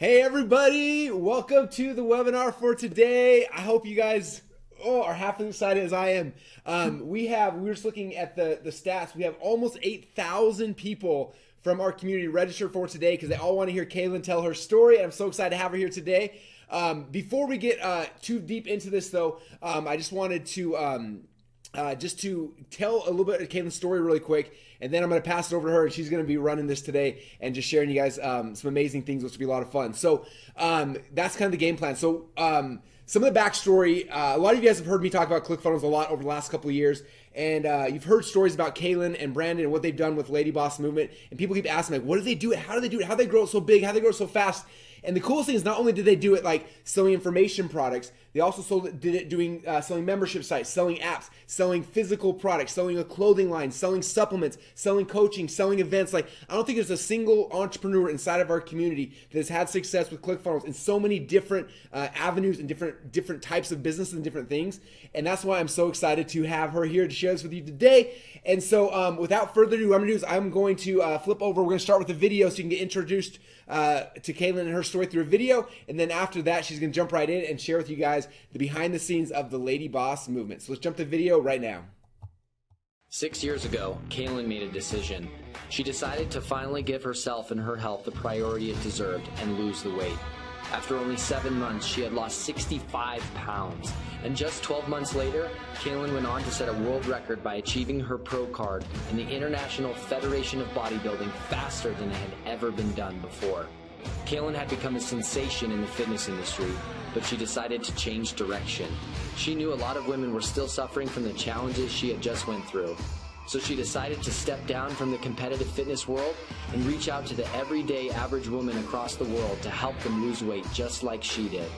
Hey everybody, welcome to the webinar for today. I hope you guys are half as excited as I am. We're just looking at the stats. We have almost 8,000 people from our community registered for today because they all want to hear Kaylin tell her story. And I'm so excited to have her here today. Before we get too deep into this though, I just wanted to just to tell a little bit of Kaylin's story really quick, and then I'm going to pass it over to her, and she's going to be running this today and just sharing you guys some amazing things, which will be a lot of fun. So that's kind of the game plan. So some of the backstory, a lot of you guys have heard me talk about ClickFunnels a lot over the last couple of years, and you've heard stories about Kaylin and Brandon and what they've done with LadyBoss movement, and people keep asking, like, what do they do it? How do they do it? How do they grow it so big? How do they grow it so fast? And the coolest thing is not only did they do it like selling information products, they also did it doing selling membership sites, selling apps, selling physical products, selling a clothing line, selling supplements, selling coaching, selling events. Like, I don't think there's a single entrepreneur inside of our community that has had success with ClickFunnels in so many different avenues and different types of businesses and different things. And that's why I'm so excited to have her here to share this with you today. And so without further ado, what I'm going to do is I'm going to flip over. We're going to start with a video so you can get introduced to Kaylin and her story through a video. And then after that, she's going to jump right in and share with you guys the behind the scenes of the LadyBoss movement. So let's jump to video right now. 6 years ago, Kaylin made a decision. She decided to finally give herself and her health the priority it deserved and lose the weight. After only 7 months, she had lost 65 pounds. And just 12 months later, Kaylin went on to set a world record by achieving her pro card in the International Federation of Bodybuilding faster than it had ever been done before. Kaylin had become a sensation in the fitness industry, but she decided to change direction. She knew a lot of women were still suffering from the challenges she had just went through. So she decided to step down from the competitive fitness world and reach out to the everyday average woman across the world to help them lose weight just like she did.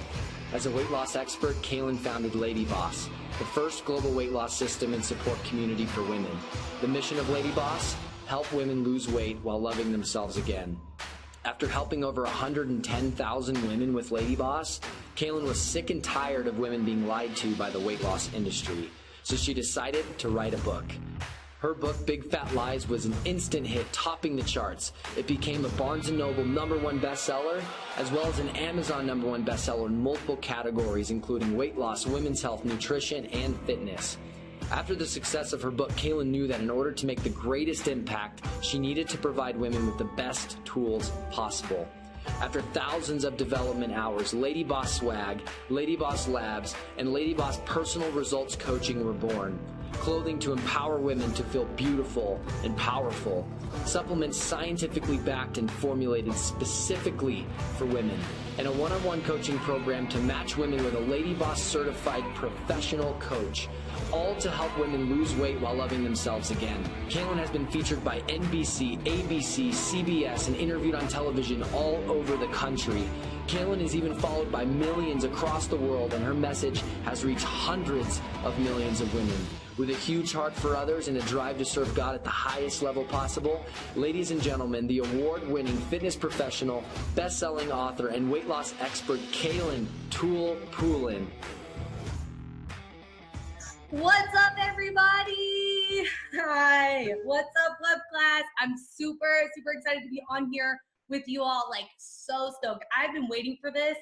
As a weight loss expert, Kaylin founded LadyBoss, the first global weight loss system and support community for women. The mission of LadyBoss: help women lose weight while loving themselves again. After helping over 110,000 women with LadyBoss, Kaylin was sick and tired of women being lied to by the weight loss industry, so she decided to write a book. Her book, Big Fat Lies, was an instant hit, topping the charts. It became a Barnes & Noble #1 bestseller, as well as an Amazon #1 bestseller in multiple categories, including weight loss, women's health, nutrition, and fitness. After the success of her book, Kaylin knew that in order to make the greatest impact, she needed to provide women with the best tools possible. After thousands of development hours, LadyBoss Swag, LadyBoss Labs, and LadyBoss Personal Results Coaching were born. Clothing to empower women to feel beautiful and powerful. Supplements scientifically backed and formulated specifically for women. And a one-on-one coaching program to match women with a LadyBoss certified professional coach. All to help women lose weight while loving themselves again. Kaylin has been featured by NBC, ABC, CBS, and interviewed on television all over the country. Kaylin is even followed by millions across the world, and her message has reached hundreds of millions of women. With a huge heart for others and a drive to serve God at the highest level possible, ladies and gentlemen, the award-winning fitness professional, best-selling author, and weight loss expert, Kaylin Tool Poulin. What's up, everybody? Hi. What's up, web class? I'm super excited to be on here with you all. Like, so stoked. I've been waiting for this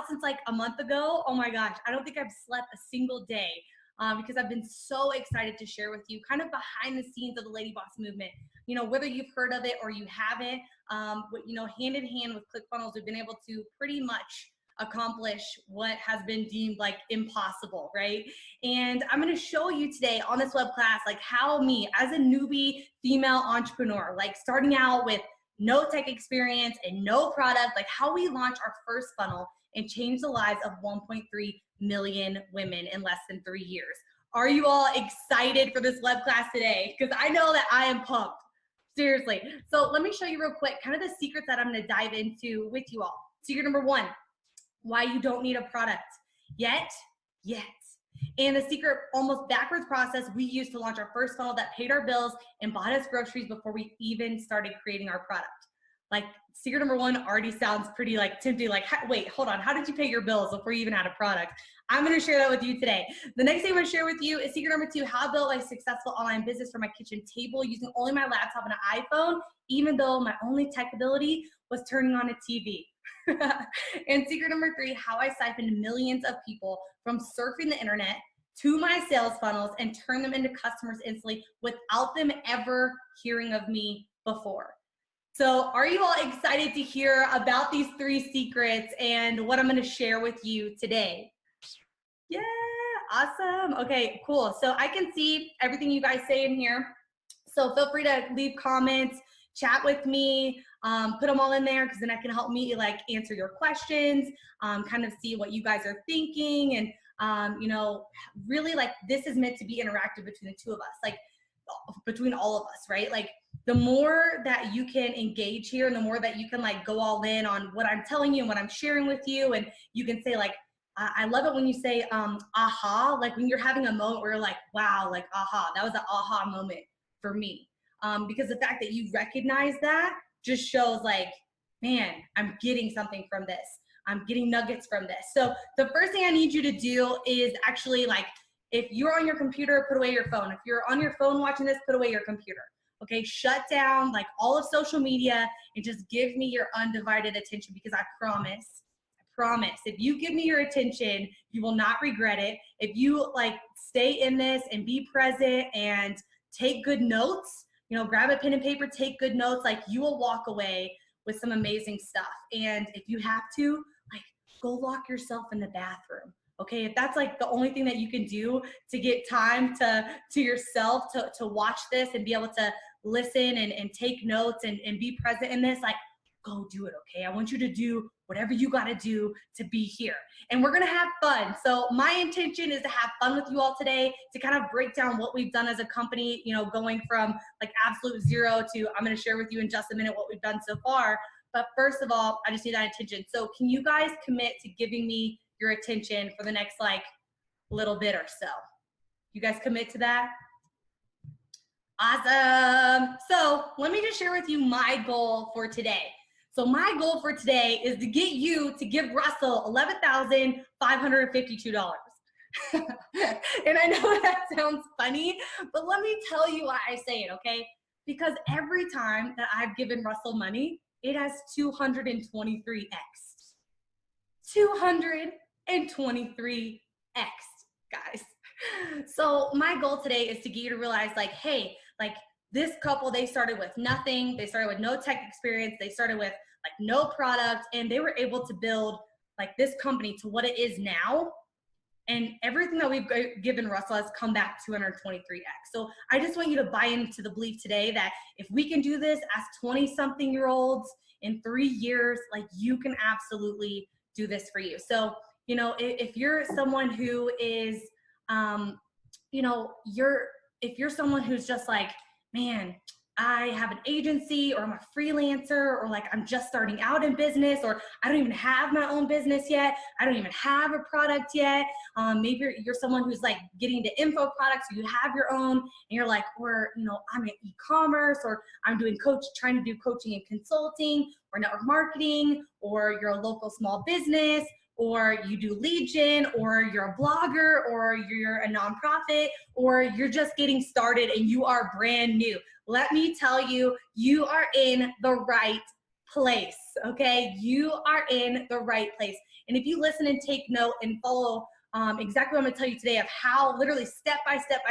since like a month ago. Oh my gosh. I don't think I've slept a single day because I've been so excited to share with you kind of behind the scenes of the LadyBoss movement. You know, whether you've heard of it or you haven't, but, you know, hand in hand with ClickFunnels, we've been able to pretty much accomplish what has been deemed like impossible, right? And I'm going to show you today on this web class, like how me as a newbie female entrepreneur, like starting out with no tech experience and no product, like how we launch our first funnel and change the lives of 1.3 million women in less than 3 years. Are you all excited for this web class today? Because I know that I am pumped. Seriously. So let me show you real quick, kind of the secrets that I'm going to dive into with you all. Secret number 1, why you don't need a product yet. And the secret, almost backwards process we used to launch our first funnel that paid our bills and bought us groceries before we even started creating our product. Like, secret number 1 already sounds pretty like tempting. Like, wait, hold on. How did you pay your bills before you even had a product? I'm going to share that with you today. The next thing I'm going to share with you is secret number 2, how I built a successful online business from my kitchen table using only my laptop and an iPhone, even though my only tech ability was turning on a TV. And secret number 3, how I siphoned millions of people from surfing the internet to my sales funnels and turn them into customers instantly without them ever hearing of me before. So are you all excited to hear about these 3 secrets and what I'm going to share with you today? Yeah, awesome. Okay, cool. So I can see everything you guys say in here. So feel free to leave comments, chat with me, put them all in there because then I can help me like answer your questions, kind of see what you guys are thinking. And, you know, really like this is meant to be interactive between the 2 of us, like between all of us, right? Like the more that you can engage here and the more that you can like go all in on what I'm telling you and what I'm sharing with you. And you can say like, I love it when you say, aha, like when you're having a moment where you're like, wow, like, aha, that was an aha moment for me. Because the fact that you recognize that just shows like, man, I'm getting something from this. I'm getting nuggets from this. So the first thing I need you to do is actually like, if you're on your computer, put away your phone. If you're on your phone watching this, put away your computer. Okay, shut down like all of social media and just give me your undivided attention because I promise, if you give me your attention, you will not regret it. If you like stay in this and be present and take good notes, you know, grab a pen and paper, take good notes, like you will walk away with some amazing stuff. And if you have to, like go lock yourself in the bathroom. Okay, if that's like the only thing that you can do to get time to yourself to watch this and be able to listen and take notes and be present in this, like go do it, okay? I want you to do whatever you got to do to be here. And we're going to have fun. So my intention is to have fun with you all today, to kind of break down what we've done as a company, you know, going from like absolute 0 to I'm going to share with you in just a minute what we've done so far. But first of all, I just need that attention. So can you guys commit to giving me your attention for the next like little bit or so? You guys commit to that? Awesome. So let me just share with you my goal for today. So my goal for today is to get you to give Russell $11,552. And I know that sounds funny, but let me tell you why I say it, okay? Because every time that I've given Russell money, it has 223x. 223x, guys. So my goal today is to get you to realize like, hey, like this couple, they started with nothing. They started with no tech experience. They started with like no product, and they were able to build like this company to what it is now. And everything that we've given Russell has come back 223x. So I just want you to buy into the belief today that if we can do this as 20-something-year-olds in 3 years, like you can absolutely do this for you. So, you know, if you're someone who is, you know, if you're someone who's just like, man, I have an agency or I'm a freelancer or like I'm just starting out in business or I don't even have my own business yet. I don't even have a product yet. Maybe you're someone who's like getting into info products, or you have your own and you're like, or, you know, I'm in e-commerce or I'm doing trying to do coaching and consulting or network marketing, or you're a local small business, or you do lead gen, or you're a blogger, or you're a nonprofit, or you're just getting started and you are brand new. Let me tell you, you are in the right place, okay? You are in the right place. And if you listen and take note and follow exactly what I'm gonna tell you today of how literally step by step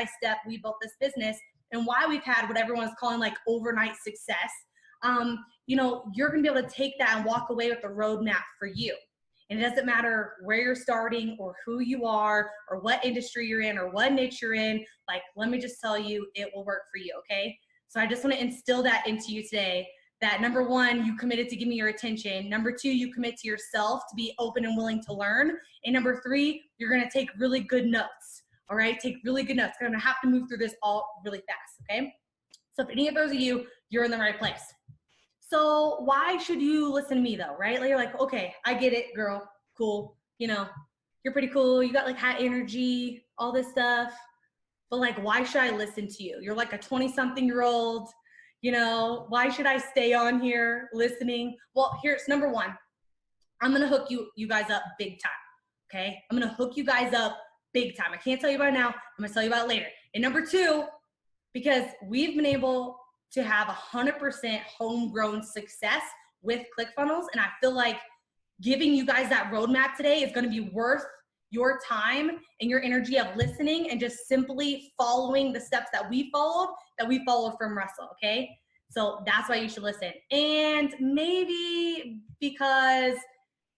we built this business and why we've had what everyone's calling like overnight success, you know, you're gonna be able to take that and walk away with the roadmap for you. And it doesn't matter where you're starting or who you are or what industry you're in or what niche you're in, like, let me just tell you, it will work for you, okay? So I just want to instill that into you today, that number 1, you committed to give me your attention. Number 2, you commit to yourself to be open and willing to learn. And number 3, you're going to take really good notes, all right? Take really good notes. I'm going to have to move through this all really fast, okay? So if any of those are you, you're in the right place. So why should you listen to me though, right? Like, you're like, okay, I get it, girl, cool. You know, you're pretty cool. You got like high energy, all this stuff. But like, why should I listen to you? You're like a 20-something-year-old, you know, why should I stay on here listening? Well, here's number 1. I'm going to hook you guys up big time. Okay. I'm going to hook you guys up big time. I can't tell you about it now. I'm going to tell you about it later. And number 2, because we've been able to have 100% homegrown success with ClickFunnels. And I feel like giving you guys that roadmap today is going to be worth your time and your energy of listening and just simply following the steps that we followed from Russell. Okay. So that's why you should listen. And maybe because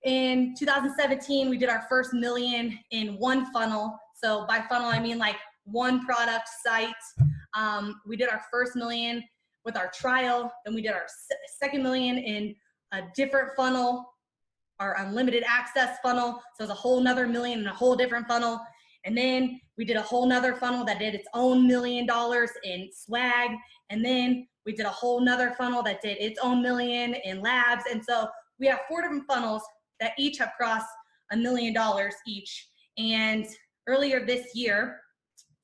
in 2017, we did our first million in one funnel. So by funnel, I mean like one product site. We did our first million with our trial. Then we did our second million in a different funnel, our unlimited access funnel. So it's a whole nother million in a whole different funnel. And then we did a whole nother funnel that did its own $1 million in swag. And then we did a whole nother funnel that did its own million in labs. And so we have 4 different funnels that each have crossed $1 million each. And earlier this year,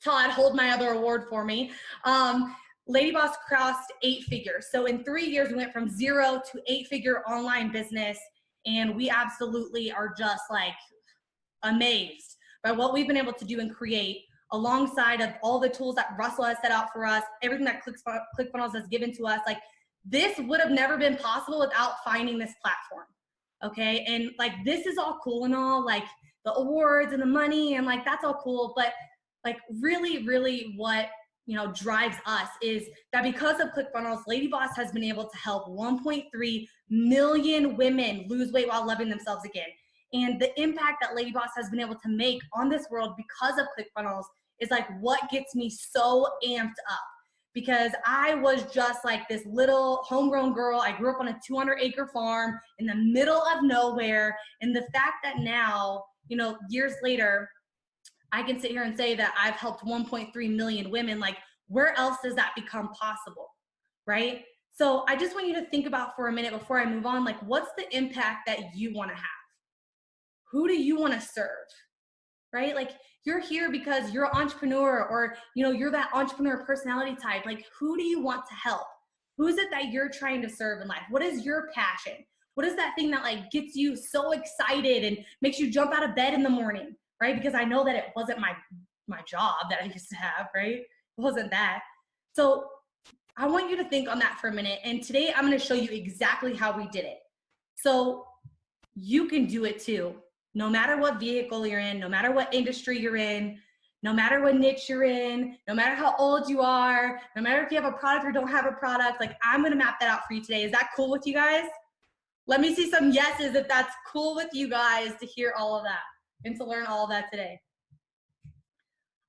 Todd, hold my other award for me. LadyBoss crossed 8 figures. So in 3 years, we went from 0 to 8-figure online business. And we absolutely are just like amazed by what we've been able to do and create alongside of all the tools that Russell has set out for us, everything that ClickFunnels has given to us. Like, this would have never been possible without finding this platform. Okay. And like, this is all cool and all, like the awards and the money and like, that's all cool. But like really what, you know, drives us is that because of ClickFunnels, LadyBoss has been able to help 1.3 million women lose weight while loving themselves again. And the impact that LadyBoss has been able to make on this world because of ClickFunnels is like what gets me so amped up. Because I was just like this little homegrown girl. I grew up on a 200-acre farm in the middle of nowhere. And the fact that now, you know, years later, I can sit here and say that I've helped 1.3 million women. Like, where else does that become possible, right? So I just want you to think about for a minute before I move on, like, what's the impact that you want to have? Who do you want to serve, right? Like, you're here because you're an entrepreneur, or, you know, you're that entrepreneur personality type. Like, who do you want to help? Who is it that you're trying to serve in life? What is your passion? What is that thing that like gets you so excited and makes you jump out of bed in the morning, right? Because I know that it wasn't my job that I used to have, right? It wasn't that. So I want you to think on that for a minute. And today I'm going to show you exactly how we did it. So you can do it too. No matter what vehicle you're in, no matter what industry you're in, no matter what niche you're in, no matter how old you are, no matter if you have a product or don't have a product, like, I'm going to map that out for you today. Is that cool with you guys? Let me see some yeses if that's cool with you guys to hear all of that and to learn all of that today.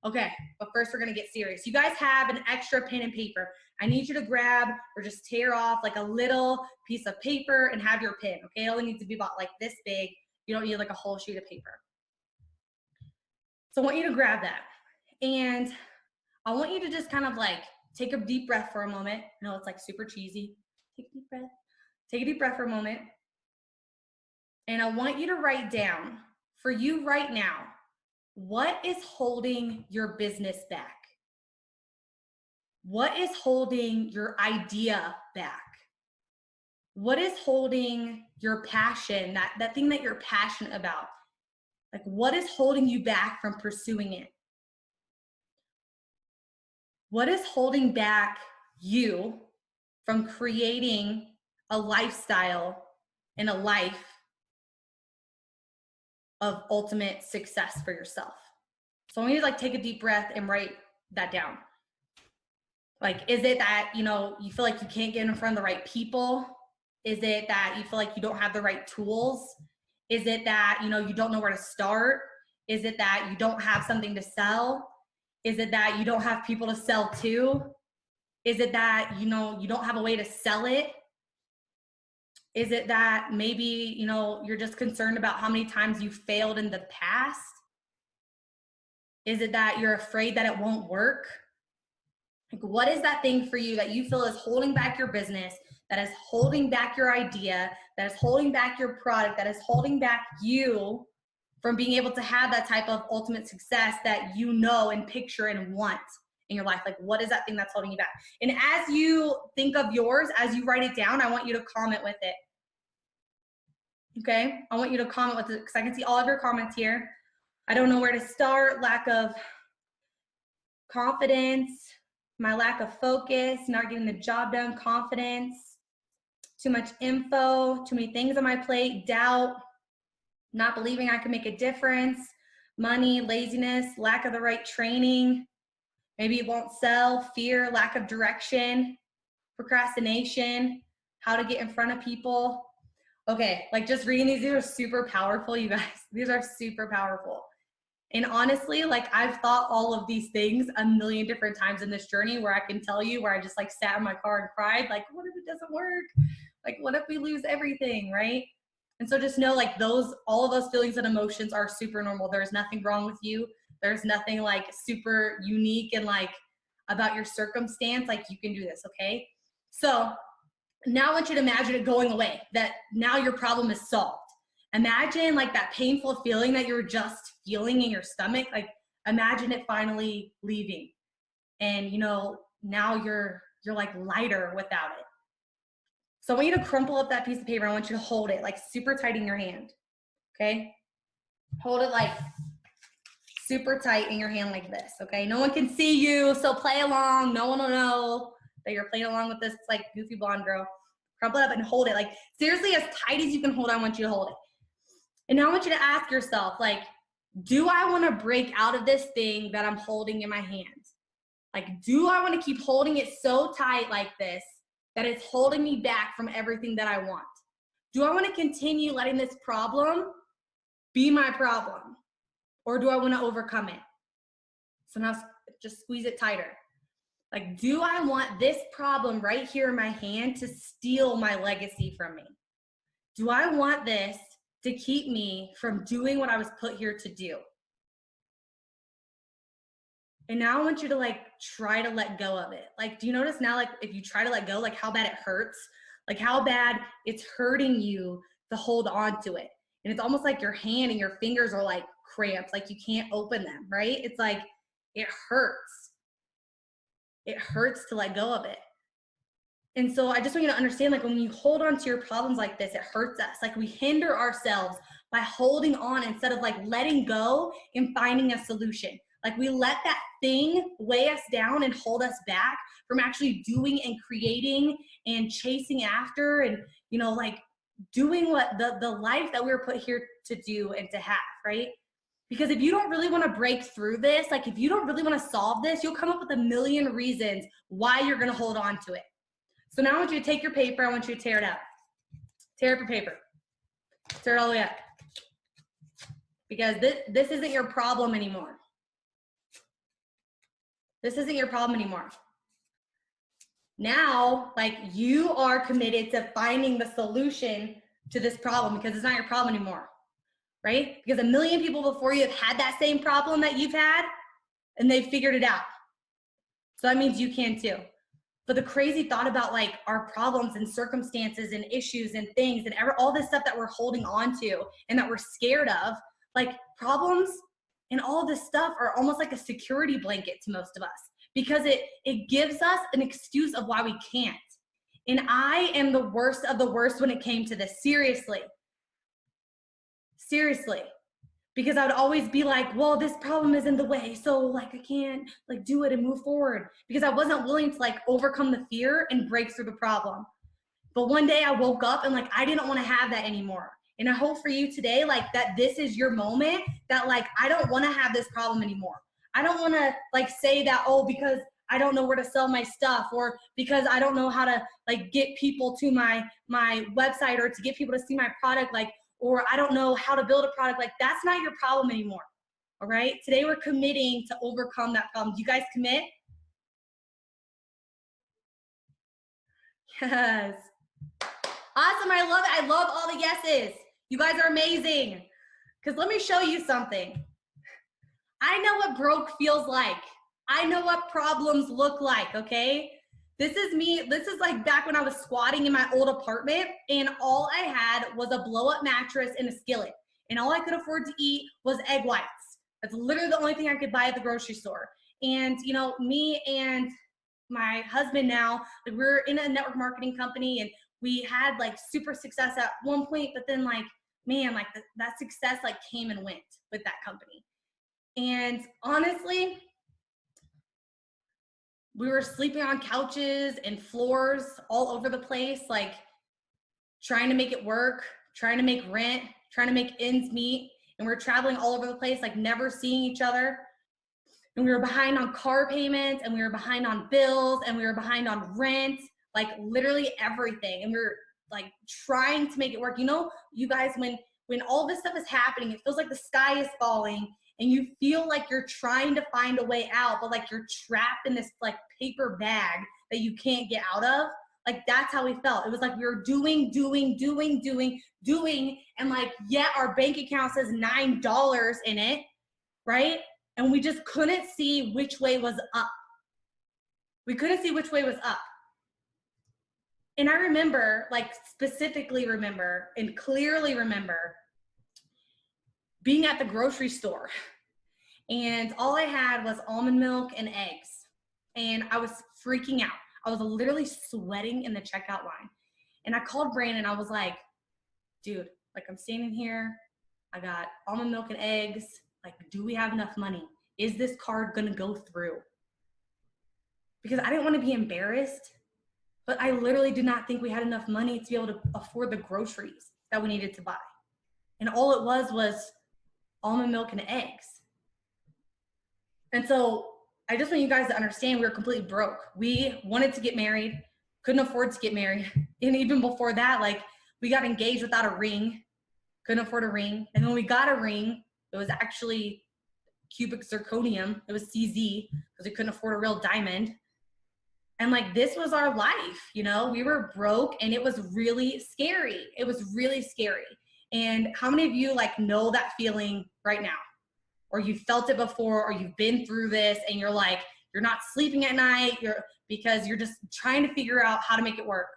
Okay, but first we're going to get serious. You guys have an extra pen and paper. I need you to grab or just tear off like a little piece of paper and have your pen, okay? It only needs to be about like this big. You don't need like a whole sheet of paper. So I want you to grab that. And I want you to just kind of like take a deep breath for a moment. I know it's like super cheesy. Take a deep breath. Take a deep breath for a moment. And I want you to write down for you right now, what is holding your business back? What is holding your idea back? What is holding your passion, that thing that you're passionate about? Like, what is holding you back from pursuing it? What is holding back you from creating a lifestyle and a life of ultimate success for yourself? So I want you to like take a deep breath and write that down. Like, is it that, you know, you feel like you can't get in front of the right people? Is it that you feel like you don't have the right tools? Is it that, you know, you don't know where to start? Is it that you don't have something to sell? Is it that you don't have people to sell to? Is it that, you know, you don't have a way to sell it? Is it that maybe, you know, you're just concerned about how many times you failed in the past? Is it that you're afraid that it won't work? Like, what is that thing for you that you feel is holding back your business, that is holding back your idea, that is holding back your product, that is holding back you from being able to have that type of ultimate success that you know and picture and want in your life? Like, what is that thing that's holding you back? And as you think of yours, as you write it down, I want you to comment with it. Okay? I want you to comment with it because I can see all of your comments here. I don't know where to start. Lack of confidence, my lack of focus, not getting the job done, confidence, too much info, too many things on my plate, doubt, not believing I can make a difference, money, laziness, lack of the right training, maybe it won't sell, fear, lack of direction, procrastination, how to get in front of people. Okay, like just reading these are super powerful, you guys. These are super powerful. And honestly, like I've thought all of these things a million different times in this journey where I can tell you where I just like sat in my car and cried, like, what if it doesn't work? Like, what if we lose everything, right? And so just know like all of those feelings and emotions are super normal. There's nothing wrong with you. There's nothing like super unique and like about your circumstance. Like you can do this, okay? So now I want you to imagine it going away, that now your problem is solved. Imagine like that painful feeling that you're just feeling in your stomach. Like imagine it finally leaving. And you know, now you're like lighter without it. So I want you to crumple up that piece of paper. I want you to hold it like super tight in your hand. Okay? Hold it like super tight in your hand like this. Okay? No one can see you, so play along. No one will know that you're playing along with this like goofy blonde girl. Crumple it up and hold it like seriously as tight as you can hold it. I want you to hold it. And now I want you to ask yourself, like, do I want to break out of this thing that I'm holding in my hand? Like, do I want to keep holding it so tight like this that it's holding me back from everything that I want? Do I want to continue letting this problem be my problem? Or do I want to overcome it? So now just squeeze it tighter. Like, do I want this problem right here in my hand to steal my legacy from me? Do I want this to keep me from doing what I was put here to do? And now I want you to like try to let go of it. Like, do you notice now, like if you try to let go, like how bad it hurts, like how bad it's hurting you to hold on to it. And it's almost like your hand and your fingers are like cramped, like you can't open them, right? It's like, it hurts. It hurts to let go of it. And so I just want you to understand, like when you hold on to your problems like this, it hurts us. Like we hinder ourselves by holding on instead of like letting go and finding a solution. Like we let that thing weigh us down and hold us back from actually doing and creating and chasing after and, you know, like doing what the life that we were put here to do and to have, right? Because if you don't really want to break through this, like if you don't really want to solve this, you'll come up with a million reasons why you're going to hold on to it. So now I want you to take your paper. I want you to tear it up. Tear up your paper. Tear it all the way up. Because this isn't your problem anymore. This isn't your problem anymore. Now, like you are committed to finding the solution to this problem because it's not your problem anymore, right? Because a million people before you have had that same problem that you've had and they've figured it out. So that means you can too. But the crazy thought about like our problems and circumstances and issues and things and all this stuff that we're holding on to and that we're scared of, like problems and all of this stuff are almost like a security blanket to most of us because it gives us an excuse of why we can't. And I am the worst of the worst when it came to this, seriously. Seriously. Because I would always be like, well, this problem is in the way, so like I can't like do it and move forward because I wasn't willing to like overcome the fear and break through the problem. But one day I woke up and like I didn't want to have that anymore. And I hope for you today, like that this is your moment that like I don't want to have this problem anymore. I don't want to like say that, oh, because I don't know where to sell my stuff or because I don't know how to like get people to my website or to get people to see my product, like, or I don't know how to build a product. Like that's not your problem anymore. All right. Today we're committing to overcome that problem. Do you guys commit? Yes. Awesome. I love it. I love all the yeses. You guys are amazing. Because let me show you something. I know what broke feels like. I know what problems look like. Okay. This is me. This is like back when I was squatting in my old apartment and all I had was a blow up mattress and a skillet. And all I could afford to eat was egg whites. That's literally the only thing I could buy at the grocery store. And, you know, me and my husband now, like we're in a network marketing company and we had like super success at one point, but then like, man, like that success like came and went with that company. And honestly, we were sleeping on couches and floors all over the place, like trying to make it work, trying to make rent, trying to make ends meet. And we were traveling all over the place, like never seeing each other. And we were behind on car payments, and we were behind on bills, and we were behind on rent, like literally everything. And we were like trying to make it work. You know, you guys, when all this stuff is happening, it feels like the sky is falling and you feel like you're trying to find a way out, but like you're trapped in this like paper bag that you can't get out of. Like that's how we felt. It was like we were doing, and like, yet our bank account says $9 in it, right? And we just couldn't see which way was up. We couldn't see which way was up. And I remember, like specifically remember and clearly remember being at the grocery store, and all I had was almond milk and eggs. And I was freaking out. I was literally sweating in the checkout line. And I called Brandon. I was like, dude, like I'm standing here. I got almond milk and eggs. Like, do we have enough money? Is this card gonna go through? Because I didn't want to be embarrassed, but I literally did not think we had enough money to be able to afford the groceries that we needed to buy. And all it was almond milk and eggs. And so I just want you guys to understand we were completely broke. We wanted to get married, couldn't afford to get married. And even before that, like we got engaged without a ring, couldn't afford a ring. And when we got a ring, it was actually cubic zirconium. It was CZ because we couldn't afford a real diamond. And like, this was our life, you know, we were broke and it was really scary. It was really scary. And how many of you like know that feeling right now? Or you felt it before, or you've been through this and you're like, you're not sleeping at night because you're just trying to figure out how to make it work.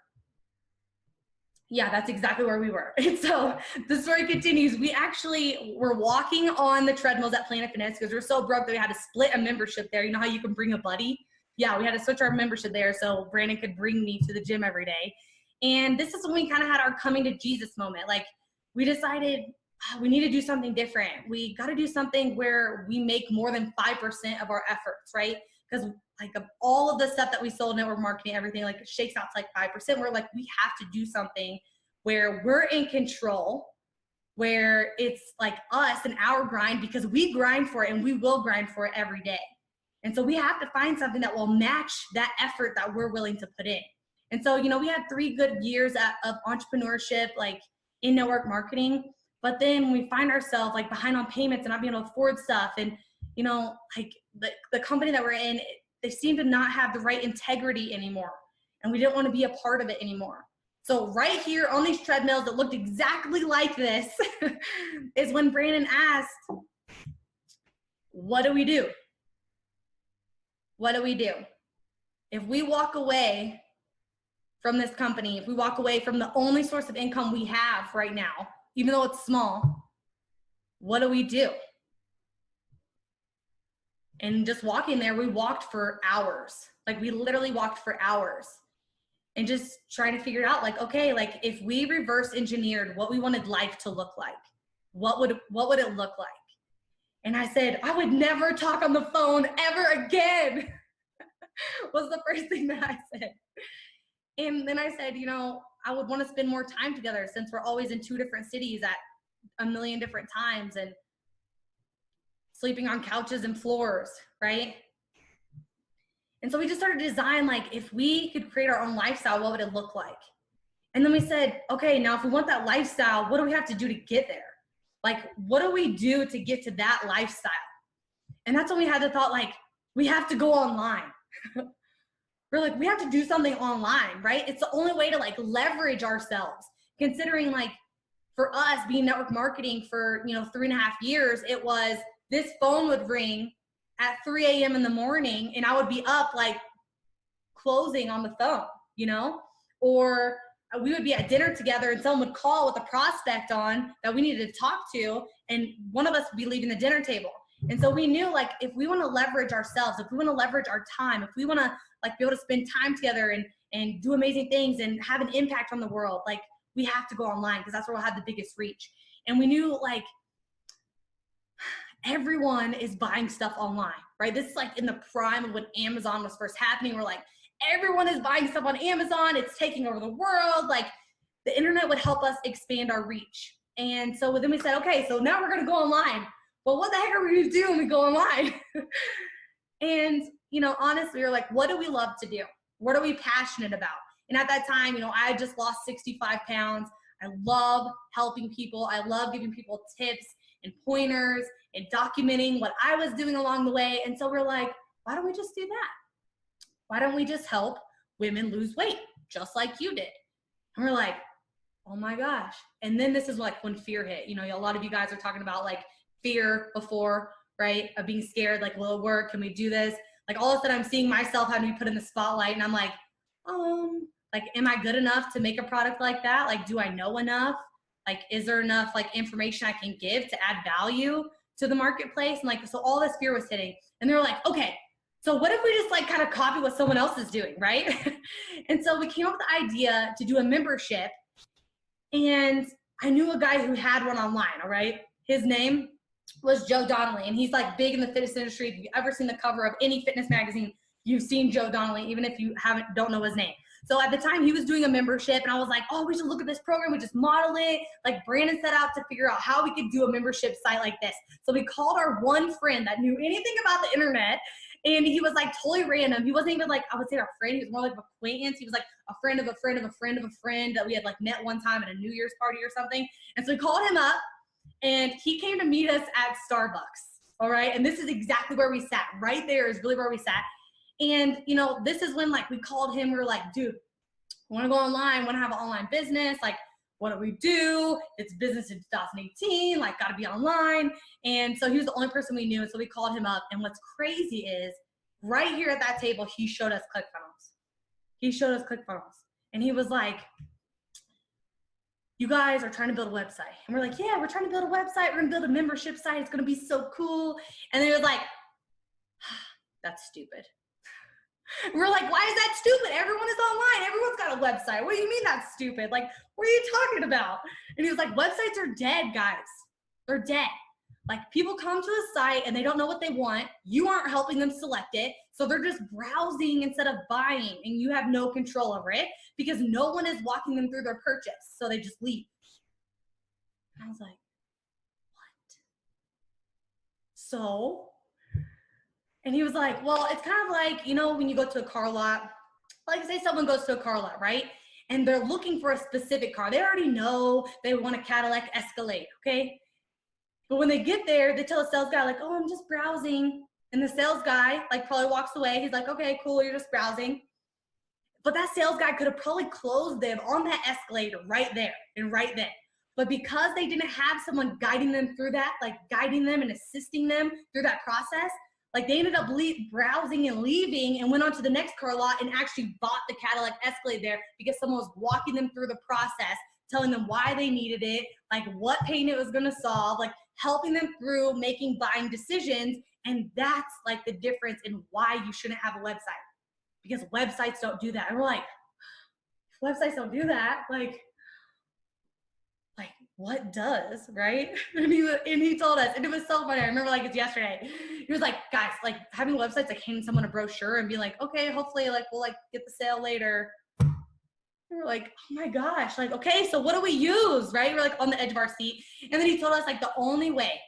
Yeah, that's exactly where we were. And so the story continues. We actually were walking on the treadmills at Planet Fitness because we're so broke that we had to split a membership there. You know how you can bring a buddy? Yeah, we had to switch our membership there so Brandon could bring me to the gym every day. And this is when we kind of had our coming to Jesus moment. Like we decided we need to do something different. We got to do something where we make more than 5% of our efforts, right? Because like of all of the stuff that we sold, network marketing, everything, like it shakes out to like 5%. We're like, we have to do something where we're in control, where it's like us and our grind, because we grind for it and we will grind for it every day. And so we have to find something that will match that effort that we're willing to put in. And so, you know, we had 3 good years of entrepreneurship, like in network marketing. But then when we find ourselves like behind on payments and not being able to afford stuff, and, you know, like the company that we're in, they seem to not have the right integrity anymore. And we didn't want to be a part of it anymore. So right here on these treadmills that looked exactly like this is when Brandon asked, what do we do? What do we do? If we walk away from this company, if we walk away from the only source of income we have right now, even though it's small, what do we do? And just walking there, we walked for hours. Like we literally walked for hours and just trying to figure it out. Like, okay, like if we reverse engineered what we wanted life to look like, what would it look like? And I said, I would never talk on the phone ever again, was the first thing that I said. And then I said, you know, I would want to spend more time together since we're always in 2 different cities at a million different times and sleeping on couches and floors, right? And so we just started to design, like, if we could create our own lifestyle, what would it look like? And then we said, okay, now if we want that lifestyle, what do we have to do to get there? Like, what do we do to get to that lifestyle? And that's when we had the thought, like, we have to go online. We're like, we have to do something online, right? It's the only way to like leverage ourselves, considering like for us being network marketing for, you know, 3.5 years, it was this phone would ring at 3 a.m. in the morning and I would be up like closing on the phone, you know, or we would be at dinner together and someone would call with a prospect on that we needed to talk to, and one of us would be leaving the dinner table. And so we knew, like, if we want to leverage ourselves, if we want to leverage our time, if we want to like be able to spend time together and do amazing things and have an impact on the world, like we have to go online because that's where we'll have the biggest reach. And we knew like everyone is buying stuff online, right? This is like in the prime of when Amazon was first happening. We're like, everyone is buying stuff on Amazon. It's taking over the world. Like the internet would help us expand our reach. And so then we said, okay, so now we're going to go online. But what the heck are we going to do when we go online? And, you know, honestly, we were like, what do we love to do? What are we passionate about? And at that time, you know, I had just lost 65 pounds. I love helping people. I love giving people tips and pointers and documenting what I was doing along the way. And so we're like, why don't we just do that? Why don't we just help women lose weight just like you did? And we're like, oh my gosh. And then this is like when fear hit. You know, a lot of you guys are talking about like fear before, right? Of being scared, like, will it work? Can we do this? Like all of a sudden I'm seeing myself having to be put in the spotlight and I'm like, like, am I good enough to make a product like that? Like, do I know enough? Like, is there enough like information I can give to add value to the marketplace? And like, so all this fear was hitting and they were like, okay, so what if we just like kind of copy what someone else is doing, right? And so we came up with the idea to do a membership. And I knew a guy who had one online, all right? His name was Joe Donnelly, and he's like big in the fitness industry. If you've ever seen the cover of any fitness magazine, you've seen Joe Donnelly, even if you don't know his name. So at the time he was doing a membership and I was like, oh, we should look at this program. We just model it. Like Brandon set out to figure out how we could do a membership site like this. So we called our one friend that knew anything about the internet. And he was like totally random. He wasn't even like, I would say our friend. He was more like an acquaintance. He was like a friend of a friend of a friend of a friend that we had like met one time at a New Year's party or something. And so we called him up and he came to meet us at Starbucks. All right. And this is exactly where we sat. Right there is really where we sat. And, you know, this is when like we called him. We were like, dude, I want to go online. Want to have an online business. Like, what do we do? It's business in 2018, like gotta be online. And so he was the only person we knew. And so we called him up. And what's crazy is right here at that table, he showed us ClickFunnels. He showed us ClickFunnels. And he was like, you guys are trying to build a website. And we're like, yeah, we're trying to build a website. We're gonna build a membership site. It's gonna be so cool. And then he was like, that's stupid. We're like, why is that stupid? Everyone is online. Everyone's got a website. What do you mean that's stupid? Like, what are you talking about? And he was like, websites are dead, guys. They're dead. Like, people come to a site and they don't know what they want. You aren't helping them select it. So they're just browsing instead of buying, and you have no control over it because no one is walking them through their purchase. So they just leave. And I was like, what? So, and he was like, well, it's kind of like, you know, when you go to a car lot, like say someone goes to a car lot, right? And they're looking for a specific car. They already know they want a Cadillac Escalade, okay? But when they get there, they tell the sales guy like, oh, I'm just browsing. And the sales guy like probably walks away. He's like, okay, cool, you're just browsing. But that sales guy could have probably closed them on that Escalade right there and right then. But because they didn't have someone guiding them through that, like guiding them and assisting them through that process, like they ended up browsing and leaving and went on to the next car lot and actually bought the Cadillac Escalade there because someone was walking them through the process, telling them why they needed it, like what pain it was gonna solve, like helping them through making buying decisions. And that's like the difference in why you shouldn't have a website, because websites don't do that. And we're like, websites don't do that, like what does, right? And he told us, and it was so funny. I remember like it's yesterday. He was like, guys, like having websites, like handing someone a brochure and being like, okay, hopefully like we'll like get the sale later. And we're like, oh my gosh, like, okay, so what do we use, right? We're like on the edge of our seat. And then he told us like the only way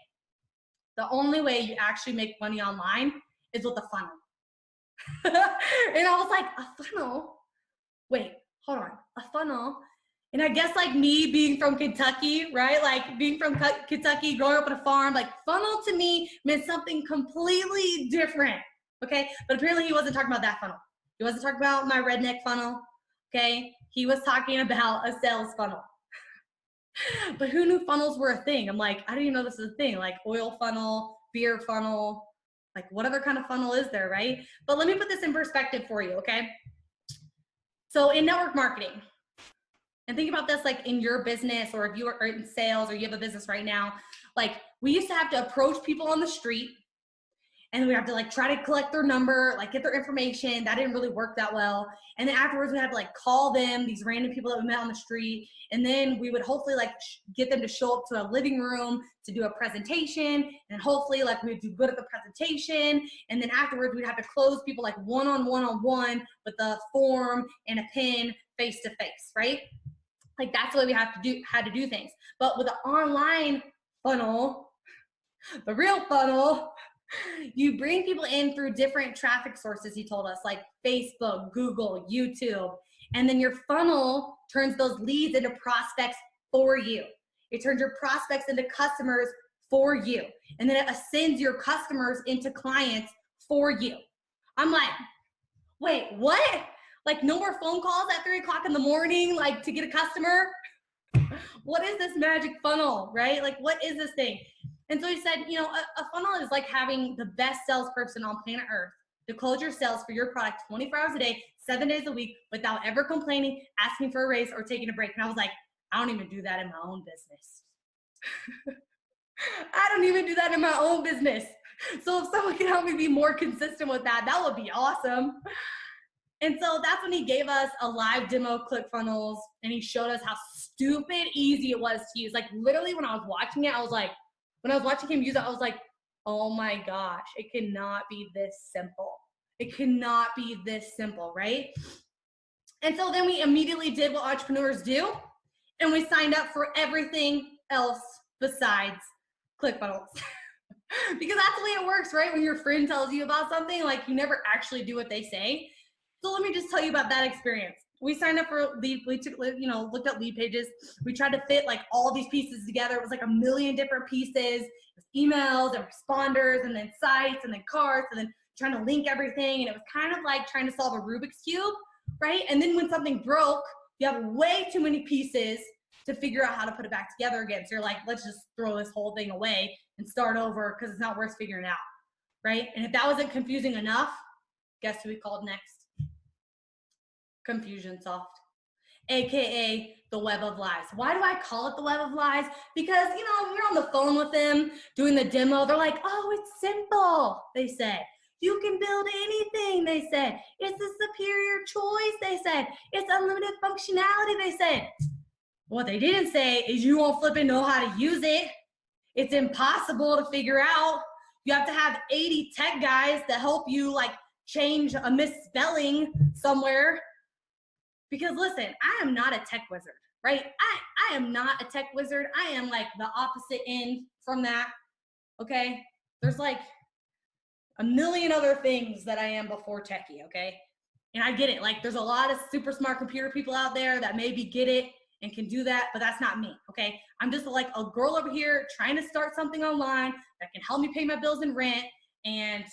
you actually make money online is with a funnel. And I was like, a funnel? Wait, hold on, a funnel? And I guess like me being from Kentucky, right? Like being from Kentucky, growing up on a farm, like funnel to me meant something completely different, okay? But apparently he wasn't talking about that funnel. He wasn't talking about my redneck funnel, okay? He was talking about a sales funnel. But who knew funnels were a thing? I'm like, I didn't even know this is a thing, like oil funnel, beer funnel, like what other kind of funnel is there, right? But let me put this in perspective for you, okay? So in network marketing, and think about this like in your business, or if you are in sales or you have a business right now, like we used to have to approach people on the street and we have to like try to collect their number, like get their information. That didn't really work that well. And then afterwards we had to like call them, these random people that we met on the street. And then we would hopefully like get them to show up to a living room to do a presentation. And hopefully like we'd do good at the presentation. And then afterwards we'd have to close people like one-on-one with a form and a pen face to face, right? Like that's the way we had to do things. But with the online funnel, the real funnel, you bring people in through different traffic sources, he told us, like Facebook, Google, YouTube. And then your funnel turns those leads into prospects for you. It turns your prospects into customers for you. And then it ascends your customers into clients for you. I'm like, wait, what? Like no more phone calls at 3 o'clock in the morning, like to get a customer? What is this magic funnel, right? Like what is this thing? And so he said, you know, a funnel is like having the best salesperson on planet Earth to close your sales for your product 24 hours a day, 7 days a week, without ever complaining, asking for a raise, or taking a break. And I was like, I don't even do that in my own business. I don't even do that in my own business. So if someone can help me be more consistent with that, that would be awesome. And so that's when he gave us a live demo of ClickFunnels, and he showed us how stupid easy it was to use. Like literally when I was watching it, I was like, when I was watching him use it, I was like, oh my gosh, it cannot be this simple. It cannot be this simple, right? And so then we immediately did what entrepreneurs do, and we signed up for everything else besides ClickFunnels. Because that's the way it works, right? When your friend tells you about something, like you never actually do what they say. So let me just tell you about that experience. We signed up for lead, we took, you know, looked at lead pages. We tried to fit like all these pieces together. It was like a million different pieces, emails and responders, and then sites, and then carts, and then trying to link everything. And it was kind of like trying to solve a Rubik's Cube, right? And then when something broke, you have way too many pieces to figure out how to put it back together again. So you're like, let's just throw this whole thing away and start over because it's not worth figuring out, right? And if that wasn't confusing enough, guess who we called next? Confusionsoft, AKA the web of lies. Why do I call it the web of lies? Because, you know, when you're on the phone with them doing the demo, they're like, oh, it's simple, they said. You can build anything, they said. It's the superior choice, they said. It's unlimited functionality, they said. What they didn't say is you won't flipping know how to use it. It's impossible to figure out. You have to have 80 tech guys that help you like change a misspelling somewhere. Because listen, I am not a tech wizard, right? I am not a tech wizard. I am like the opposite end from that, okay? There's like a million other things that I am before techie, okay? And I get it. Like there's a lot of super smart computer people out there that maybe get it and can do that, but that's not me, okay? I'm just like a girl over here trying to start something online that can help me pay my bills and rent, and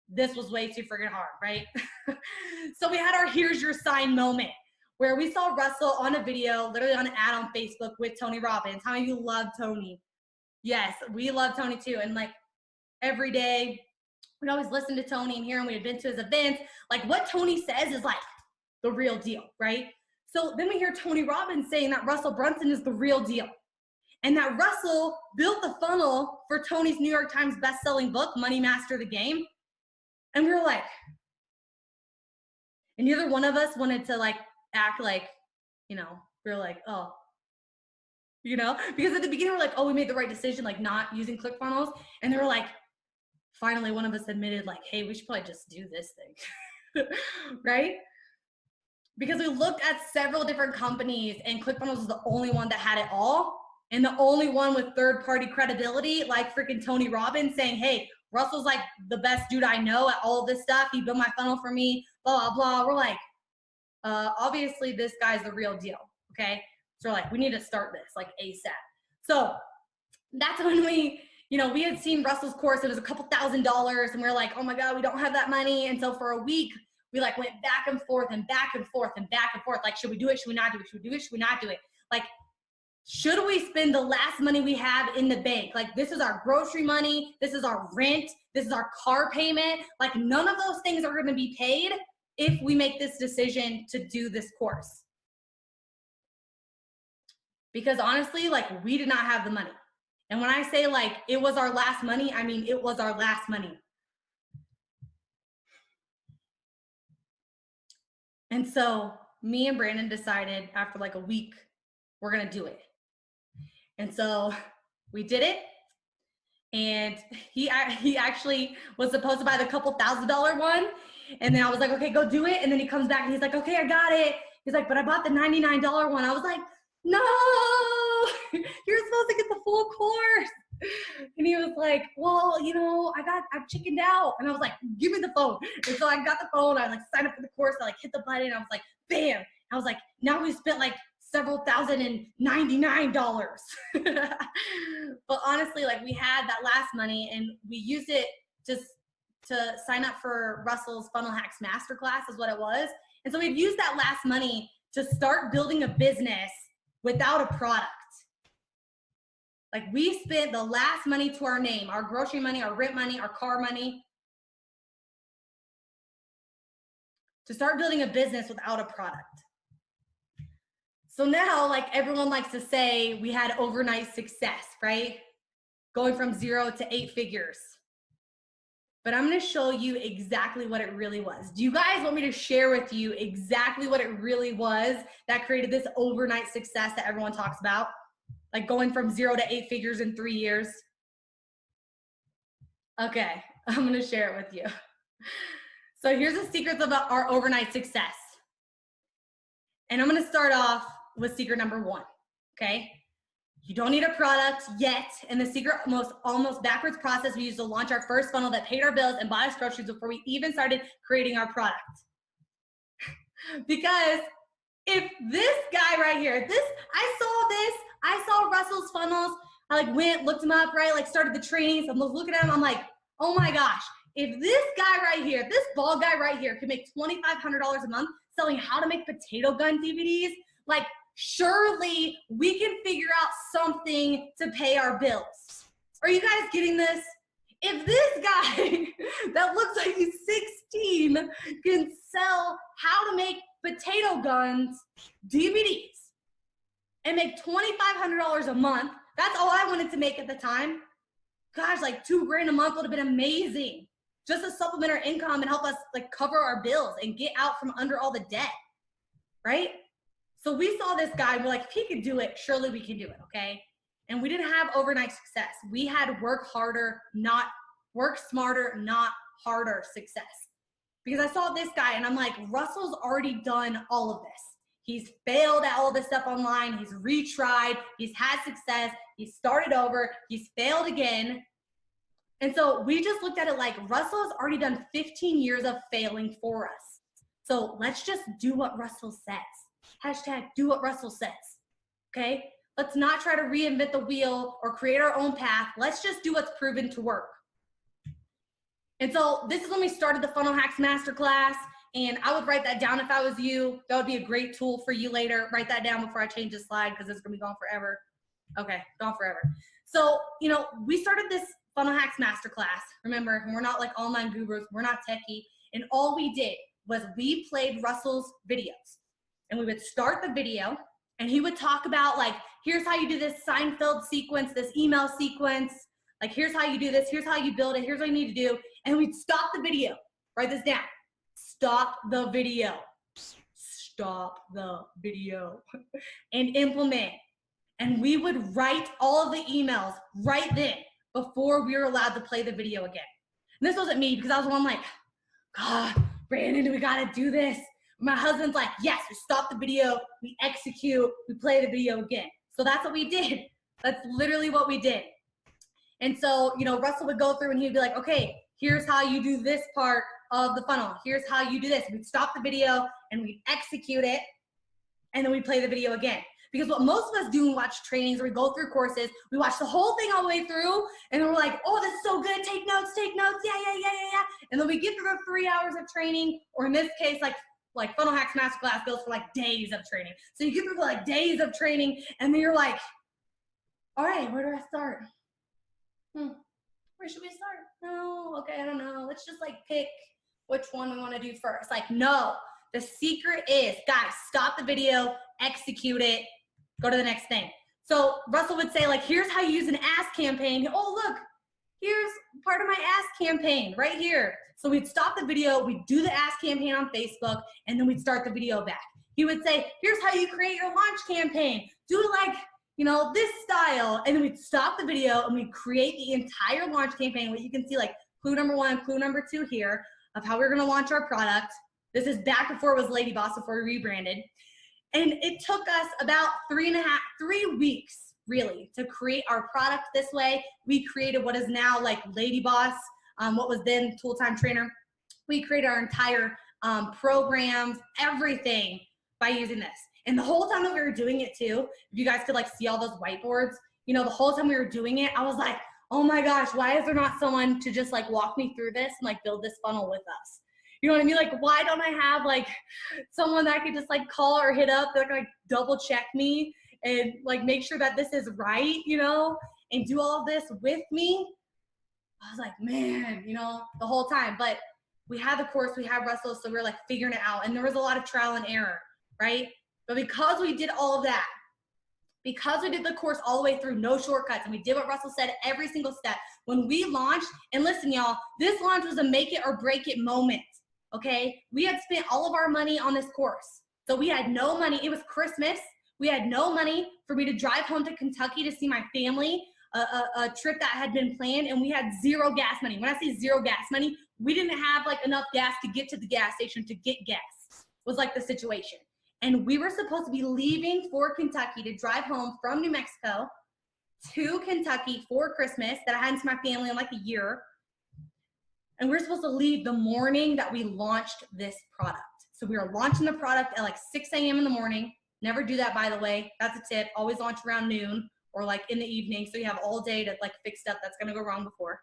this was way too friggin' hard, right? So we had our here's your sign moment, where we saw Russell on a video, literally on an ad on Facebook with Tony Robbins. How many of you love Tony? Yes, we love Tony too. And like every day, we'd always listen to Tony and hear him. We had been to his events. Like what Tony says is like the real deal, right? So then we hear Tony Robbins saying that Russell Brunson is the real deal. And that Russell built the funnel for Tony's New York Times best-selling book, Money Master the Game. And we were like, and neither one of us wanted to like act like, you know, we were like, oh, you know, because at the beginning we're like, oh, we made the right decision, like not using ClickFunnels. And they were like, finally one of us admitted like, hey, we should probably just do this thing, right? Because we looked at several different companies and ClickFunnels was the only one that had it all, and the only one with third-party credibility, like freaking Tony Robbins saying, hey, Russell's like the best dude I know at all of this stuff. He built my funnel for me, blah, blah, blah. We're like, obviously this guy's the real deal, okay? So we're like, we need to start this like ASAP. So that's when we, you know, we had seen Russell's course. It was a couple $1,000s, and we were like, oh my God, we don't have that money. And so for a week, we like went back and forth and back and forth and back and forth. Like, should we do it? Should we not do it? Should we do it? Should we not do it? Like, should we spend the last money we have in the bank? Like, this is our grocery money. This is our rent. This is our car payment. Like, none of those things are going to be paid if we make this decision to do this course. Because honestly, like, we did not have the money. And when I say like, it was our last money, I mean, it was our last money. And so me and Brandon decided after like a week, we're going to do it. And so we did it. And he actually was supposed to buy the couple $1,000 one. And then I was like, okay, go do it. And then he comes back and he's like, okay, I got it. He's like, but I bought the $99 one. I was like, no, you're supposed to get the full course. And he was like, well, you know, I've chickened out. And I was like, give me the phone. And so I got the phone. I like signed up for the course. I like hit the button. I was like, bam. I was like, now we spent like several $1,099. But honestly, like we had that last money and we used it just to sign up for Russell's Funnel Hacks Masterclass is what it was. And so we've used that last money to start building a business without a product. Like we spent the last money to our name, our grocery money, our rent money, our car money, to start building a business without a product. So now, like everyone likes to say, we had overnight success, right? Going from 0 to 8 figures. But I'm gonna show you exactly what it really was. Do you guys want me to share with you exactly what it really was that created this overnight success that everyone talks about? Like going from 0 to 8 figures in 3 years? Okay, I'm gonna share it with you. So here's the secrets of our overnight success. And I'm gonna start off with secret number 1, okay? You don't need a product yet. And the secret, almost backwards process we used to launch our first funnel that paid our bills and bought us groceries before we even started creating our product. Because if this guy right here, I saw Russell's funnels. I like went, looked him up, right? Like started the training. So I'm looking at him. I'm like, oh my gosh, if this guy right here, this bald guy right here could make $2,500 a month selling how to make potato gun DVDs, like surely we can figure out something to pay our bills. Are you guys getting this? If this guy that looks like he's 16 can sell how to make potato guns DVDs and make $2,500 a month, that's all I wanted to make at the time. Gosh, like $2,000 a month would have been amazing. Just to supplement our income and help us like cover our bills and get out from under all the debt, right? So we saw this guy, we're like, if he could do it, surely we can do it, okay? And we didn't have overnight success. We had work smarter, not harder success. Because I saw this guy and I'm like, Russell's already done all of this. He's failed at all this stuff online. He's retried. He's had success. He's started over. He's failed again. And so we just looked at it like Russell's already done 15 years of failing for us. So let's just do what Russell says. Hashtag do what Russell says, okay? Let's not try to reinvent the wheel or create our own path. Let's just do what's proven to work. And so this is when we started the Funnel Hacks Masterclass, and I would write that down if I was you. That would be a great tool for you later. Write that down before I change this slide because it's gonna be gone forever. Okay, gone forever. So, you know, we started this Funnel Hacks Masterclass. Remember, we're not like online gurus, we're not techie, and all we did was we played Russell's videos. And we would start the video and he would talk about like, here's how you do this Seinfeld sequence, this email sequence. Like, here's how you do this. Here's how you build it. Here's what you need to do. And we'd stop the video. Write this down. Stop the video. Stop the video and implement. And we would write all of the emails right then before we were allowed to play the video again. And this wasn't me because I was the one like, God, Brandon, we got to do this. My husband's like, yes, we stop the video, we execute, we play the video again. So that's what we did. That's literally what we did. And so, you know, Russell would go through and he'd be like, okay, here's how you do this part of the funnel. Here's how you do this. We'd stop the video and we'd execute it. And then we'd play the video again. Because what most of us do when we watch trainings or we go through courses, we watch the whole thing all the way through and we're like, oh, this is so good. Take notes. Yeah. And then we get through 3 hours of training, or in this case, like Funnel Hacks Masterclass goes for like days of training. So you get through like days of training and then you're like, all right, where do I start? Where should we start? No, okay, I don't know. Let's just like pick which one we want to do first. Like, no, the secret is, guys, stop the video, execute it, go to the next thing. So Russell would say like, here's how you use an ask campaign. Oh, look, here's part of my ask campaign right here. So we'd stop the video, we'd do the ask campaign on Facebook, and then we'd start the video back. He would say, here's how you create your launch campaign. Do it like, you know, this style. And then we'd stop the video and we'd create the entire launch campaign. What you can see like clue number 1, clue number 2 here of how we're gonna launch our product. This is back before it was LadyBoss, before we rebranded. And it took us about 3 weeks really to create our product this way. We created what is now like LadyBoss, what was then Tool Time Trainer. We created our entire programs, everything by using this. And the whole time that we were doing it too, if you guys could like see all those whiteboards, you know, the whole time we were doing it, I was like, oh my gosh, why is there not someone to just like walk me through this and like build this funnel with us? You know what I mean? Like, why don't I have like someone that I could just like call or hit up that can like double check me and like make sure that this is right, you know, and do all of this with me? I was like, man, you know, the whole time. But we had the course, we had Russell, so we were like figuring it out. And there was a lot of trial and error, right? But because we did all of that, because we did the course all the way through, no shortcuts, and we did what Russell said every single step, when we launched, and listen, y'all, this launch was a make it or break it moment, okay? We had spent all of our money on this course. So we had no money. It was Christmas. We had no money for me to drive home to Kentucky to see my family, a trip that had been planned, and we had zero gas money. When I say zero gas money, we didn't have like enough gas to get to the gas station to get gas, was like the situation. And we were supposed to be leaving for Kentucky to drive home from New Mexico to Kentucky for Christmas that I hadn't seen my family in like a year. And we were supposed to leave the morning that we launched this product. So we were launching the product at like 6 a.m. in the morning. Never do that, by the way. That's a tip. Always launch around noon or like in the evening, so you have all day to like fix stuff that's gonna go wrong before.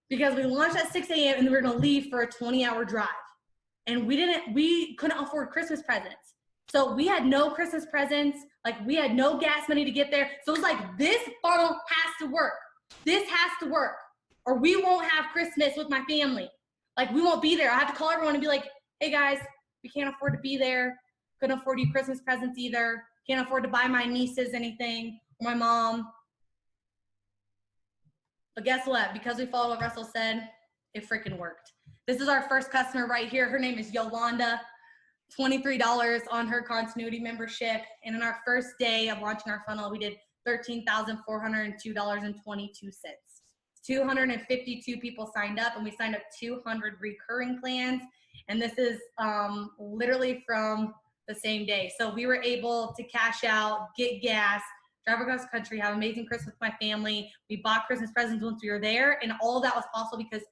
Because we launched at 6 a.m. and we were gonna leave for a 20-hour drive. And we couldn't afford Christmas presents. So we had no Christmas presents. Like, we had no gas money to get there. So it was like, this funnel has to work. This has to work, or we won't have Christmas with my family. Like, we won't be there. I have to call everyone and be like, hey guys, we can't afford to be there. Couldn't afford you Christmas presents either. Can't afford to buy my nieces anything, or my mom. But guess what? Because we followed what Russell said, it freaking worked. This is our first customer right here. Her name is Yolanda. $23 on her continuity membership. And in our first day of launching our funnel, we did $13,402.22. 252 people signed up, and we signed up 200 recurring plans. And this is literally from the same day. So we were able to cash out, get gas, drive across the country, have an amazing Christmas with my family. We bought Christmas presents once we were there, and all of that was possible because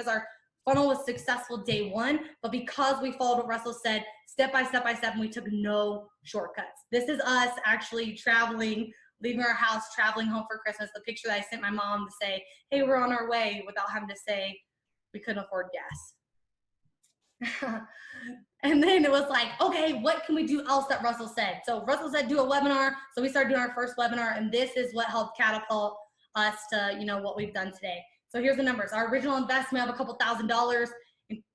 our funnel was successful day one, but because we followed what Russell said, step by step by step, and we took no shortcuts. This is us actually traveling, leaving our house, traveling home for Christmas. The picture that I sent my mom to say, hey, we're on our way, without having to say we couldn't afford gas. And then it was like, okay, what can we do else that Russell said? So Russell said do a webinar. So we started doing our first webinar, and this is what helped catapult us to, you know, what we've done today. So here's the numbers. Our original investment of a couple $1,000s.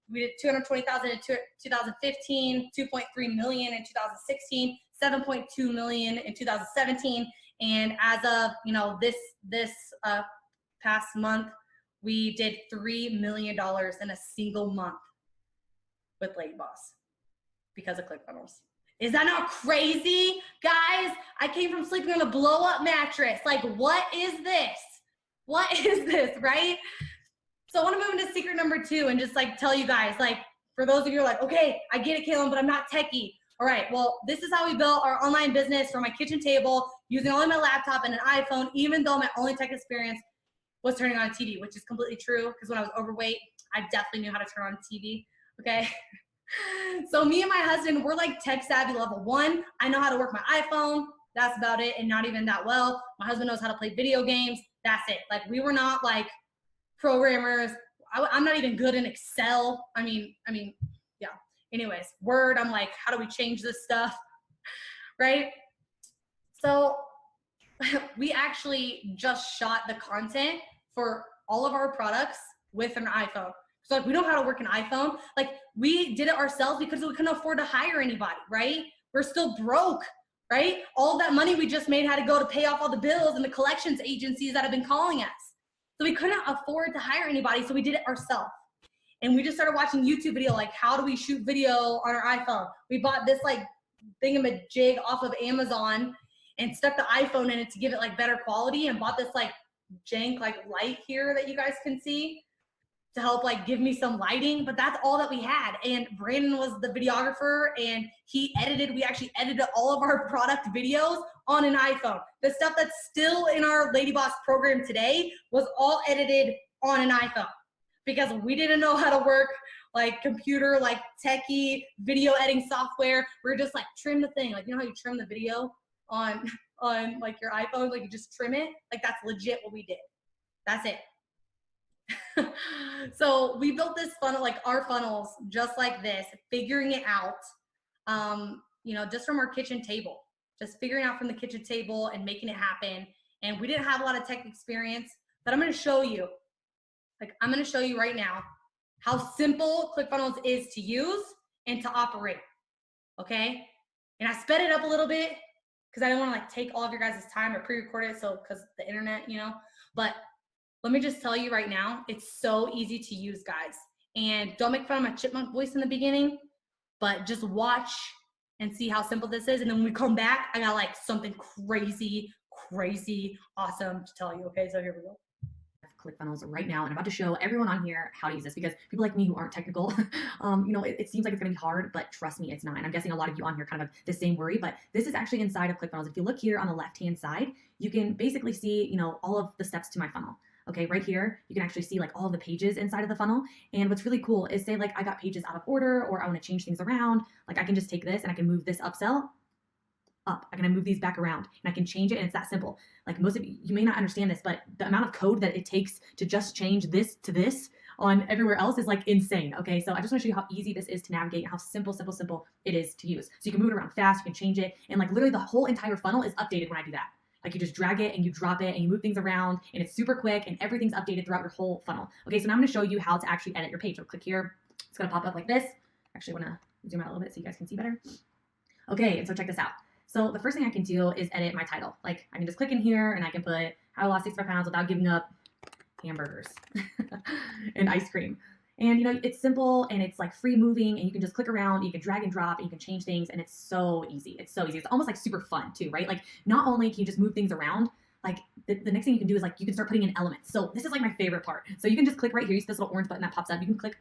We did $220,000 in 2015, $2.3 million in 2016, $7.2 million in 2017, and as of, you know, this past month, we did $3 million in a single month with LadyBoss because of ClickFunnels. Is that not crazy, guys? I came from sleeping on a blow-up mattress. Like, what is this? What is this, right? So I want to move into secret number 2 and just like tell you guys, like, for those of you who are like, okay, I get it, Kaylin, but I'm not techie. All right, well, this is how we built our online business from my kitchen table using only my laptop and an iPhone, even though my only tech experience was turning on a TV, which is completely true, because when I was overweight, I definitely knew how to turn on TV, okay? So me and my husband, we're like tech savvy level 1. I know how to work my iPhone. That's about it, and not even that well. My husband knows how to play video games. That's it. Like, we were not like programmers. I'm not even good in Excel. I mean, yeah. Anyways, Word, I'm like, how do we change this stuff? Right? So we actually just shot the content for all of our products with an iPhone. So like, we know how to work an iPhone. Like, we did it ourselves because we couldn't afford to hire anybody, right? We're still broke, right? All that money we just made had to go to pay off all the bills and the collections agencies that have been calling us. So we couldn't afford to hire anybody, so we did it ourselves. And we just started watching YouTube video, like, how do we shoot video on our iPhone? We bought this like thingamajig off of Amazon and stuck the iPhone in it to give it like better quality, and bought this like jank like light here that you guys can see. to help like give me some lighting, but that's all that we had. And Brandon was the videographer and we actually edited all of our product videos on an iPhone. The stuff that's still in our LadyBoss program today was all edited on an iPhone because we didn't know how to work like computer, like techie video editing software. We're just like trim the thing. Like, you know how you trim the video on like your iPhone, like you just trim it? Like that's legit what we did. That's it. So we built this funnel, like our funnels, just like this, figuring it out, just from our kitchen table, just figuring out from the kitchen table and making it happen. And we didn't have a lot of tech experience, but I'm going to show you, right now how simple ClickFunnels is to use and to operate. Okay. And I sped it up a little bit because I didn't want to like take all of your guys' time or pre-record it. So, cause the internet, but let me just tell you right now, it's so easy to use, guys. And don't make fun of my chipmunk voice in the beginning, but just watch and see how simple this is. And then when we come back, I got like something crazy, awesome to tell you. Okay, so here we go. ClickFunnels right now, and I'm about to show everyone on here how to use this because people like me who aren't technical, it seems like it's gonna be hard, but trust me, it's not. And I'm guessing a lot of you on here kind of have the same worry, but this is actually inside of ClickFunnels. If you look here on the left-hand side, you can basically see, all of the steps to my funnel. Okay, right here, you can actually see like all of the pages inside of the funnel. And what's really cool is say like I got pages out of order or I want to change things around. Like I can just take this and I can move this upsell up. I can move these back around and I can change it. And it's that simple. Like most of you may not understand this, but the amount of code that it takes to just change this to this on everywhere else is like insane. Okay, so I just want to show you how easy this is to navigate, how simple it is to use. So you can move it around fast, you can change it. And like literally the whole entire funnel is updated when I do that. Like you just drag it and you drop it and you move things around and it's super quick and everything's updated throughout your whole funnel. Okay, so now I'm gonna show you how to actually edit your page. So click here, it's gonna pop up like this. Actually, I wanna zoom out a little bit so you guys can see better. Okay, and so check this out. So the first thing I can do is edit my title. Like I can just click in here and I can put how I lost 65 pounds without giving up hamburgers and ice cream. And it's simple and it's like free moving and you can just click around, you can drag and drop and you can change things and it's so easy. It's so easy. It's almost like super fun too, right? Like not only can you just move things around, like the next thing you can do is like you can start putting in elements. So this is like my favorite part. So you can just click right here. You see this little orange button that pops up. You can click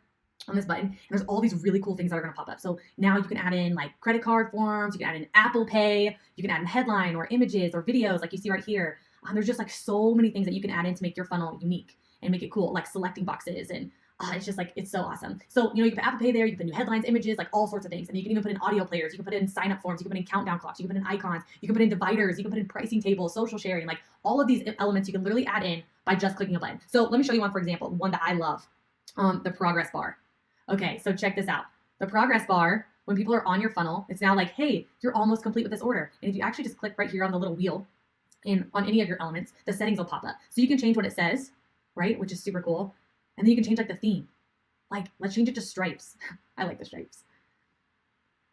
on this button and there's all these really cool things that are going to pop up. So now you can add in like credit card forms, you can add in Apple Pay, you can add in headline or images or videos like you see right here. There's just like so many things that you can add in to make your funnel unique and make it cool, like selecting boxes and it's just like, it's so awesome. So, you can put Apple Pay there, you can put new headlines, images, like all sorts of things. And you can even put in audio players, you can put in sign up forms, you can put in countdown clocks, you can put in icons, you can put in dividers, you can put in pricing tables, social sharing, like all of these elements you can literally add in by just clicking a button. So let me show you one, for example, one that I love, the progress bar. Okay, so check this out. The progress bar, when people are on your funnel, it's now like, hey, you're almost complete with this order. And if you actually just click right here on the little wheel and on any of your elements, the settings will pop up. So you can change what it says, right? Which is super cool. And then you can change like the theme. Like, let's change it to stripes. I like the stripes.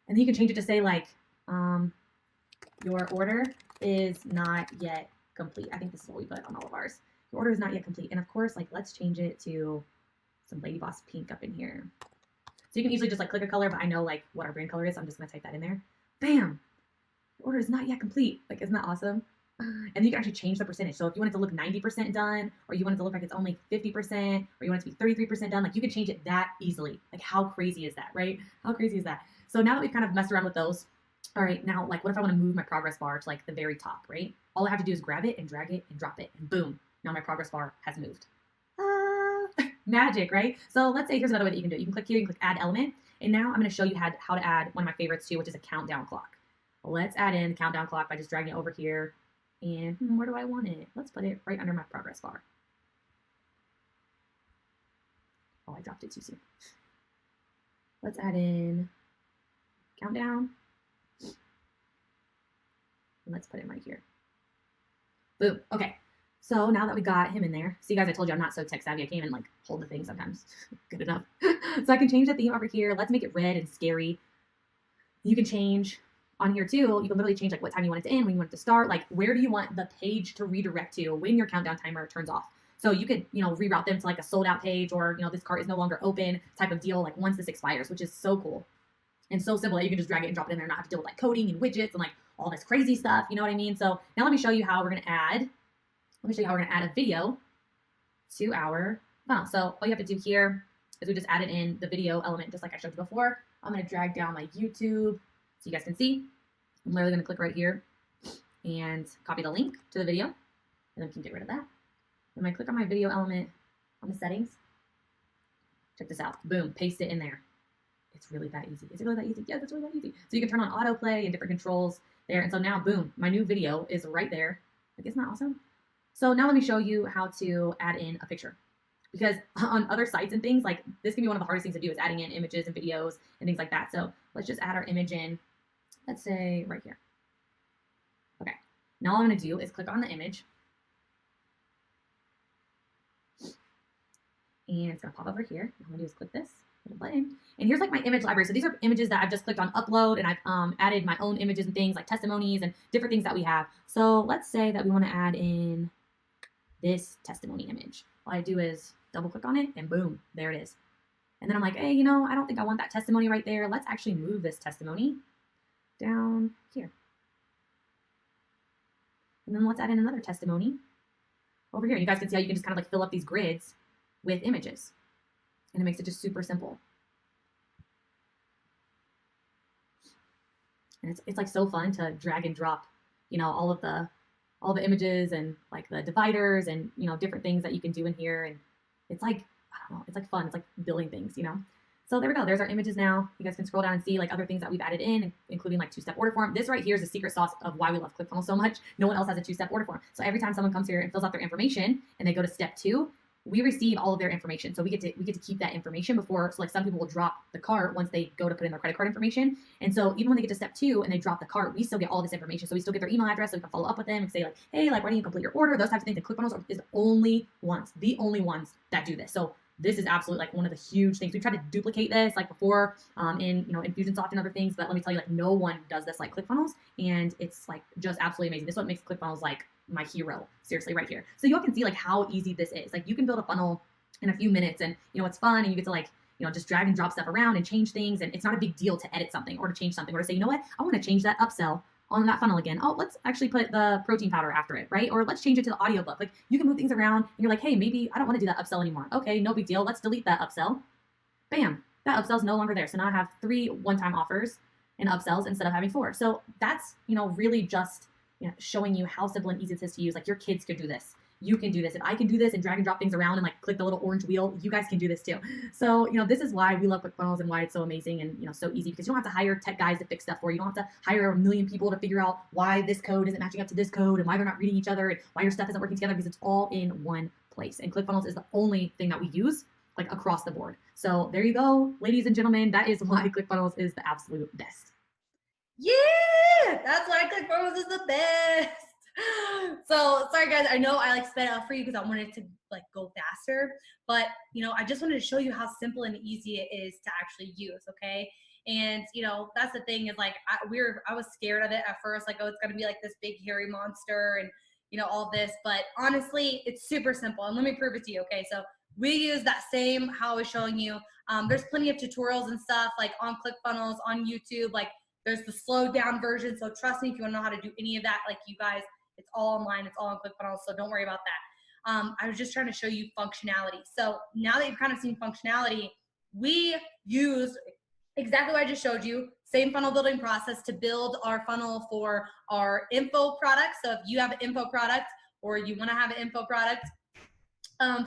And then you can change it to say like, your order is not yet complete. I think this is what we put on all of ours. Your order is not yet complete. And of course, like, let's change it to some LadyBoss pink up in here. So you can easily just like click a color, but I know like what our brand color is. So I'm just gonna type that in there. Bam! The order is not yet complete. Like, isn't that awesome? And you can actually change the percentage. So if you want it to look 90% done, or you want it to look like it's only 50%, or you want it to be 33% done, like you can change it that easily. Like how crazy is that, right? How crazy is that? So now that we've kind of messed around with those, all right, now like what if I want to move my progress bar to like the very top, right? All I have to do is grab it and drag it and drop it and boom, now my progress bar has moved. Magic, right? So let's say here's another way that you can do it. You can click here, you can click add element. And now I'm going to show you how to add one of my favorites too, which is a countdown clock. Let's add in the countdown clock by just dragging it over here. And where do I want it? Let's put it right under my progress bar. Oh, I dropped it too soon. Let's add in countdown. And let's put it right here. Boom. Okay. So now that we got him in there, see guys, I told you I'm not so tech savvy. I can't even like hold the thing sometimes. Good enough. So I can change the theme over here. Let's make it red and scary. You can change on here too. You can literally change like what time you want it to end, when you want it to start, like where do you want the page to redirect to when your countdown timer turns off. So you could, reroute them to like a sold out page or, this cart is no longer open type of deal, like once this expires, which is so cool and so simple that you can just drag it and drop it in there and not have to deal with like coding and widgets and like all this crazy stuff. You know what I mean? So now let me show you how we're going to add a video to our funnel. So all you have to do here is we just added in the video element, just like I showed you before. I'm going to drag down my YouTube so you guys can see. I'm literally going to click right here and copy the link to the video, and then we can get rid of that. I'm going to click on my video element on the settings. Check this out. Boom, paste it in there. It's really that easy. Is it really that easy? Yes, it's really that easy. So you can turn on autoplay and different controls there. And so now, boom, my new video is right there. Like, isn't that awesome? So now let me show you how to add in a picture. Because on other sites and things, like this can be one of the hardest things to do is adding in images and videos and things like that. So let's just add our image in, let's say right here. Okay, now all I'm gonna do is click on the image. And it's gonna pop over here. All I'm gonna do is click this little button. And here's like my image library. So these are images that I've just clicked on upload, and I've added my own images and things like testimonies and different things that we have. So let's say that we wanna add in this testimony image. All I do is double click on it and boom, there it is. And then I'm like, hey, you know, I don't think I want that testimony right there. Let's actually move this testimony down here. And then let's add in another testimony over here. You guys can see how you can just kind of like fill up these grids with images. And it makes it just super simple. And it's like so fun to drag and drop, you know, all the images and like the dividers and, you know, different things that you can do in here. And it's like, I don't know, it's like fun. It's like building things, you know? So there we go. There's our images now. You guys can scroll down and see like other things that we've added in, including like two-step order form. This right here is the secret sauce of why we love ClickFunnels so much. No one else has a two-step order form. So every time someone comes here and fills out their information and they go to step 2, we receive all of their information. So we get to keep that information before, so like some people will drop the cart once they go to put in their credit card information. And so even when they get to step 2 and they drop the cart, we still get all this information. So we still get their email address, so we can follow up with them and say like, hey, like, why don't you complete your order? Those types of things. And ClickFunnels is the only ones that do this. So this is absolutely like one of the huge things. We tried to duplicate this like before in, you know, Infusionsoft and other things, but let me tell you, like, no one does this like ClickFunnels, and it's like just absolutely amazing. This is what makes ClickFunnels like my hero, seriously, right here. So you all can see like how easy this is. Like you can build a funnel in a few minutes, and you know, it's fun, and you get to like, you know, just drag and drop stuff around and change things, and it's not a big deal to edit something or to change something or to say, you know what, I want to change that upsell on that funnel again. Oh, let's actually put the protein powder after it, right? Or let's change it to the audiobook. Like you can move things around, and you're like, hey, maybe I don't want to do that upsell anymore. Okay, no big deal. Let's delete that upsell. Bam, that upsell's no longer there. So now I have 3 one-time offers and upsells instead of having 4. So that's, you know, really just, you know, showing you how simple and easy it is to use. Like your kids could do this. You can do this. If I can do this and drag and drop things around and like click the little orange wheel, you guys can do this too. So, you know, this is why we love ClickFunnels and why it's so amazing and, you know, so easy, because you don't have to hire tech guys to fix stuff for you. You don't have to hire a million people to figure out why this code isn't matching up to this code and why they're not reading each other and why your stuff isn't working together, because it's all in one place. And ClickFunnels is the only thing that we use like across the board. So there you go, ladies and gentlemen, that is why ClickFunnels is the absolute best. Yeah, that's why ClickFunnels is the best. So sorry guys, I know I like sped it up for you because I wanted to like go faster, but you know, I just wanted to show you how simple and easy it is to actually use. Okay. And you know, that's the thing is like, I was scared of it at first, like, oh, it's going to be like this big hairy monster and you know, all this, but honestly, it's super simple. And let me prove it to you. Okay. So we use that same, how I was showing you. There's plenty of tutorials and stuff like on ClickFunnels, on YouTube, like there's the slowed down version. So trust me, if you want to know how to do any of that, like you guys, it's all online, it's all on ClickFunnels, so don't worry about that. I was just trying to show you functionality. So now that you've kind of seen functionality, we use exactly what I just showed you, same funnel building process to build our funnel for our info product. So if you have an info product or you want to have an info product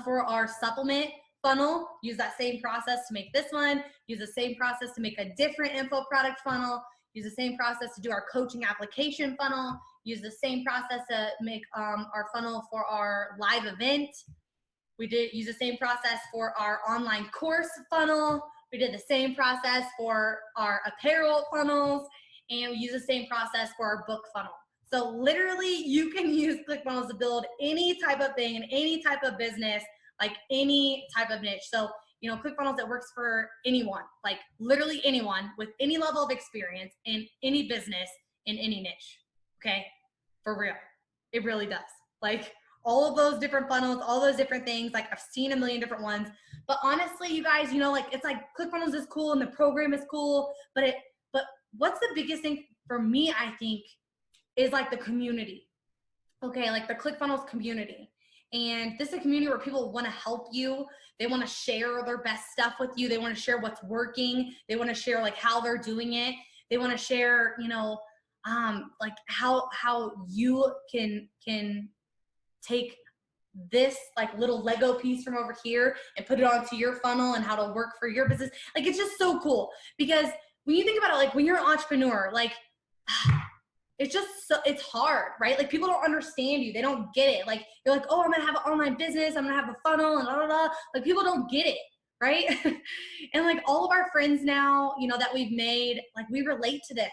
for our supplement funnel, use that same process to make this one, use the same process to make a different info product funnel, use the same process to do our coaching application funnel, use the same process to make our funnel for our live event. We did use the same process for our online course funnel. We did the same process for our apparel funnels, and we use the same process for our book funnel. So literally you can use ClickFunnels to build any type of thing in any type of business, like any type of niche. So, you know, ClickFunnels, that works for anyone, like literally anyone with any level of experience in any business, in any niche. Okay, for real, it really does. Like all of those different funnels, all those different things, like I've seen a million different ones, but honestly, you guys, you know, like it's like ClickFunnels is cool and the program is cool, but what's the biggest thing for me, I think, is like the community. Okay, like the ClickFunnels community. And this is a community where people want to help you. They want to share their best stuff with you. They want to share what's working. They want to share like how they're doing it. They want to share, you know, like how you can take this like little Lego piece from over here and put it onto your funnel and how to work for your business. Like, it's just so cool because when you think about it, like when you're an entrepreneur, like it's just so, it's hard, right? Like people don't understand you. They don't get it. Like you're like, oh, I'm going to have an online business. I'm going to have a funnel and blah, blah, blah. Like people don't get it. Right. And like all of our friends now, you know, that we've made, like we relate to them,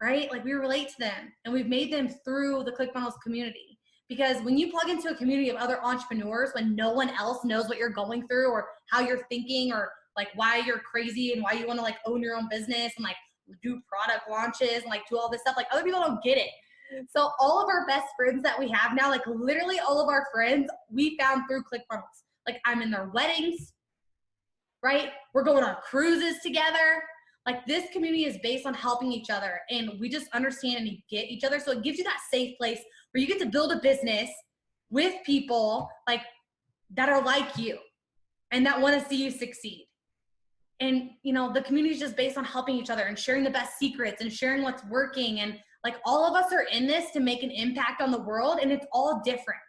right? Like we relate to them and we've made them through the ClickFunnels community. Because when you plug into a community of other entrepreneurs, when no one else knows what you're going through or how you're thinking or like why you're crazy and why you want to like own your own business and like do product launches and like do all this stuff, like other people don't get it. So all of our best friends that we have now, like literally all of our friends we found through ClickFunnels. Like I'm in their weddings, right? We're going on cruises together. Like this community is based on helping each other and we just understand and get each other. So it gives you that safe place where you get to build a business with people like that are like you and that want to see you succeed. And you know, the community is just based on helping each other and sharing the best secrets and sharing what's working. And like all of us are in this to make an impact on the world and it's all different,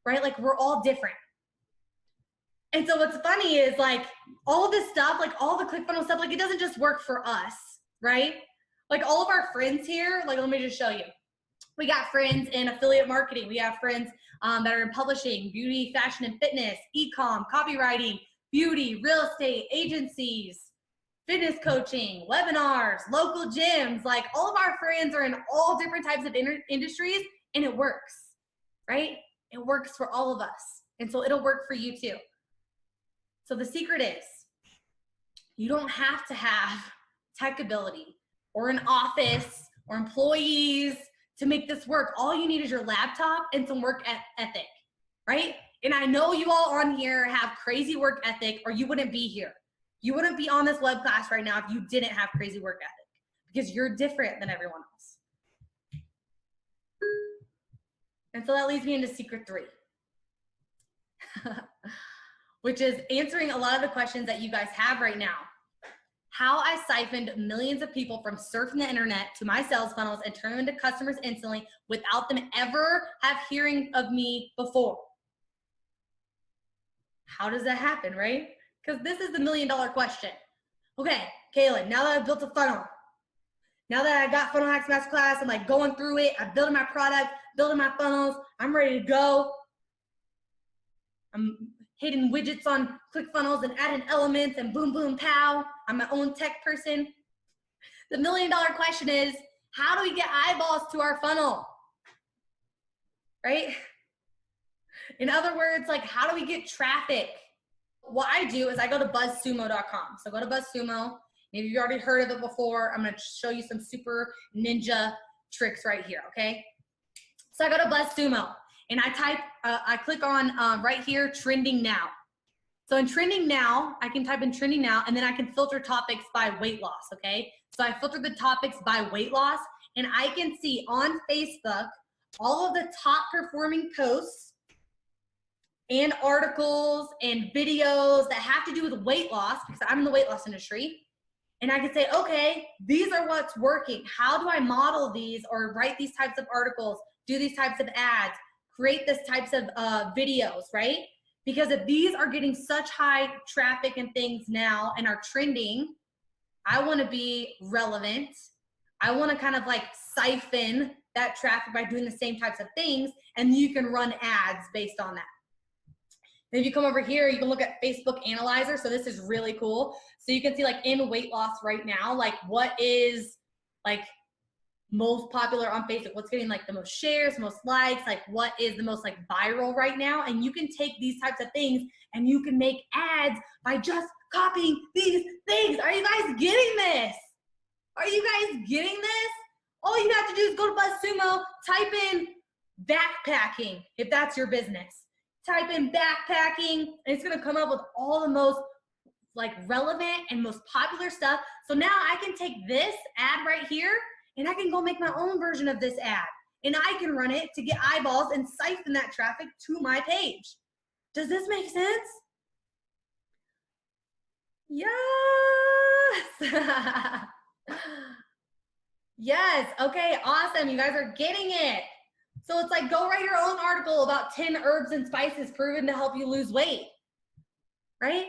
right? Like we're all different. And so what's funny is like all of this stuff, like all the ClickFunnels stuff, like it doesn't just work for us, right? Like all of our friends here, like let me just show you. We got friends in affiliate marketing. We have friends that are in publishing, beauty, fashion, and fitness, e-com, copywriting, beauty, real estate, agencies, fitness coaching, webinars, local gyms. Like all of our friends are in all different types of industries and it works, right? It works for all of us. And so it'll work for you too. So the secret is you don't have to have tech ability or an office or employees to make this work. All you need is your laptop and some work ethic, right? And I know you all on here have crazy work ethic or you wouldn't be here. You wouldn't be on this web class right now if you didn't have crazy work ethic because you're different than everyone else. And so that leads me into secret 3. Which is answering a lot of the questions that you guys have right now. How I siphoned millions of people from surfing the internet to my sales funnels and turned them into customers instantly without them ever have hearing of me before. How does that happen, right? Because this is the $1 million question. Okay, Kaylin, now that I've built a funnel, now that I got Funnel Hacks Masterclass, I'm like going through it, I'm building my product, building my funnels, I'm ready to go. I'm hitting widgets on ClickFunnels and adding elements and boom, boom, pow. I'm my own tech person. The $1 million question is, how do we get eyeballs to our funnel? Right? In other words, like how do we get traffic? What I do is I go to buzzsumo.com. So go to BuzzSumo. Maybe you've already heard of it before. I'm going to show you some super ninja tricks right here, okay? So I go to BuzzSumo. And I click on right here, trending now. So in trending now, I can type in trending now, and then I can filter topics by weight loss, okay? So I filter the topics by weight loss, and I can see on Facebook all of the top performing posts and articles and videos that have to do with weight loss, because I'm in the weight loss industry. And I can say, okay, these are what's working. How do I model these or write these types of articles, do these types of ads, create this types of videos, right? Because if these are getting such high traffic and things now and are trending, I want to be relevant. I want to kind of like siphon that traffic by doing the same types of things, and you can run ads based on that. And if you come over here, you can look at Facebook Analyzer. So this is really cool. So you can see like in weight loss right now, like what is like most popular on Facebook, what's getting like the most shares, most likes, like what is the most like viral right now. And you can take these types of things and you can make ads by just copying these things. Are you guys getting this? Are you guys getting this? All you have to do is go to BuzzSumo, type in backpacking, if that's your business. Type in backpacking, and it's gonna come up with all the most like relevant and most popular stuff. So now I can take this ad right here and I can go make my own version of this ad. and I can run it to get eyeballs and siphon that traffic to my page. Does this make sense? Yes. Yes. Okay, awesome. You guys are getting it. So it's like, go write your own article about 10 herbs and spices proven to help you lose weight, right?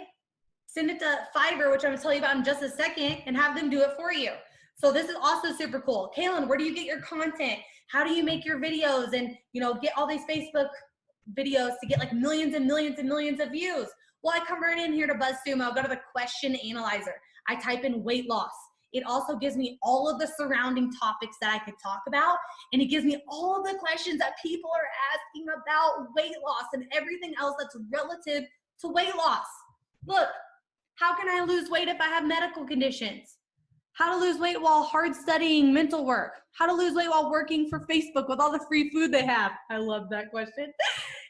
Send it to Fiverr, which I'm gonna tell you about in just a second, and have them do it for you. So this is also super cool. Kaylin, where do you get your content? How do you make your videos and, you know, get all these Facebook videos to get like millions and millions and millions of views? Well, I come right in here to BuzzSumo, go to the question analyzer. I type in weight loss. It also gives me all of the surrounding topics that I could talk about. And it gives me all the questions that people are asking about weight loss and everything else that's relative to weight loss. Look, how can I lose weight if I have medical conditions? How to lose weight while hard studying mental work? How to lose weight while working for Facebook with all the free food they have? I love that question.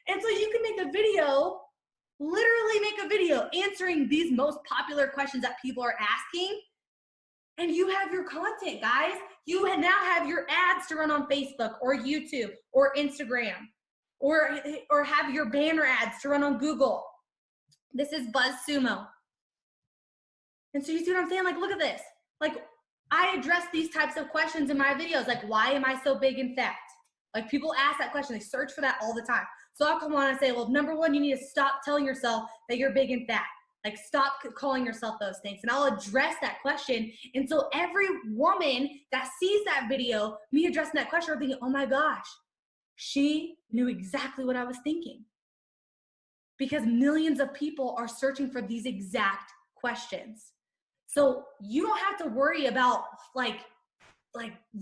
And so you can make a video, literally make a video answering these most popular questions that people are asking. And you have your content, guys. You now have your ads to run on Facebook or YouTube or Instagram, or have your banner ads to run on Google. This is BuzzSumo. And so you see what I'm saying? Like, look at this. Like, I address these types of questions in my videos. Like, why am I so big and fat? Like, people ask that question. They search for that all the time. So I'll come on and say, well, number one, you need to stop telling yourself that you're big and fat. Like, stop calling yourself those things. And I'll address that question. And so every woman that sees that video, me addressing that question, are thinking, oh my gosh, she knew exactly what I was thinking. Because millions of people are searching for these exact questions. So you don't have to worry about like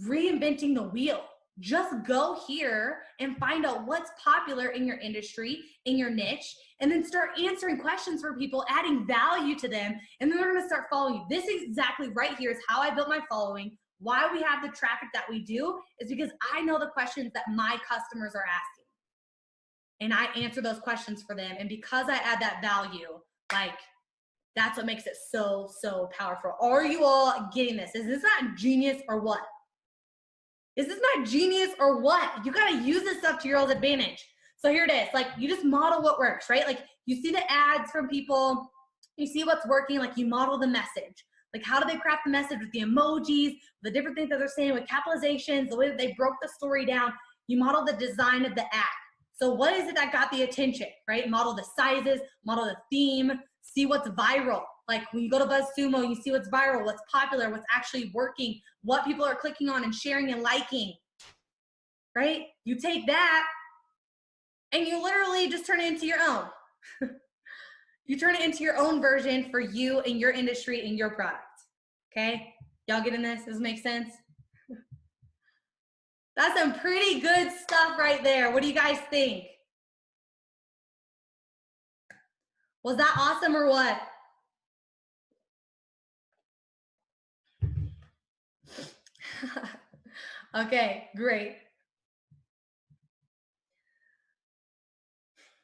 reinventing the wheel. Just go here and find out what's popular in your industry, in your niche, and then start answering questions for people, adding value to them, and then they're gonna start following you. This is exactly right here is how I built my following. Why we have the traffic that we do is because I know the questions that my customers are asking. And I answer those questions for them. And because I add that value, like, that's what makes it so, so powerful. Are you all getting this? Is this not genius or what? Is this not genius or what? You gotta use this stuff to your own advantage. So here it is, like, you just model what works, right? Like, you see the ads from people, you see what's working, like, you model the message. Like, how do they craft the message with the emojis, the different things that they're saying with capitalizations, the way that they broke the story down. You model the design of the ad. So what is it that got the attention, right? Model the sizes, model the theme, see what's viral. Like, when you go to BuzzSumo, you see what's viral, what's popular, what's actually working, what people are clicking on and sharing and liking, right? You take that and you literally just turn it into your own. You turn it into your own version for you and your industry and your product, okay? Y'all getting this? Does this make sense? That's some pretty good stuff right there. What do you guys think? Was that awesome or what? Okay, great.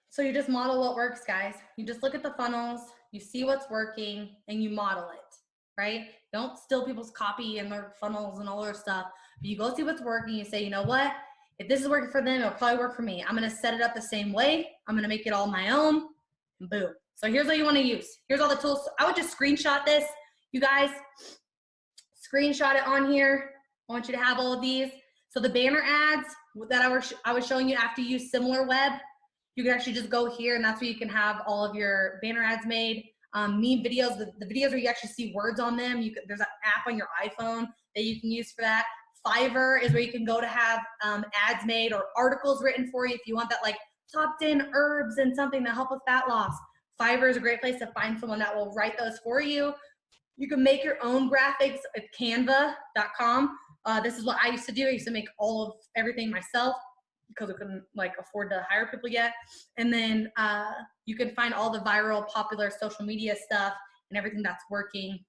So you just model what works, guys. You just look at the funnels, you see what's working, and you model it, right? Don't steal people's copy and their funnels and all their stuff. But you go see what's working, you say, you know what? If this is working for them, it'll probably work for me. I'm gonna set it up the same way. I'm gonna make it all my own, and boom. So here's what you wanna use. Here's all the tools. I would just screenshot this. You guys, screenshot it on here. I want you to have all of these. So the banner ads that I was showing you after you use SimilarWeb, you can actually just go here and that's where you can have all of your banner ads made. Meme videos, the videos where you actually see words on them. There's an app on your iPhone that you can use for that. Fiverr is where you can go to have ads made or articles written for you if you want that, like top 10 herbs and something to help with fat loss. Fiverr is a great place to find someone that will write those for you. You can make your own graphics at canva.com. This is what I used to do. I used to make all of everything myself because I couldn't like afford to hire people yet. And then you can find all the viral, popular social media stuff and everything that's working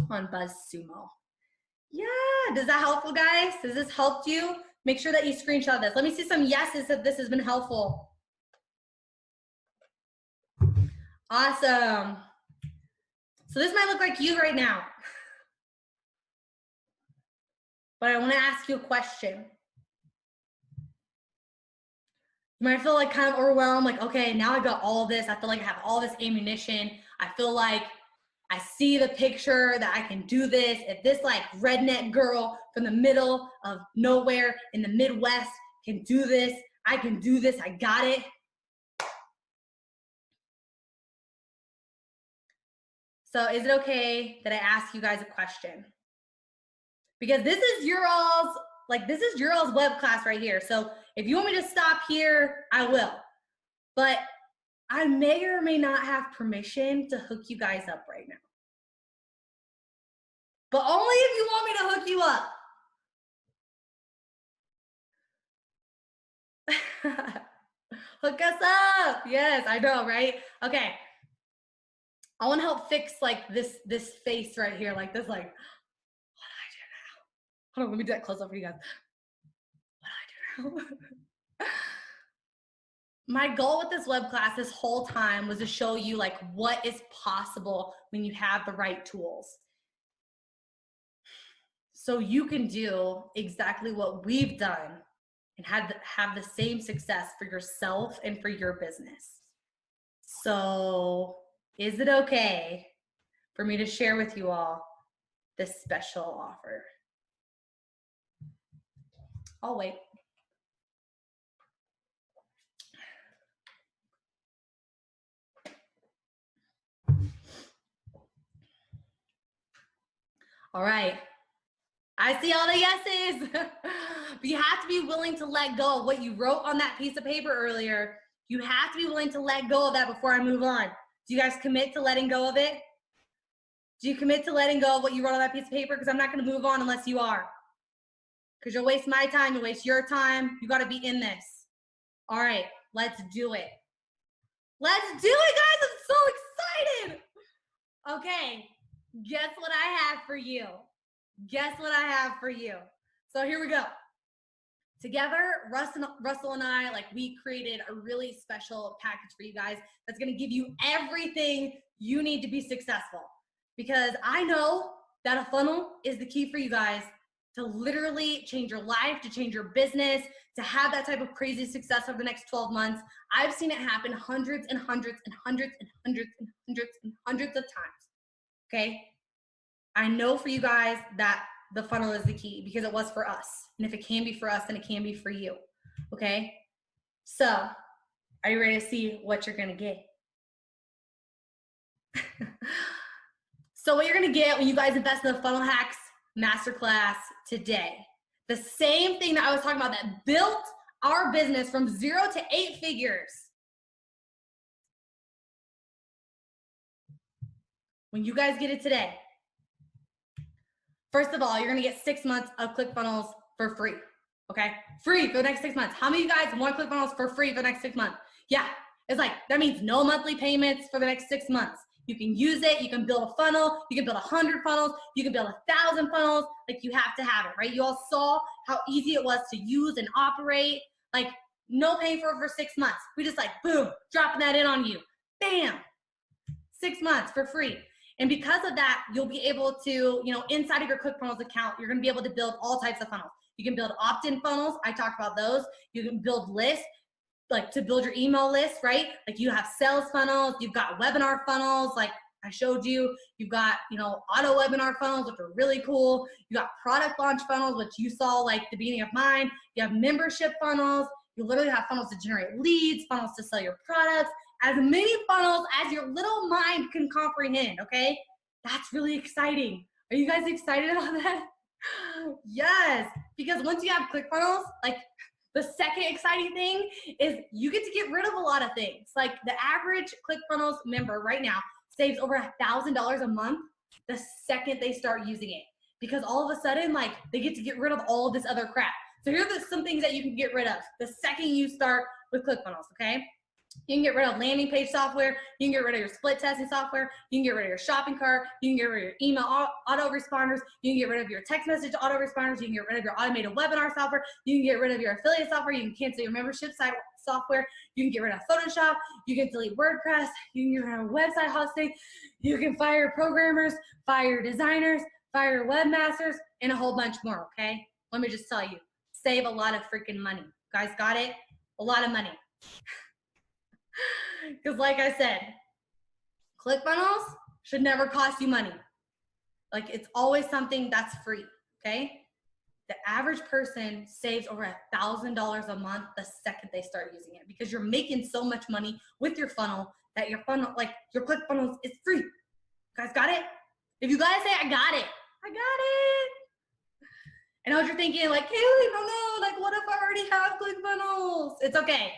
on BuzzSumo. Yeah, does that helpful, guys? Has this helped you? Make sure that you screenshot this. Let me see some yeses if this has been helpful. Awesome. So this might look like you right now. But I want to ask you a question. You might feel like kind of overwhelmed, like, okay, now I got all of this. I feel like I have all this ammunition. I feel like I see the picture that I can do this. If this like redneck girl from the middle of nowhere in the Midwest can do this, I can do this. I got it. So is it okay that I ask you guys a question? Because this is your all's, like, this is your all's web class right here. So if you want me to stop here, I will. But I may or may not have permission to hook you guys up right now. But only if you want me to hook you up. Hook us up. Yes, I know, right? Okay. I want to help fix like this face right here, like this, like, what do I do now? Hold on, let me do that close up for you guys. What do I do now? My goal with this web class this whole time was to show you like what is possible when you have the right tools. So you can do exactly what we've done and have the same success for yourself and for your business. So is it okay for me to share with you all this special offer? I'll wait. All right. I see all the yeses. But you have to be willing to let go of what you wrote on that piece of paper earlier. You have to be willing to let go of that before I move on. Do you guys commit to letting go of it? Do you commit to letting go of what you wrote on that piece of paper? Because I'm not going to move on unless you are. Because you'll waste my time, you'll waste your time. You got to be in this. All right, let's do it. Let's do it, guys. I'm so excited. Okay, guess what I have for you? Guess what I have for you? So here we go. Together, Russell and I, like, we created a really special package for you guys that's going to give you everything you need to be successful. Because I know that a funnel is the key for you guys to literally change your life, to change your business, to have that type of crazy success over the next 12 months. I've seen it happen hundreds and hundreds and hundreds and hundreds and hundreds and hundreds of times. Okay? I know for you guys that the funnel is the key because it was for us. And if it can be for us, then it can be for you. Okay? So, are you ready to see what you're gonna get? So what you're gonna get when you guys invest in the Funnel Hacks Masterclass today, the same thing that I was talking about that built our business from 0 to 8 figures. When you guys get it today, first of all, you're gonna get 6 months of ClickFunnels for free, okay? Free for the next 6 months. How many of you guys want ClickFunnels for free for the next 6 months? Yeah, it's like, that means no monthly payments for the next 6 months. You can use it, you can build a funnel, you can build 100 funnels, you can build 1,000 funnels, like you have to have it, right? You all saw how easy it was to use and operate, like no paying for 6 months. We just like, boom, dropping that in on you. Bam, 6 months for free. And because of that, you'll be able to, inside of your ClickFunnels account, you're gonna be able to build all types of funnels. You can build opt-in funnels, I talked about those. You can build lists, like to build your email list, right? Like you have sales funnels, you've got webinar funnels, like I showed you. You've got, auto webinar funnels, which are really cool. You got product launch funnels, which you saw like the beginning of mine. You have membership funnels. You literally have funnels to generate leads, funnels to sell your products, as many funnels as your little mind can comprehend, okay? That's really exciting. Are you guys excited about that? Yes, because once you have ClickFunnels, like the second exciting thing is you get to get rid of a lot of things. Like the average ClickFunnels member right now saves over $1,000 a month the second they start using it. Because all of a sudden, like they get to get rid of all of this other crap. So here are some things that you can get rid of the second you start with ClickFunnels, okay? You can get rid of landing page software. You can get rid of your split testing software. You can get rid of your shopping cart. You can get rid of your email autoresponders. You can get rid of your text message autoresponders. You can get rid of your automated webinar software. You can get rid of your affiliate software. You can cancel your membership site software. You can get rid of Photoshop. You can delete WordPress. You can get rid of website hosting. You can fire programmers, fire designers, fire webmasters, and a whole bunch more, okay? Let me just tell you, save a lot of freaking money. Guys got it? A lot of money. Because like I said, ClickFunnels should never cost you money. Like it's always something that's free, okay? The average person saves over $1,000 a month the second they start using it because you're making so much money with your funnel that your funnel, like your ClickFunnels is free. You guys got it? If you guys say, I got it, I got it. And I know what you're thinking, like, Kaylee, no, like what if I already have ClickFunnels? It's okay.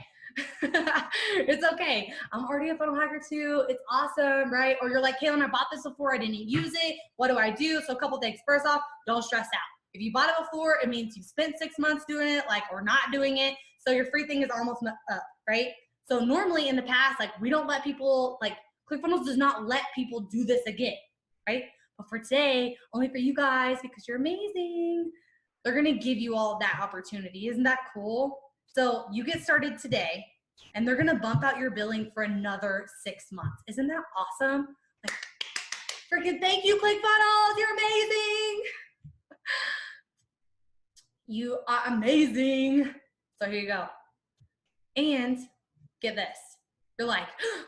It's okay. I'm already a funnel hacker too. It's awesome, right? Or you're like, Kaylin, I bought this before. I didn't use it. What do I do? So a couple things. First off, don't stress out. If you bought it before, it means you spent 6 months doing it, like, or not doing it. So your free thing is almost up, right? So normally in the past, like we don't let people, like ClickFunnels does not let people do this again, right? But for today, only for you guys, because you're amazing, they're going to give you all of that opportunity. Isn't that cool? So you get started today and they're going to bump out your billing for another 6 months. Isn't that awesome? Like, freaking thank you, ClickFunnels. You're amazing. You are amazing. So here you go. And get this. You're like, oh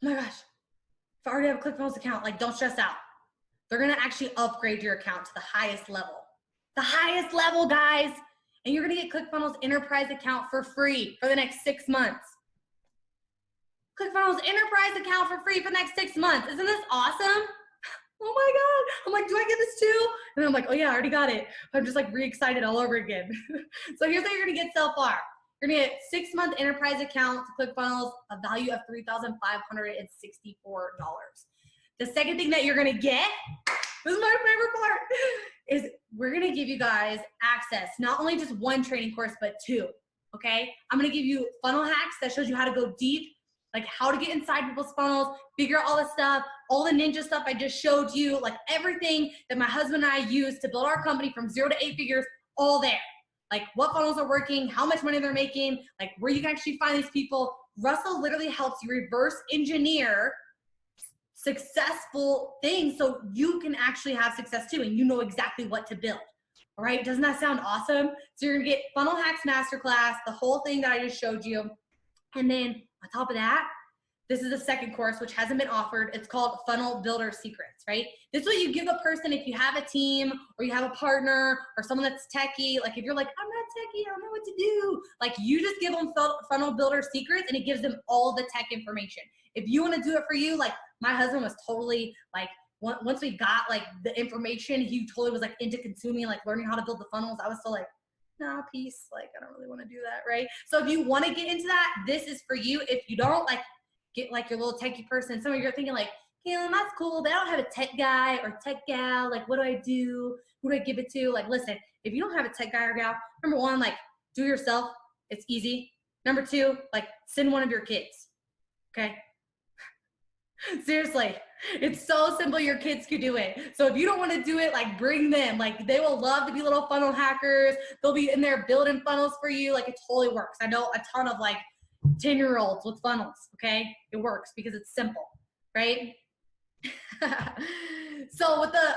my gosh, if I already have a ClickFunnels account, like don't stress out. They're going to actually upgrade your account to the highest level. The highest level, guys. And you're going to get ClickFunnels Enterprise account for free for the next 6 months. ClickFunnels Enterprise account for free for the next 6 months. Isn't this awesome? Oh my God. I'm like, do I get this too? And I'm like, oh yeah, I already got it. I'm just like re-excited all over again. So here's what you're going to get so far. You're going to get 6-month enterprise account to ClickFunnels, a value of $3,564. The second thing that you're going to get, this is my favorite part, is we're going to give you guys access, not only just one training course, but 2, okay? I'm going to give you funnel hacks that shows you how to go deep, like how to get inside people's funnels, figure out all the stuff, all the ninja stuff I just showed you, like everything that my husband and I use to build our company from 0 to 8 figures, all there. Like what funnels are working, how much money they're making, like where you can actually find these people. Russell literally helps you reverse engineer successful things so you can actually have success too, and you know exactly what to build. All right, doesn't that sound awesome? So you're gonna get Funnel Hacks Masterclass, the whole thing that I just showed you. And then on top of that, this is the second course, which hasn't been offered. It's called Funnel Builder Secrets, right? This is what you give a person if you have a team or you have a partner or someone that's techie. Like if you're like, I'm not techie, I don't know what to do. Like you just give them Funnel Builder Secrets and it gives them all the tech information. If you want to do it for you, like my husband was totally like, once we got like the information, he totally was like into consuming, like learning how to build the funnels. I was still like, nah, peace. Like, I don't really want to do that, right? So if you want to get into that, this is for you. If you don't, like, get like your little techie person. Some of you are thinking like, Kaylin, that's cool, but I don't have a tech guy or tech gal. Like, what do I do? Who do I give it to? Like, listen, if you don't have a tech guy or gal, number 1, like, do it yourself. It's easy. Number 2, like, send one of your kids, okay? Seriously, it's so simple. Your kids could do it. So if you don't want to do it, like bring them. Like they will love to be little funnel hackers. They'll be in there building funnels for you. Like it totally works. I know a ton of like 10-year-olds with funnels. Okay, it works because it's simple, right? So with the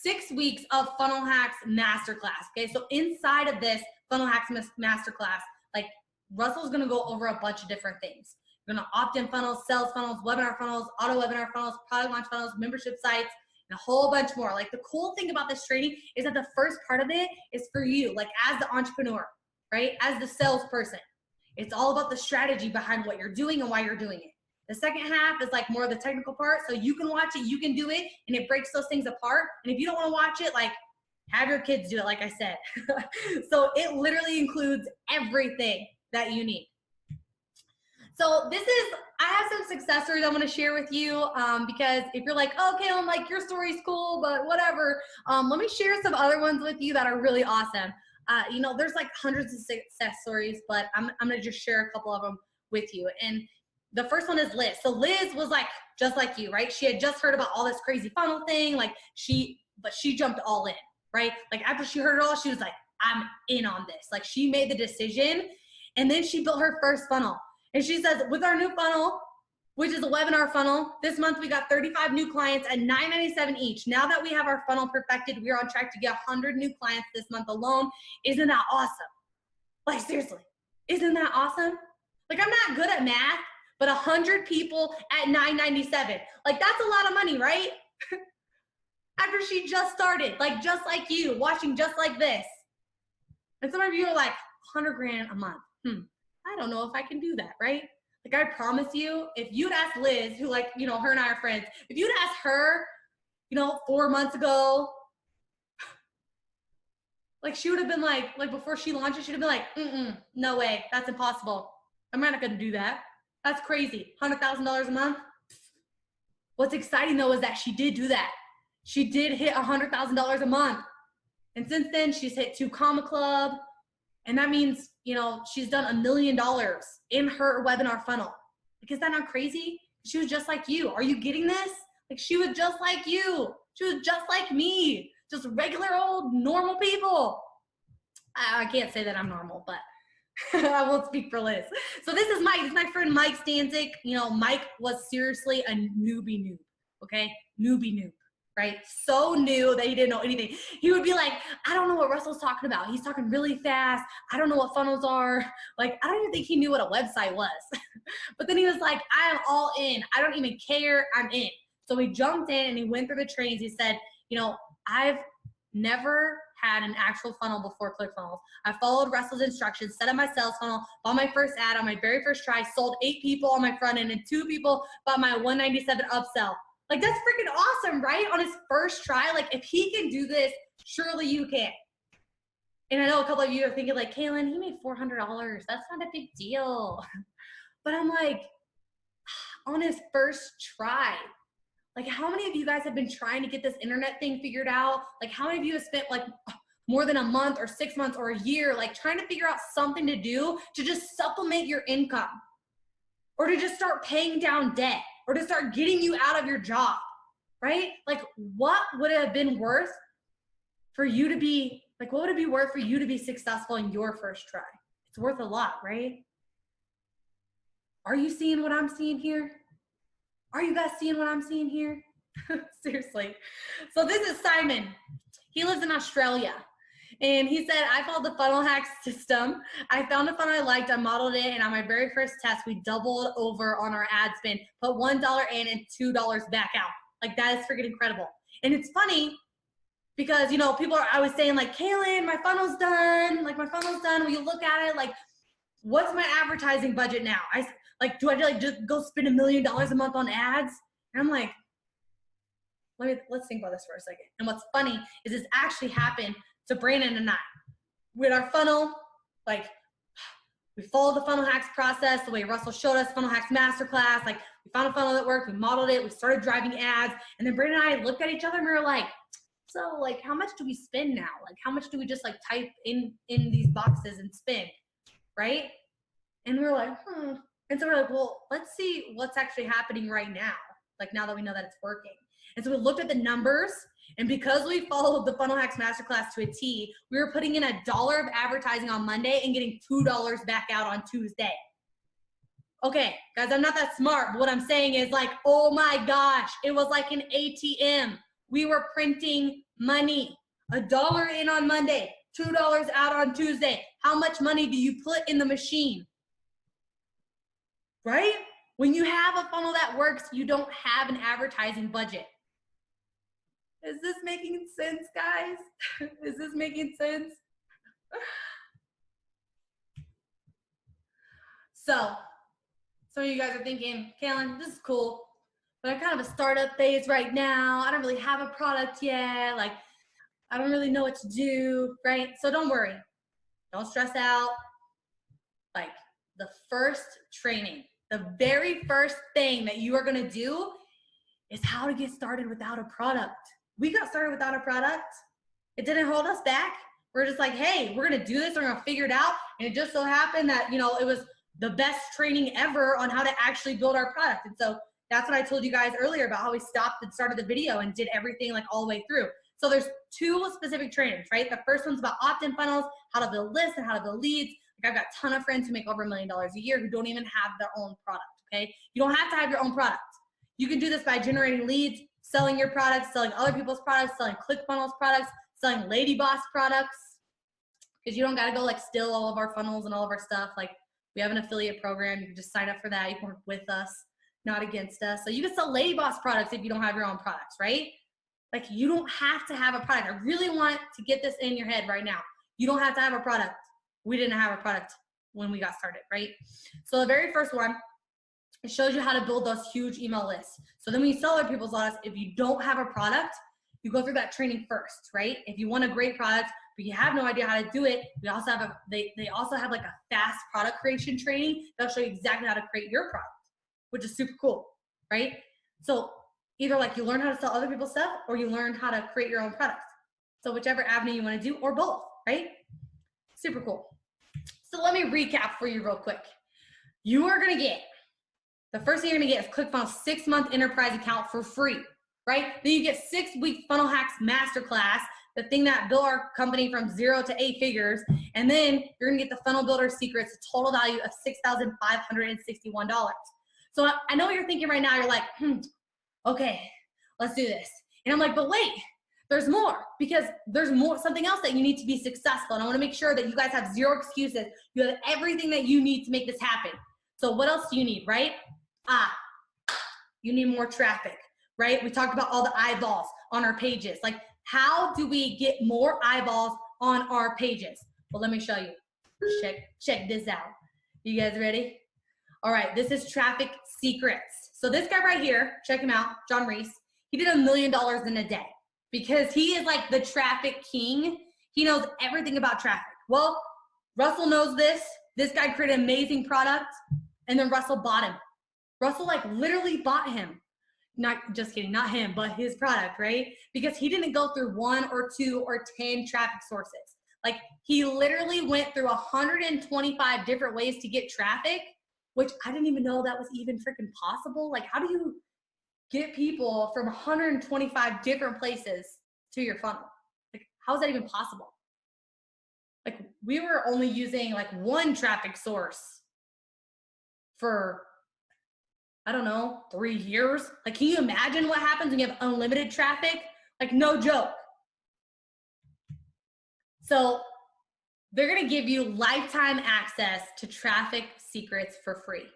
6 weeks of Funnel Hacks Masterclass, okay, so inside of this Funnel Hacks Masterclass, like Russell's gonna go over a bunch of different things. We're gonna opt-in funnels, sales funnels, webinar funnels, auto webinar funnels, product launch funnels, membership sites, and a whole bunch more. Like the cool thing about this training is that the first part of it is for you, like as the entrepreneur, right? As the salesperson. It's all about the strategy behind what you're doing and why you're doing it. The second half is like more of the technical part. So you can watch it, you can do it, and it breaks those things apart. And if you don't want to watch it, like have your kids do it, like I said. So it literally includes everything that you need. So this is, I have some success stories I want to share with you because if you're like, okay, I'm like, your story's cool, but whatever. Let me share some other ones with you that are really awesome. You know, there's like hundreds of success stories, but I'm going to just share a couple of them with you. And the first one is Liz. So Liz was like, just like you, right? She had just heard about all this crazy funnel thing. Like but she jumped all in, right? Like after she heard it all, she was like, I'm in on this. Like she made the decision and then she built her first funnel. And she says, with our new funnel, which is a webinar funnel, this month we got 35 new clients at $9.97 each. Now that we have our funnel perfected, we are on track to get 100 new clients this month alone. Isn't that awesome? Like seriously, isn't that awesome? Like, I'm not good at math, but 100 people at $9.97. Like, that's a lot of money, right? After she just started, like, just like you, watching just like this. And some of you are like, 100 grand a month. I don't know if I can do that, right? Like, I promise you, if you'd ask Liz, who, like, you know, her and I are friends, if you'd ask her, you know, 4 months ago, like, she would have been like before she launched it, she'd have been like, no way, that's impossible. I'm not gonna do that. That's crazy. $100,000 a month. What's exciting though is that she did do that. She did hit $100,000 a month. And since then she's hit 2 Comma Club. And that means, you know, she's done $1 million in her webinar funnel. Like, is that not crazy? She was just like you. Are you getting this? Like, she was just like you. She was just like me. Just regular old normal people. I can't say that I'm normal, but I won't speak for Liz. So this is Mike. This is my friend Mike Stanzik. You know, Mike was seriously a newbie noob. Okay? Newbie noob. Right? So new that he didn't know anything. He would be like, I don't know what Russell's talking about. He's talking really fast. I don't know what funnels are. Like, I don't even think he knew what a website was. But then he was like, I am all in. I don't even care. I'm in. So he jumped in and he went through the trainings. He said, you know, I've never had an actual funnel before ClickFunnels. I followed Russell's instructions, set up my sales funnel, bought my first ad on my very first try, sold 8 people on my front end, and 2 people bought my $197 upsell. Like, that's freaking awesome, right? On his first try. Like, if he can do this, surely you can. And I know a couple of you are thinking like, Kaylin, he made $400. That's not a big deal. But I'm like, on his first try. Like, how many of you guys have been trying to get this internet thing figured out? Like, how many of you have spent like more than a month or 6 months or a year, like trying to figure out something to do to just supplement your income, or to just start paying down debt, or to start getting you out of your job, right? Like, what would it have been worth for you to be, like, what would it be worth for you to be successful in your first try? It's worth a lot, right? Are you seeing what I'm seeing here? Are you guys seeing what I'm seeing here? Seriously. So this is Simon. He lives in Australia. And he said, I followed the funnel hack system. I found a funnel I liked, I modeled it, and on my very first test, we doubled over on our ad spend, put $1 in and $2 back out. Like, that is freaking incredible. And it's funny because, you know, people are always saying like, Kaylin, my funnel's done. Like, my funnel's done. When you look at it, like, what's my advertising budget now? Do I like just go spend $1 million a month on ads? And I'm like, let's think about this for a second. And what's funny is this actually happened to Brandon and I. With our funnel, like, we followed the funnel hacks process the way Russell showed us, funnel hacks masterclass. Like, we found a funnel that worked, we modeled it, we started driving ads, and then Brandon and I looked at each other and we were like, so like, how much do we spend now? Like, how much do we just like type in these boxes and spend, right? And we were like, And so we're like, well, let's see what's actually happening right now. Like, now that we know that it's working. And so we looked at the numbers, and because we followed the Funnel Hacks Masterclass to a T, we were putting in $1 of advertising on Monday and getting $2 back out on Tuesday. Okay, guys, I'm not that smart, but what I'm saying is like, oh my gosh, it was like an ATM. We were printing money. $1 in on Monday, $2 out on Tuesday. How much money do you put in the machine? Right? When you have a funnel that works, you don't have an advertising budget. Is this making sense, guys? Is this making sense? So, some of you guys are thinking, Kaylin, this is cool, but I'm kind of a startup phase right now. I don't really have a product yet. Like, I don't really know what to do, right? So don't worry. Don't stress out. Like, the first training, the very first thing that you are going to do is how to get started without a product. We got started without a product. It didn't hold us back. We're just like, hey, we're going to do this. We're going to figure it out. And it just so happened that, you know, it was the best training ever on how to actually build our product. And so that's what I told you guys earlier about how we stopped and started the video and did everything like all the way through. So there's 2 specific trainings, right? The first one's about opt-in funnels, how to build lists and how to build leads. Like, I've got a ton of friends who make over $1 million a year who don't even have their own product, okay? You don't have to have your own product. You can do this by generating leads, selling your products, selling other people's products, selling ClickFunnels products, selling LadyBoss products, because you don't got to go like steal all of our funnels and all of our stuff. Like, We have an affiliate program. You can just sign up for that. You can work with us, not against us. So you can sell LadyBoss products if you don't have your own products, right? Like, you don't have to have a product. I really want to get this in your head right now. You don't have to have a product. We didn't have a product when we got started, right? So the very first one, it shows you how to build those huge email lists. So then when you sell other people's lists, if you don't have a product, you go through that training first, right? If you want a great product, but you have no idea how to do it, we also have they also have like a fast product creation training. They'll show you exactly how to create your product, which is super cool, right? So either like you learn how to sell other people's stuff or you learn how to create your own products. So whichever avenue you want to do, or both, right? Super cool. So let me recap for you real quick. You are going to get, the first thing you're going to get is ClickFunnels 6-month enterprise account for free, right? Then you get 6-week Funnel Hacks Masterclass, the thing that built our company from 0 to 8 figures. And then you're going to get the Funnel Builder Secrets, a total value of $6,561. So I know what you're thinking right now. You're like, okay, let's do this. And I'm like, but wait, there's more, because there's more, something else that you need to be successful. And I want to make sure that you guys have 0 excuses. You have everything that you need to make this happen. So what else do you need, right? You need more traffic, right? We talked about all the eyeballs on our pages. Like, how do we get more eyeballs on our pages? Well, let me show you. Check this out. You guys ready? All right, this is Traffic Secrets. So this guy right here, check him out, John Reese. He did $1 million in a day because he is like the traffic king. He knows everything about traffic. Well, Russell knows this. This guy created an amazing product, and then Russell bought him. Russell like literally bought him. Not just kidding, not him, but his product, right? Because he didn't go through 1 or 2 or 10 traffic sources. Like, he literally went through 125 different ways to get traffic, which I didn't even know that was even freaking possible. Like, how do you get people from 125 different places to your funnel? Like, how is that even possible? Like, we were only using like 1 traffic source for, I don't know, 3 years. Like, can you imagine what happens when you have unlimited traffic? Like, no joke. So they're going to give you lifetime access to Traffic Secrets for free.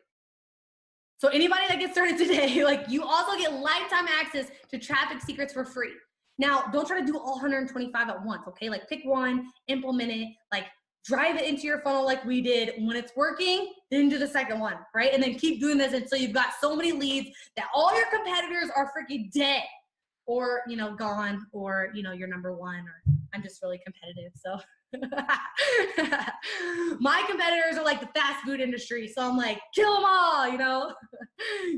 So anybody that gets started today, like, you also get lifetime access to Traffic Secrets for free. Now, don't try to do all 125 at once, okay? Like, pick one, implement it, like, drive it into your funnel like we did. When it's working, then do the second one, right? And then keep doing this until you've got so many leads that all your competitors are freaking dead, or, you know, gone, or, you know, you're number 1, or I'm just really competitive, so. My competitors are like the fast food industry, so I'm like, kill them all, you know,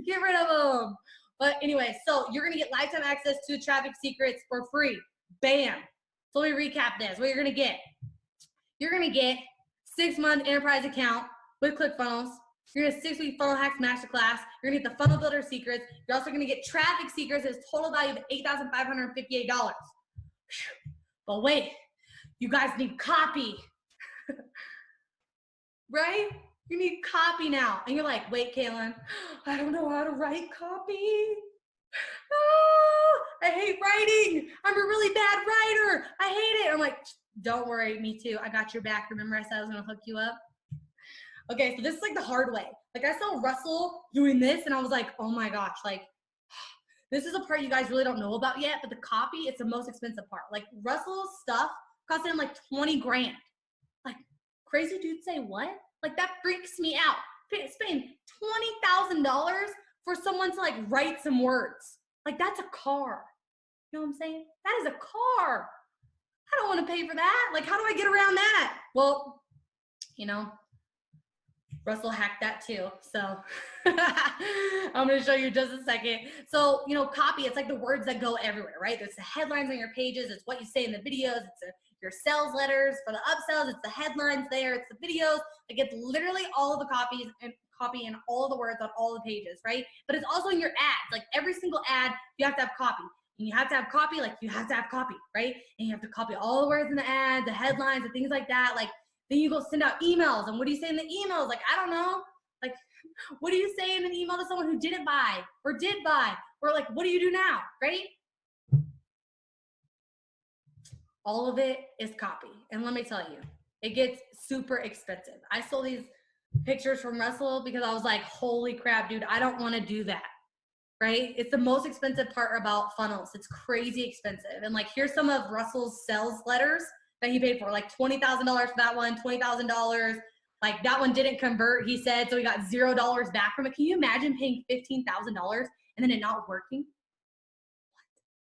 get rid of them. But anyway, so you're gonna get lifetime access to Traffic Secrets for free. Bam. So let me recap this. What you're gonna get. You're gonna get 6-month enterprise account with ClickFunnels. You're gonna get 6-week Funnel Hacks Masterclass. You're gonna get the Funnel Builder Secrets. You're also gonna get Traffic Secrets. It's total value of $8,558. But wait, you guys need copy, right? You need copy now. And you're like, wait, Kaylin, I don't know how to write copy. Oh, I hate writing. I'm a really bad writer. I hate it. I'm like, don't worry, me too. I got your back. Remember I said I was gonna hook you up? Okay, so this is like the hard way. Like, I saw Russell doing this and I was like, oh my gosh, like, this is a part you guys really don't know about yet, but the copy, it's the most expensive part. Like, Russell's stuff costed him like 20 grand. Like, crazy dude say what? Like, that freaks me out. Spending $20,000 for someone to like write some words. Like, that's a car. You know what I'm saying? That is a car. I don't want to pay for that. Like, how do I get around that? Well, you know, Russell hacked that too. So I'm going to show you just a second. So, you know, copy, it's like the words that go everywhere, right? There's the headlines on your pages. It's what you say in the videos. It's your sales letters for the upsells. It's the headlines there. It's the videos. Like, it's literally all of the copies and copy and all of the words on all the pages, right? But it's also in your ads. Like, every single ad, you have to have copy. And you have to have copy, like, you have to have copy, right? And you have to copy all the words in the ad, the headlines, and things like that. Like, then you go send out emails. And what do you say in the emails? Like, I don't know. Like, what do you say in an email to someone who didn't buy or did buy? Or like, what do you do now, right? All of it is copy. And let me tell you, it gets super expensive. I sold these pictures from Russell because I was like, holy crap, dude, I don't want to do that. Right? It's the most expensive part about funnels. It's crazy expensive. And like, here's some of Russell's sales letters that he paid for, like $20,000 for that one, $20,000. Like that one didn't convert, he said, so he got $0 back from it. Can you imagine paying $15,000 and then it not working?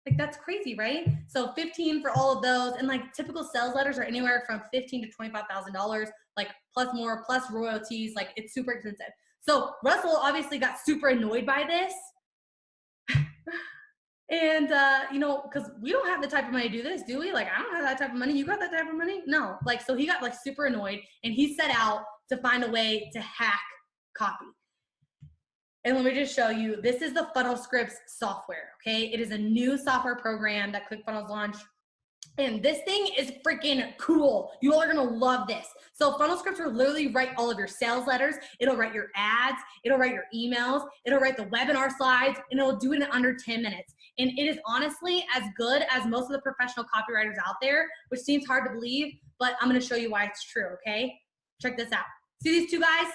Like that's crazy, right? So 15 for all of those. And like typical sales letters are anywhere from $15,000 to $25,000, like plus more, plus royalties. Like it's super expensive. So Russell obviously got super annoyed by this. And, you know, because we don't have the type of money to do this, do we? Like, I don't have that type of money. You got that type of money? No. Like, so he got like super annoyed and he set out to find a way to hack copy. And let me just show you, this is the Funnel Scripts software, okay? It is a new software program that ClickFunnels launched. And this thing is freaking cool. You all are gonna love this. So Funnel Scripts will literally write all of your sales letters. It'll write your ads. It'll write your emails. It'll write the webinar slides, and it'll do it in under 10 minutes. And it is honestly as good as most of the professional copywriters out there, which seems hard to believe, but I'm gonna show you why it's true, okay? Check this out. See these two guys?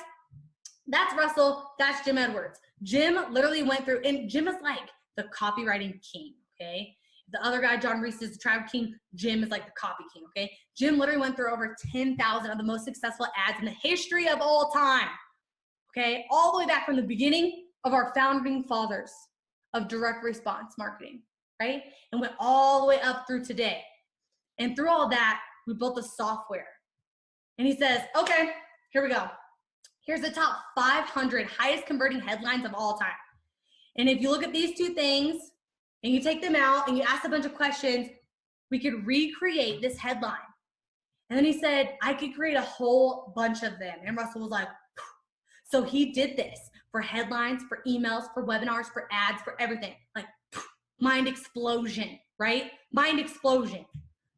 That's Russell, that's Jim Edwards. Jim literally went through, and Jim is like the copywriting king, okay? The other guy, John Reese, is the tribe king. Jim is like the copy king, okay? Jim literally went through over 10,000 of the most successful ads in the history of all time, okay? All the way back from the beginning of our founding fathers of direct response marketing, right? And went all the way up through today. And through all that, we built the software. And he says, okay, here we go. Here's the top 500 highest converting headlines of all time. And if you look at these two things and you take them out and you ask a bunch of questions, we could recreate this headline. And then he said, I could create a whole bunch of them. And Russell was like, phew. So he did this for headlines, for emails, for webinars, for ads, for everything. Like phew, mind explosion, right? Mind explosion.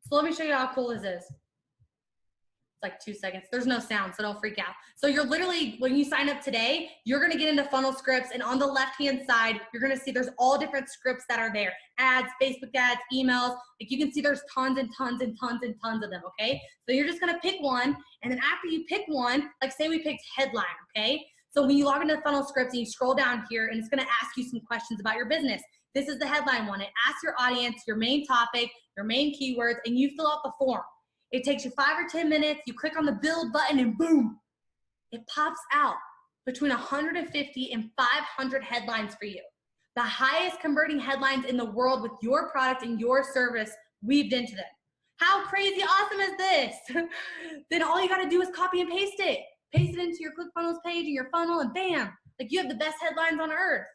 So let me show you how cool this is. Like 2 seconds. There's no sound, so don't freak out. So you're literally, when you sign up today, you're going to get into Funnel Scripts, and on the left-hand side, you're going to see there's all different scripts that are there. Ads, Facebook ads, emails. Like you can see there's tons and tons and tons and tons of them, okay? So you're just going to pick one, and then after you pick one, like say we picked headline, okay? So when you log into Funnel Scripts and you scroll down here, and it's going to ask you some questions about your business. This is the headline one. It asks your audience, your main topic, your main keywords, and you fill out the form. It takes you 5 or 10 minutes. You click on the build button and boom, it pops out between 150 and 500 headlines for you. The highest converting headlines in the world with your product and your service weaved into them. How crazy awesome is this? Then all you got to do is copy and paste it. Paste it into your ClickFunnels page and your funnel and bam, like you have the best headlines on earth.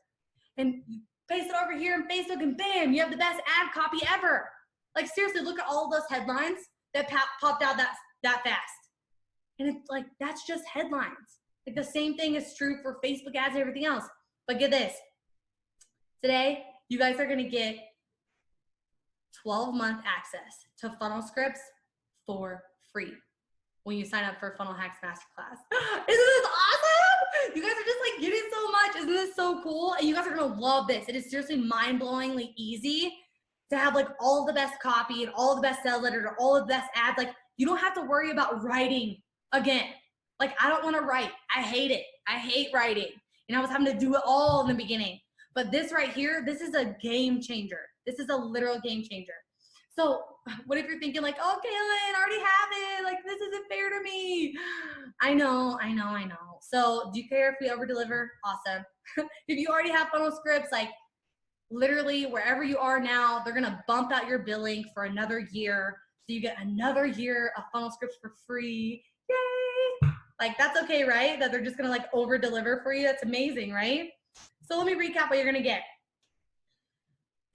And paste it over here in Facebook and bam, you have the best ad copy ever. Like seriously, look at all those headlines that popped out that fast. And it's like, that's just headlines. Like the same thing is true for Facebook ads and everything else. But get this, today, you guys are gonna get 12-month access to Funnel Scripts for free when you sign up for Funnel Hacks Masterclass. Isn't this awesome? You guys are just like getting so much. Isn't this so cool? And you guys are gonna love this. It is seriously mind-blowingly easy to have like all the best copy and all the best sales letters or all the best ads. Like you don't have to worry about writing again. Like I don't want to write. I hate it. I hate writing. And I was having to do it all in the beginning. But this right here, this is a game changer. This is a literal game changer. So what if you're thinking like, oh, Kaylin, I already have it. Like this isn't fair to me. I know. So do you care if we over deliver? Awesome. If you already have Funnel Scripts, like literally wherever you are now, they're gonna bump out your billing for another year. So you get another year of Funnel Scripts for free. Yay! Like that's okay, right? That they're just gonna like over deliver for you. That's amazing, right? So let me recap what you're gonna get.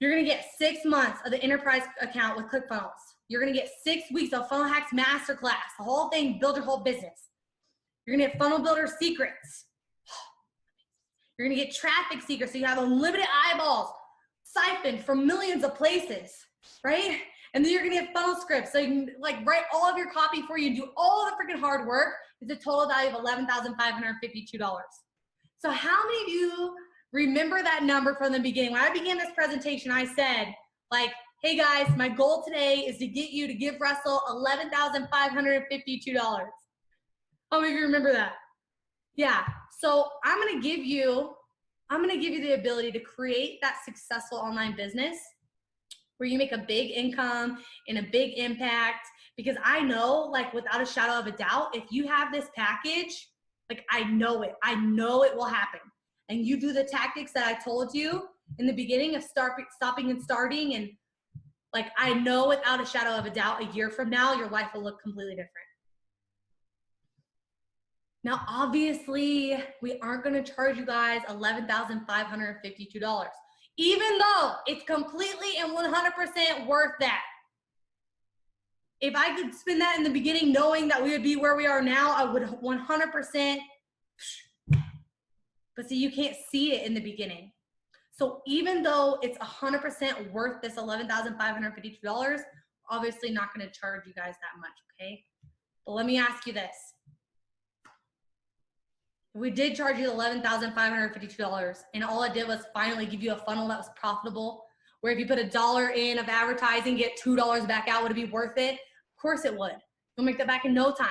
You're gonna get 6 months of the enterprise account with ClickFunnels. You're gonna get 6 weeks of Funnel Hacks Masterclass, the whole thing, build your whole business. You're gonna get Funnel Builder Secrets. You're gonna get Traffic Secrets, so you have unlimited eyeballs, siphoned from millions of places, right? And then you're gonna get Funnel Scripts, so you can like write all of your copy for you and do all the freaking hard work. It's a total value of $11,552. So how many of you remember that number from the beginning? When I began this presentation, I said, like, hey guys, my goal today is to get you to give Russell $11,552. How many of you remember that? Yeah. So I'm going to give you the ability to create that successful online business where you make a big income and a big impact. Because I know, like, without a shadow of a doubt, if you have this package, like, I know it will happen. And you do the tactics that I told you in the beginning of stopping and starting. And like, I know without a shadow of a doubt, a year from now, your life will look completely different. Now, obviously, we aren't going to charge you guys $11,552, even though it's completely and 100% worth that. If I could spend that in the beginning, knowing that we would be where we are now, I would 100%. But see, you can't see it in the beginning. So even though it's 100% worth this $11,552, obviously not going to charge you guys that much, okay? But let me ask you this. We did charge you $11,552, and all it did was finally give you a funnel that was profitable, where if you put $1 in of advertising, get $2 back out, would it be worth it? Of course it would. You'll make that back in no time.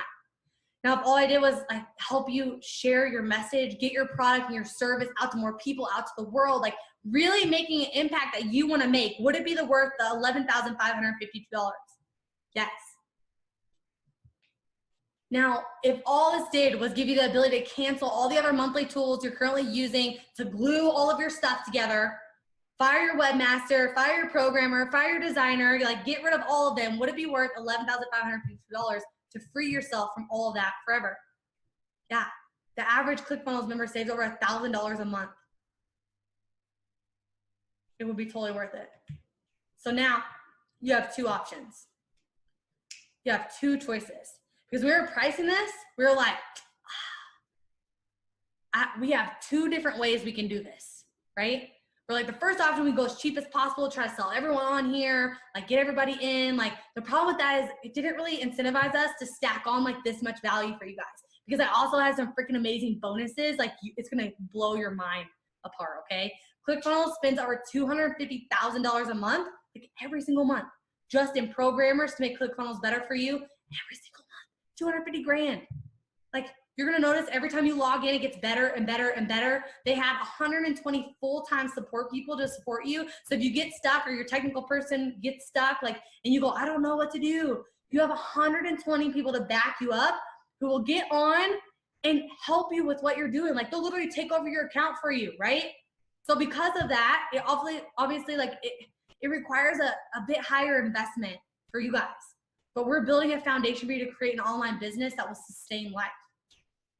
Now, if all I did was like help you share your message, get your product and your service out to more people, out to the world, like really making an impact that you want to make, would it be worth the $11,552? Yes. Now, if all this did was give you the ability to cancel all the other monthly tools you're currently using to glue all of your stuff together, fire your webmaster, fire your programmer, fire your designer, like get rid of all of them, would it be worth $11,552 to free yourself from all of that forever? Yeah, the average ClickFunnels member saves over $1,000 a month. It would be totally worth it. So now you have two options. You have two choices. Because we were pricing this, we were like, we have two different ways we can do this, right? We're like, the first option, we go as cheap as possible, try to sell everyone on here, like get everybody in. Like the problem with that is it didn't really incentivize us to stack on like this much value for you guys. Because I also have some freaking amazing bonuses. Like it's gonna blow your mind apart, okay? ClickFunnels spends over $250,000 a month, like every single month, just in programmers to make ClickFunnels better for you every single month. 250 grand. Like you're gonna notice every time you log in, it gets better and better and better. They have 120 full-time support people to support you. So if you get stuck or your technical person gets stuck, like, and you go, I don't know what to do, you have 120 people to back you up who will get on and help you with what you're doing. Like they'll literally take over your account for you, right? So because of that, it obviously like it requires a bit higher investment for you guys. But we're building a foundation for you to create an online business that will sustain life.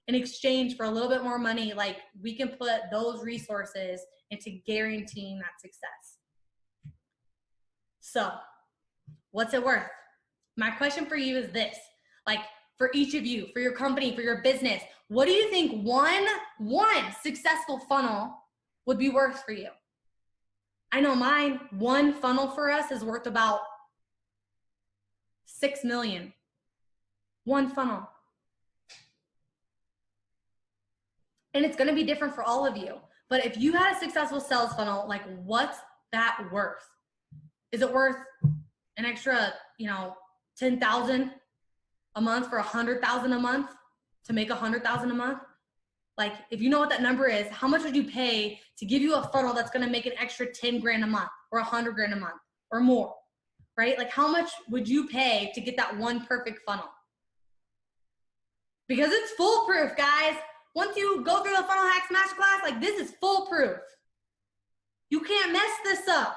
In exchange for a little bit more money, like we can put those resources into guaranteeing that success. So what's it worth? My question for you is this, like for each of you, for your company, for your business, what do you think one successful funnel would be worth for you? I know mine, one funnel for us is worth about $6 million. One funnel. And it's going to be different for all of you. But if you had a successful sales funnel, like what's that worth? Is it worth an extra, $10,000 a month for $100,000 a month to make $100,000 a month? Like if you know what that number is, how much would you pay to give you a funnel that's going to make an extra 10 grand a month or 100 grand a month or more, right? Like how much would you pay to get that one perfect funnel? Because it's foolproof, guys. Once you go through the Funnel Hacks Masterclass, like this is foolproof. You can't mess this up.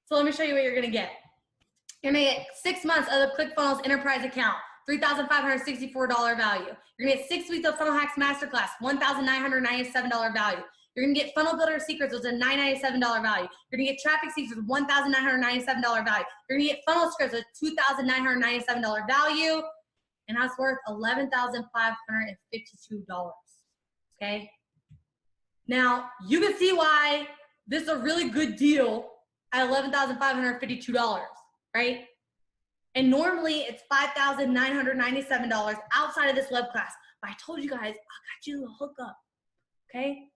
So let me show you what you're gonna get. You're gonna get 6 months of the ClickFunnels Enterprise account, $3,564 value. You're gonna get 6 weeks of Funnel Hacks Masterclass, $1,997 value. You're gonna get Funnel Builder Secrets, which is a $997 value. You're gonna get Traffic Secrets with $1,997 value. You're gonna get Funnel Scripts with $2,997 value. And that's worth $11,552, okay? Now, you can see why this is a really good deal at $11,552, right? And normally it's $5,997 outside of this web class. But I told you guys, I got you a hookup, okay?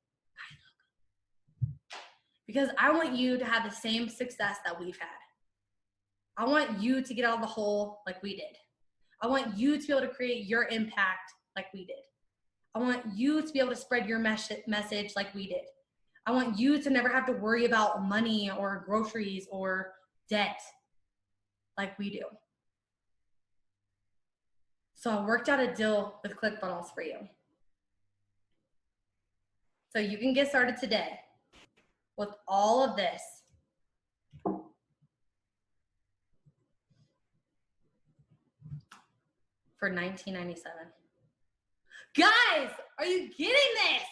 Because I want you to have the same success that we've had. I want you to get out of the hole like we did. I want you to be able to create your impact like we did. I want you to be able to spread your message like we did. I want you to never have to worry about money or groceries or debt like we do. So I worked out a deal with ClickFunnels for you. So you can get started today with all of this. For $19.97. Guys, are you getting this?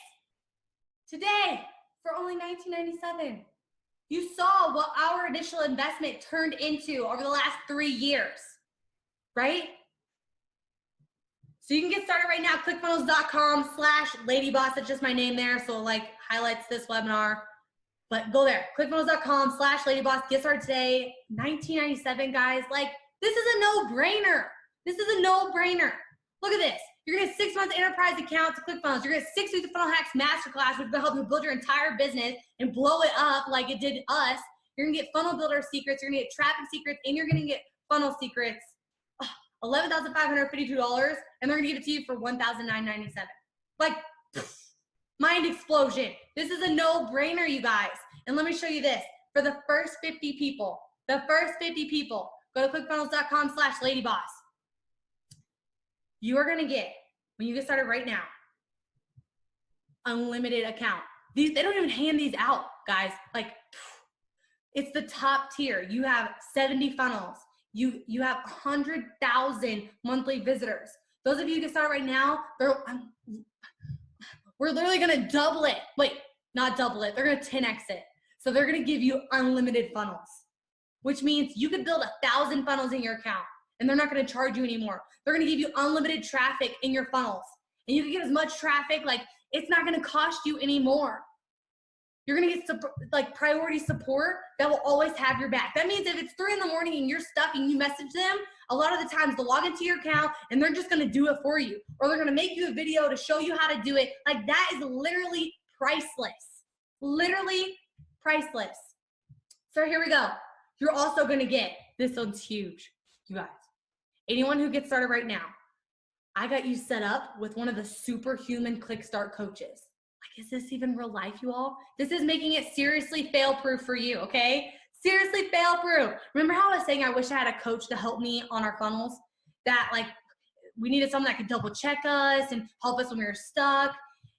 Today, for only $19.97. You saw what our initial investment turned into over the last 3 years, right? So you can get started right now, clickfunnels.com/LadyBoss. That's just my name there, so like highlights this webinar. But go there, clickfunnels.com/LadyBoss. Get started today, $19.97, guys. Like, this is a no-brainer. This is a no-brainer. Look at this. You're gonna get 6 months enterprise account to ClickFunnels. You're gonna get 6 weeks of Funnel Hacks Masterclass, which will help you build your entire business and blow it up like it did us. You're gonna get funnel builder secrets. You're gonna get traffic secrets, and you're gonna get funnel secrets. $11,552, and they're gonna give it to you for $1,997. Like, mind explosion. This is a no-brainer, you guys. And let me show you this. For the first 50 people, go to clickfunnels.com/LadyBoss. You are gonna get, when you get started right now, unlimited account. They don't even hand these out, guys. Like, it's the top tier. You have 70 funnels. You have 100,000 monthly visitors. Those of you who get started right now, we're literally gonna double it. Wait, not double it. They're gonna 10x it. So they're gonna give you unlimited funnels, which means you could build 1,000 funnels in your account and they're not gonna charge you anymore. They're gonna give you unlimited traffic in your funnels. And you can get as much traffic, like it's not gonna cost you anymore. You're gonna get like priority support that will always have your back. That means if it's 3 in the morning and you're stuck and you message them, a lot of the times they'll log into your account and they're just gonna do it for you. Or they're gonna make you a video to show you how to do it. Like, that is literally priceless. Literally priceless. So here we go. You're also gonna get, this one's huge, you guys. Anyone who gets started right now, I got you set up with one of the superhuman Click Start coaches. Like, is this even real life, you all? This is making it seriously fail-proof for you, okay? Seriously fail-proof. Remember how I was saying I wish I had a coach to help me on our funnels? That, like, we needed someone that could double-check us and help us when we were stuck.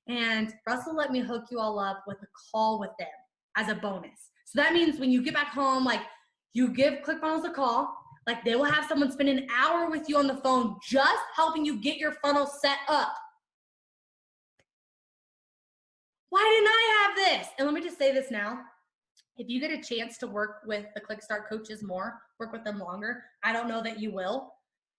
And Russell let me hook you all up with a call with them as a bonus. So that means when you get back home, like, you give ClickFunnels a call. Like, they will have someone spend an hour with you on the phone just helping you get your funnel set up. Why didn't I have this? And let me just say this now. If you get a chance to work with the Click Start coaches more, work with them longer, I don't know that you will.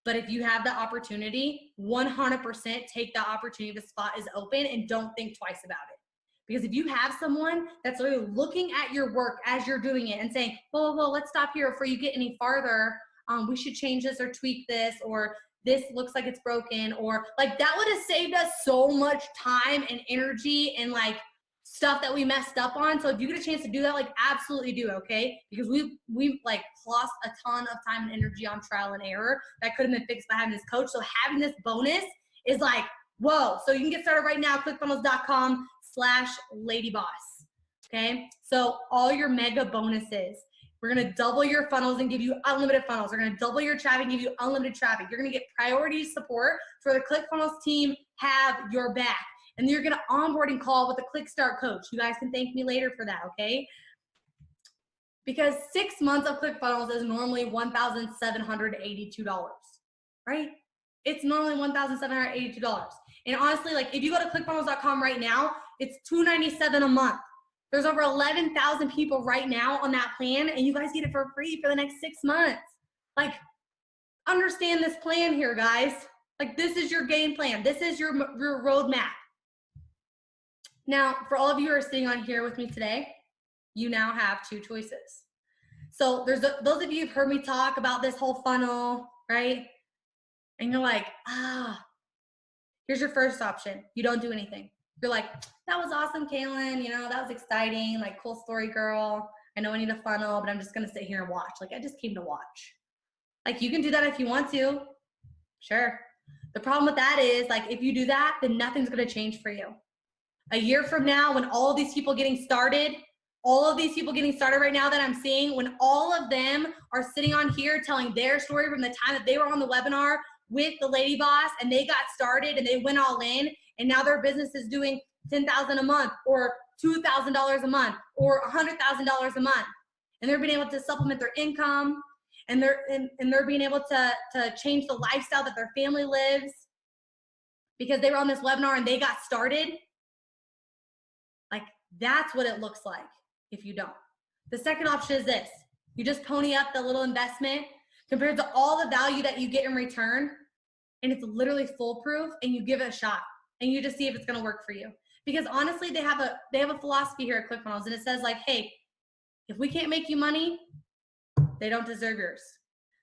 But if you have the opportunity, 100% take the opportunity. The spot is open and don't think twice about it. Because if you have someone that's literally looking at your work as you're doing it and saying, well, let's stop here before you get any farther. We should change this or tweak this, or this looks like it's broken, or like, that would have saved us so much time and energy and like stuff that we messed up on. So if you get a chance to do that, like, absolutely do, okay? Because we like lost a ton of time and energy on trial and error that could have been fixed by having this coach. So having this bonus is like, whoa. So you can get started right now, clickfunnels.com/LadyBoss. Okay, so all your mega bonuses. We're gonna double your funnels and give you unlimited funnels. We're gonna double your traffic and give you unlimited traffic. You're gonna get priority support for the ClickFunnels team have your back. And you're gonna onboarding call with a Click Start coach. You guys can thank me later for that, okay? Because 6 months of ClickFunnels is normally $1,782, right? It's normally $1,782. And honestly, like, if you go to clickfunnels.com right now, it's $297 a month. There's over 11,000 people right now on that plan, and you guys get it for free for the next 6 months. Like, understand this plan here, guys. Like, this is your game plan. This is your roadmap. Now, for all of you who are sitting on here with me today, you now have 2 choices. So there's those of you who've heard me talk about this whole funnel, right? And you're like, here's your first option. You don't do anything. You're like, that was awesome, Kaylin. You know, that was exciting. Like, cool story, girl. I know I need a funnel, but I'm just going to sit here and watch. Like, I just came to watch. Like, you can do that if you want to. Sure. The problem with that is, like, if you do that, then nothing's going to change for you. A year from now, when all of these people getting started, right now that I'm seeing, when all of them are sitting on here telling their story from the time that they were on the webinar with the LadyBoss and they got started and they went all in, and now their business is doing $10,000 a month or $2,000 a month or $100,000 a month, and they're being able to supplement their income, and they're being able to change the lifestyle that their family lives because they were on this webinar and they got started. Like, that's what it looks like if you don't. The second option is this. You just pony up the little investment compared to all the value that you get in return, and it's literally foolproof, and you give it a shot and you just see if it's going to work for you. Because honestly, they have a philosophy here at ClickFunnels, and it says, like, hey, if we can't make you money, they don't deserve yours.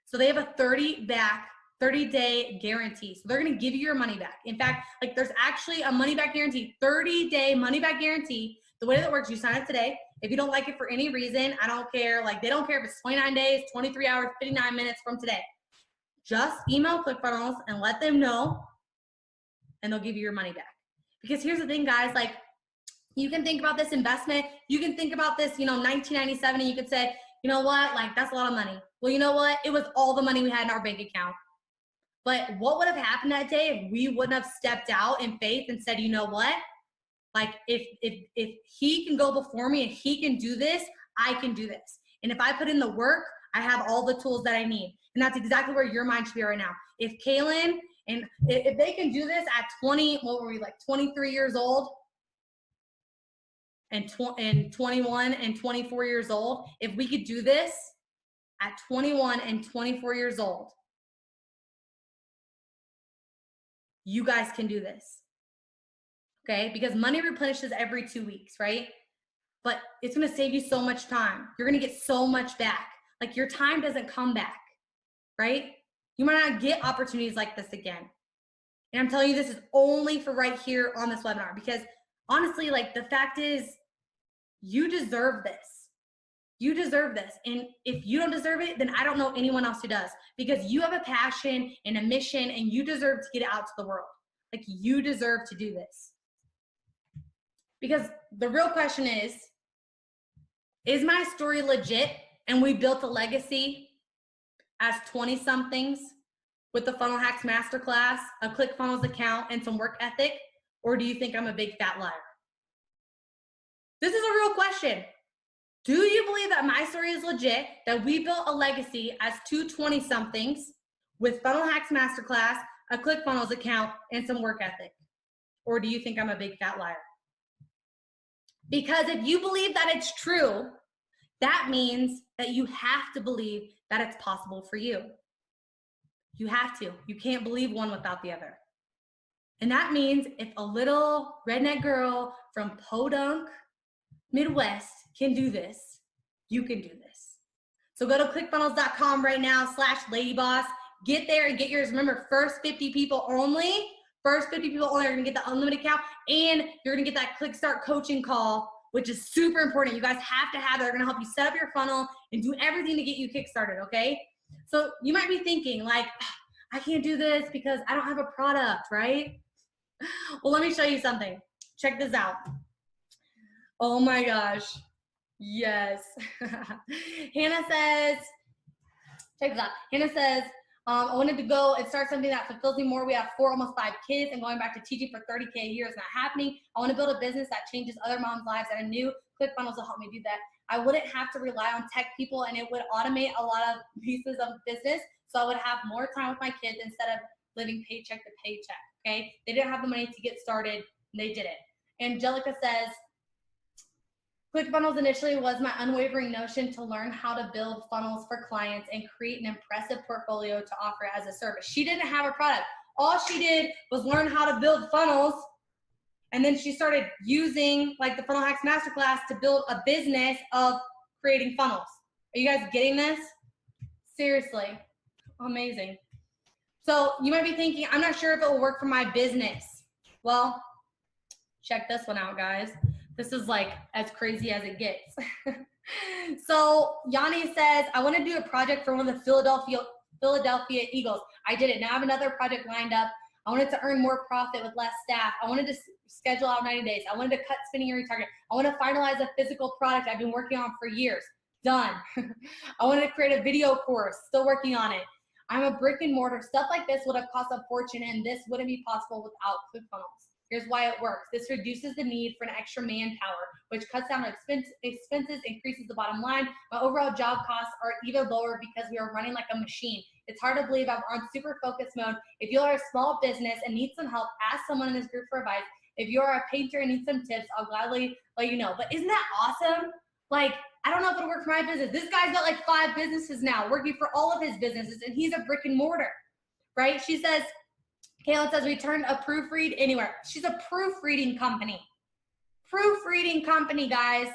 So they have a 30-day guarantee. So they're going to give you your money back. In fact, like, there's actually a money back guarantee, 30-day money back guarantee. The way that works, you sign up today. If you don't like it for any reason, I don't care. Like, they don't care if it's 29 days, 23 hours, 59 minutes from today. Just email ClickFunnels and let them know, and they'll give you your money back. Because here's the thing, guys, like, you can think about this investment. You can think about this, 1997, and you could say, you know what, like, that's a lot of money. Well, you know what? It was all the money we had in our bank account. But what would have happened that day if we wouldn't have stepped out in faith and said, you know what? Like, if he can go before me and he can do this, I can do this. And if I put in the work, I have all the tools that I need. And that's exactly where your mind should be right now. If Kaylin, and if they can do this at 23 years old, and 21 and 24 years old, if we could do this at 21 and 24 years old, you guys can do this. Okay? Because money replenishes every 2 weeks, right? But it's going to save you so much time. You're going to get so much back. Like, your time doesn't come back, right? You might not get opportunities like this again. And I'm telling you, this is only for right here on this webinar, because honestly, like, the fact is, you deserve this. You deserve this. And if you don't deserve it, then I don't know anyone else who does, because you have a passion and a mission, and you deserve to get it out to the world. Like, you deserve to do this. Because the real question is my story legit, and we built a legacy as 20-somethings with the Funnel Hacks Masterclass, a ClickFunnels account, and some work ethic? Or do you think I'm a big fat liar? This is a real question. Do you believe that my story is legit, that we built a legacy as 20-somethings with Funnel Hacks Masterclass, a ClickFunnels account, and some work ethic? Or do you think I'm a big fat liar? Because if you believe that it's true, that means that you have to believe that it's possible for you. You have to. You can't believe one without the other. And that means if a little redneck girl from Podunk, Midwest can do this, you can do this. So go to clickfunnels.com right now /LadyBoss. Get there and get yours. Remember, first 50 people only. First 50 people only are going to get the unlimited account, and you're going to get that Click Start coaching call, which is super important. You guys have to have it. They're going to help you set up your funnel and do everything to get you kick-started, okay? So you might be thinking, like, I can't do this because I don't have a product, right? Well, let me show you something. Check this out. Oh my gosh. Yes. Hannah says, check this out. Hannah says, I wanted to go and start something that fulfills me more. We have almost 5 kids, and going back to teaching for 30K a year is not happening. I want to build a business that changes other moms' lives, and I knew ClickFunnels will help me do that. I wouldn't have to rely on tech people, and it would automate a lot of pieces of business, so I would have more time with my kids instead of living paycheck to paycheck, okay? They didn't have the money to get started, and they did it. Angelica says, ClickFunnels initially was my unwavering notion to learn how to build funnels for clients and create an impressive portfolio to offer as a service. She didn't have a product. All she did was learn how to build funnels, and then she started using, like, the Funnel Hacks Masterclass to build a business of creating funnels. Are you guys getting this? Seriously, amazing. So you might be thinking, I'm not sure if it will work for my business. Well, check this one out, guys. This is like as crazy as it gets. So Yanni says, I want to do a project for one of the Philadelphia Eagles. I did it. Now I have another project lined up. I wanted to earn more profit with less staff. I wanted to schedule out 90 days. I wanted to cut spending and retarget. I want to finalize a physical product I've been working on for years. Done. I wanted to create a video course. Still working on it. I'm a brick and mortar. Stuff like this would have cost a fortune, and this wouldn't be possible without ClickFunnels. Here's why it works. This reduces the need for an extra manpower, which cuts down on expenses, increases the bottom line. My overall job costs are even lower because we are running like a machine. It's hard to believe I'm on super focus mode. If you are a small business and need some help, ask someone in this group for advice. If you're a painter and need some tips, I'll gladly let you know. But isn't that awesome? Like, I don't know if it'll work for my business. This guy's got like 5 businesses now, working for all of his businesses, and he's a brick and mortar, right? She says, Kaylin says, return a proofread anywhere. She's a proofreading company. Proofreading company, guys.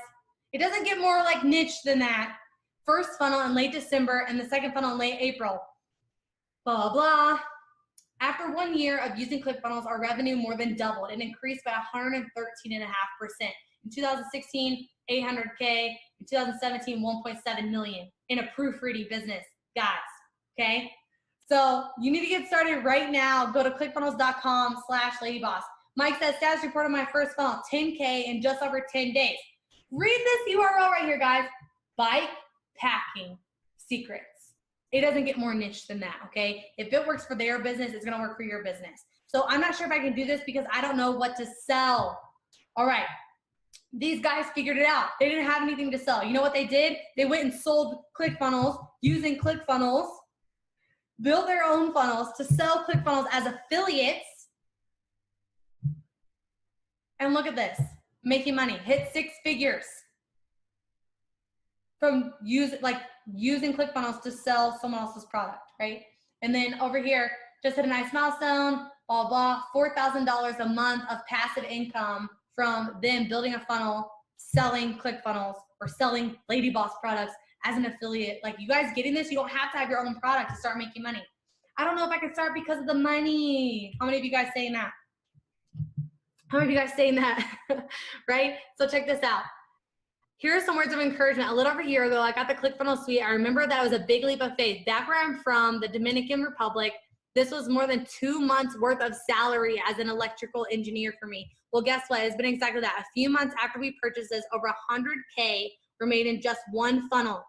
It doesn't get more like niche than that. First funnel in late December and the second funnel in late April. Blah, blah. After 1 year of using ClickFunnels, our revenue more than doubled. It increased by 113.5%. In 2016, 800K. In 2017, 1.7 million in a proofreading business, guys, okay? So you need to get started right now. Go to clickfunnels.com/ladyboss. Mike says, status report on my first funnel, 10K in just over 10 days. Read this URL right here, guys. Bike packing secrets. It doesn't get more niche than that, okay? If it works for their business, it's gonna work for your business. So I'm not sure if I can do this because I don't know what to sell. All right, these guys figured it out. They didn't have anything to sell. You know what they did? They went and sold ClickFunnels using ClickFunnels, built their own funnels to sell ClickFunnels as affiliates. And look at this, making money, hit 6 figures from using ClickFunnels to sell someone else's product, right? And then over here, just hit a nice milestone, blah, blah, $4,000 a month of passive income from them building a funnel, selling ClickFunnels, or selling LadyBoss products as an affiliate. Like, you guys getting this? You don't have to have your own product to start making money. I don't know if I can start because of the money. How many of you guys saying that? How many of you guys saying that? Right? So check this out. Here are some words of encouragement. A little over a year ago, I got the ClickFunnels suite. I remember that it was a big leap of faith. Back where I'm from, the Dominican Republic, this was more than 2 months worth of salary as an electrical engineer for me. Well, guess what? It's been exactly that. A few months after we purchased this, over 100K were made in just one funnel,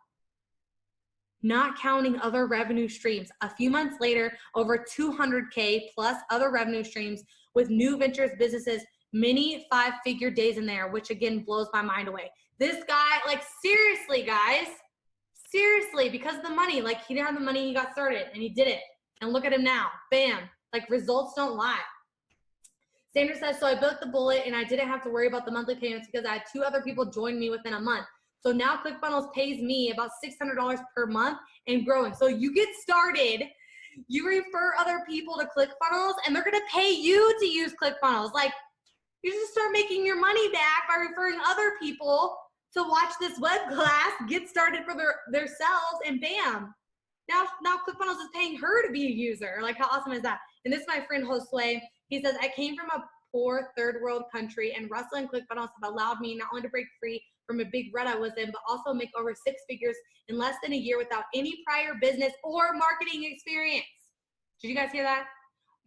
not counting other revenue streams. A few months later, over 200K plus other revenue streams with new ventures, businesses, many 5-figure days in there, which again blows my mind away. This guy, like, seriously, guys, seriously, because of the money, like, he didn't have the money, he got started, and he did it. And look at him now, bam, like, results don't lie. Sandra says, so I built the bullet and I didn't have to worry about the monthly payments because I had 2 other people join me within a month. So now ClickFunnels pays me about $600 per month and growing. So you get started, you refer other people to ClickFunnels, and they're gonna pay you to use ClickFunnels. Like, you just start making your money back by referring other people to watch this web class, get started for their selves, and bam. Now ClickFunnels is paying her to be a user. Like, how awesome is that? And this is my friend Josue. He says, I came from a poor third world country, and Russell and ClickFunnels have allowed me not only to break free from a big rut I was in, but also make over 6 figures in less than a year without any prior business or marketing experience. Did you guys hear that?